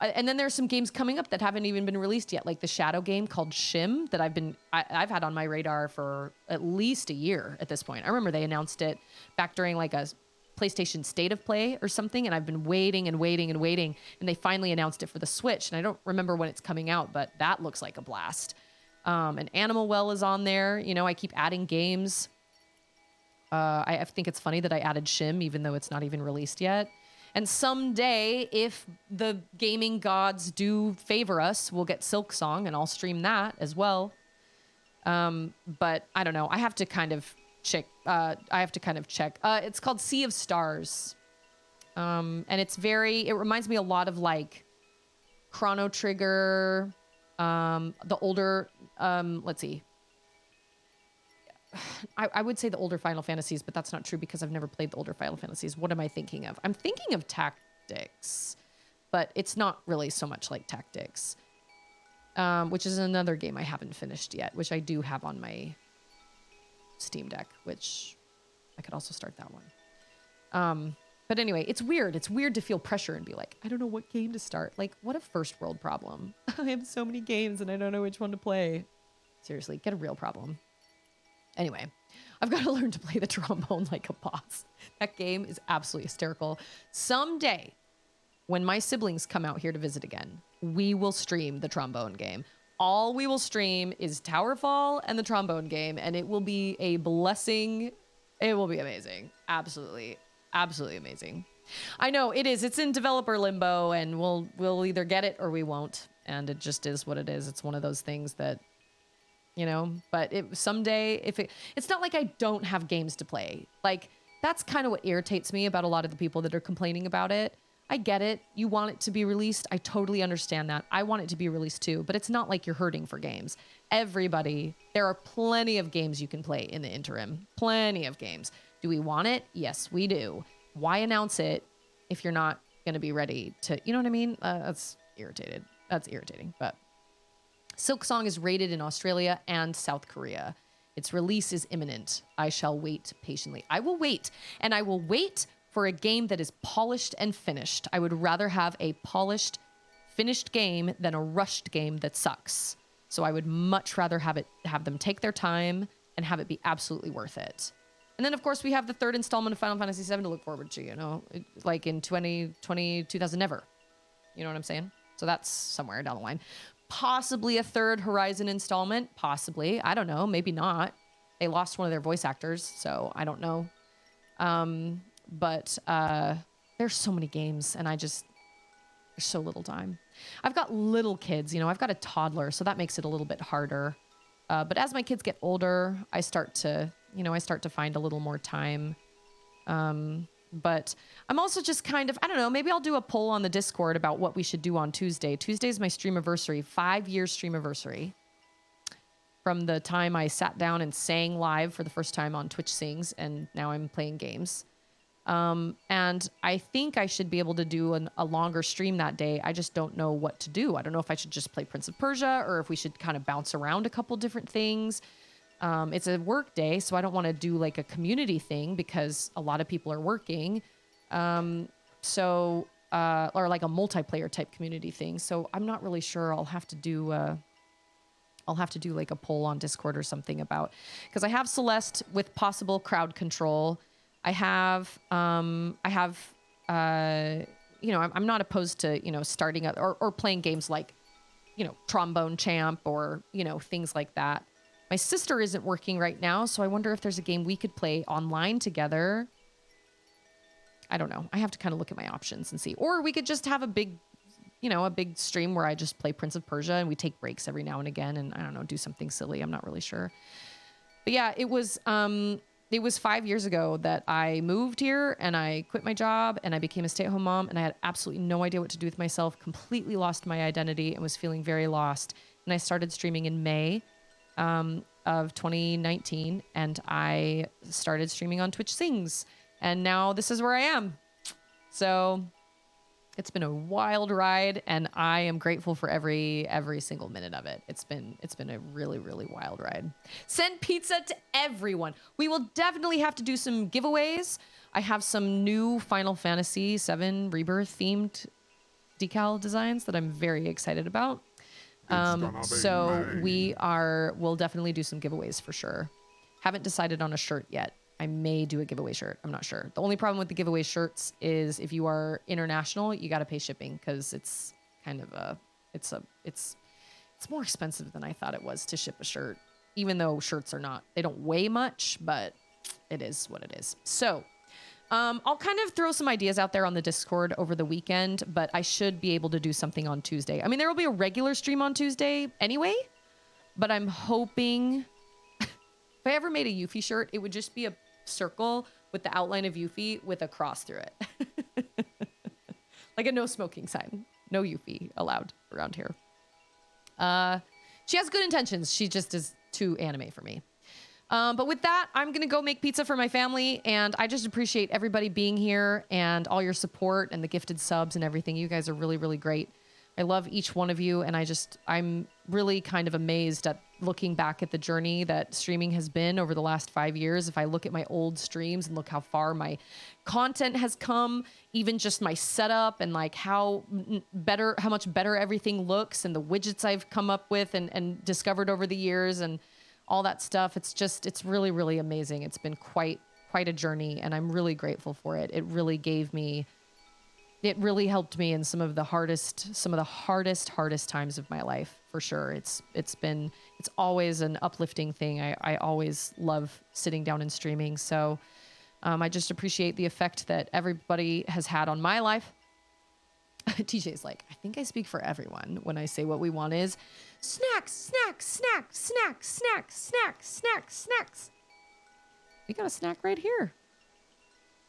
then there's some games coming up that haven't even been released yet, like the Shadow game called Shim that I've had on my radar for at least a year at this point. I remember they announced it back during like a PlayStation State of Play or something, and I've been waiting and waiting and waiting, and they finally announced it for the Switch, and I don't remember when it's coming out, but that looks like a blast. And Animal Well is on there. I keep adding games. I think it's funny that I added Shim, even though it's not even released yet. And someday, if the gaming gods do favor us, we'll get Silk Song, and I'll stream that as well. But I don't know. I have to kind of check. It's called Sea of Stars. And it reminds me a lot of like Chrono Trigger, the older, let's see. I would say the older Final Fantasies, but that's not true because I've never played the older Final Fantasies. What am I thinking of? I'm thinking of Tactics, but it's not really so much like Tactics, which is another game I haven't finished yet, which I do have on my Steam Deck, which I could also start that one. But anyway, it's weird. It's weird to feel pressure and be like, I don't know what game to start. Like, what a first world problem. I have so many games and I don't know which one to play. Seriously, get a real problem. Anyway, I've got to learn to play the trombone like a boss. That game is absolutely hysterical. Someday, when my siblings come out here to visit again, we will stream the trombone game. All we will stream is Towerfall and the trombone game, and it will be a blessing. It will be amazing. Absolutely, absolutely amazing. I know it is. It's in developer limbo, and we'll either get it or we won't. And it just is what it is. It's one of those things that, but someday, it's not like I don't have games to play. Like, that's kind of what irritates me about a lot of the people that are complaining about it. I get it. You want it to be released. I totally understand that. I want it to be released too, but it's not like you're hurting for games. There are plenty of games you can play in the interim. Plenty of games. Do we want it? Yes, we do. Why announce it if you're not going to be ready to, you know what I mean? That's irritating, but Silk Song is rated in Australia and South Korea. Its release is imminent. I shall wait patiently. I will wait, and I will wait for a game that is polished and finished. I would rather have a polished, finished game than a rushed game that sucks. So I would much rather have them take their time and have it be absolutely worth it. And then, of course, we have the third installment of Final Fantasy VII to look forward to, you know, like in 2020 never. You know what I'm saying? So that's somewhere down the line. Possibly a third Horizon installment. Possibly. I don't know. Maybe not. They lost one of their voice actors, so I don't know. But there's so many games, and there's so little time. I've got little kids, you know, I've got a toddler, so that makes it a little bit harder. But as my kids get older, I start to find a little more time. But I'm also just kind of, I don't know, maybe I'll do a poll on the Discord about what we should do on Tuesday. Tuesday's my streamiversary, 5-year streamiversary. From the time I sat down and sang live for the first time on Twitch Sings, and now I'm playing games. And I think I should be able to do a longer stream that day. I just don't know what to do. I don't know if I should just play Prince of Persia or if we should kind of bounce around a couple different things. It's a work day, so I don't want to do like a community thing because a lot of people are working. Or like a multiplayer type community thing. So I'm not really sure. I'll have to do like a poll on Discord or something about, because I have Celeste with possible crowd control. I'm not opposed to, you know, starting or playing games like, you know, Trombone Champ or, you know, things like that. My sister isn't working right now, so I wonder if there's a game we could play online together. I don't know. I have to kind of look at my options and see. Or we could just have a big stream where I just play Prince of Persia and we take breaks every now and again and, I don't know, do something silly. I'm not really sure. But yeah, it was 5 years ago that I moved here and I quit my job and I became a stay-at-home mom and I had absolutely no idea what to do with myself, completely lost my identity and was feeling very lost. And I started streaming in May of 2019 and I started streaming on Twitch Sings. And now this is where I am. So it's been a wild ride and I am grateful for every single minute of it. It's been a really, really wild ride. Send pizza to everyone. We will definitely have to do some giveaways. I have some new Final Fantasy VII Rebirth themed decal designs that I'm very excited about. So we'll definitely do some giveaways for sure. Haven't decided on a shirt yet. I may do a giveaway shirt. I'm not sure. The only problem with the giveaway shirts is if you are international, you got to pay shipping because it's kind of it's more expensive than I thought it was to ship a shirt, even though shirts they don't weigh much, but it is what it is. So I'll kind of throw some ideas out there on the Discord over the weekend, but I should be able to do something on Tuesday. I mean, there will be a regular stream on Tuesday anyway, but I'm hoping if I ever made a Yuffie shirt, it would just be a circle with the outline of Yuffie with a cross through it. Like a no smoking sign. No Yuffie allowed around here. She has good intentions. She just is too anime for me. But with that, I'm going to go make pizza for my family. And I just appreciate everybody being here and all your support and the gifted subs and everything. You guys are really, really great. I love each one of you. And I'm really kind of amazed at looking back at the journey that streaming has been over the last 5 years. If I look at my old streams and look how far my content has come, even just my setup and like how much better everything looks and the widgets I've come up with and discovered over the years and all that stuff. It's really, really amazing. It's been quite a journey and I'm really grateful for it. It really helped me in some of the hardest times of my life, for sure. It's always an uplifting thing. I always love sitting down and streaming. So I just appreciate the effect that everybody has had on my life. TJ's like, I think I speak for everyone when I say what we want is snacks, snacks, snacks, snacks, snacks, snacks, snacks, snacks. We got a snack right here.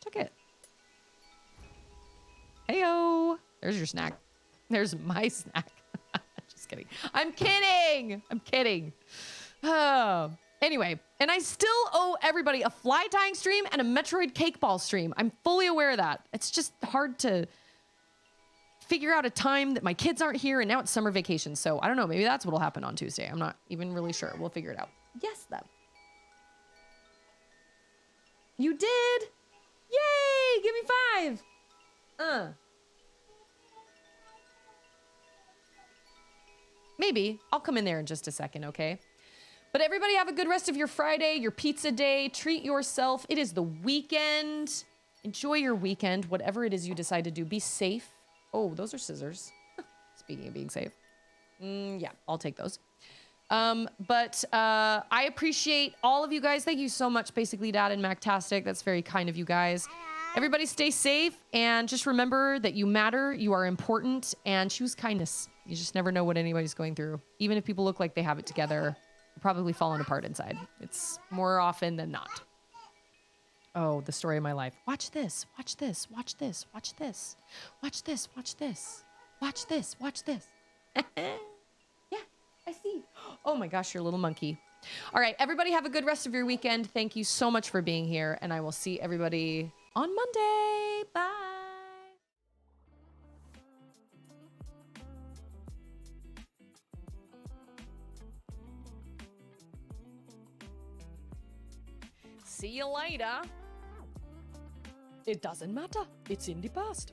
Check it. Heyo, there's your snack. There's my snack. Just kidding. I'm kidding. Oh. Anyway, and I still owe everybody a fly tying stream and a Metroid cake ball stream. I'm fully aware of that. It's just hard to figure out a time that my kids aren't here and now it's summer vacation. So I don't know, maybe that's what'll happen on Tuesday. I'm not even really sure. We'll figure it out. Yes, though. You did. Yay, give me 5. Maybe. I'll come in there in just a second, okay? But everybody have a good rest of your Friday, your pizza day. Treat yourself. It is the weekend. Enjoy your weekend, whatever it is you decide to do. Be safe. Oh, those are scissors. Speaking of being safe. Yeah, I'll take those. But I appreciate all of you guys. Thank you so much, Basically Dad and Mactastic. That's very kind of you guys. Everybody stay safe, and just remember that you matter, you are important, and choose kindness. You just never know what anybody's going through. Even if people look like they have it together, they're probably falling apart inside. It's more often than not. Oh, the story of my life. Watch this, watch this, watch this, watch this. Watch this, watch this. Watch this, watch this. Yeah, I see. Oh my gosh, you're a little monkey. All right, everybody have a good rest of your weekend. Thank you so much for being here, and I will see everybody on Monday. Bye. See you later. It doesn't matter. It's in the past.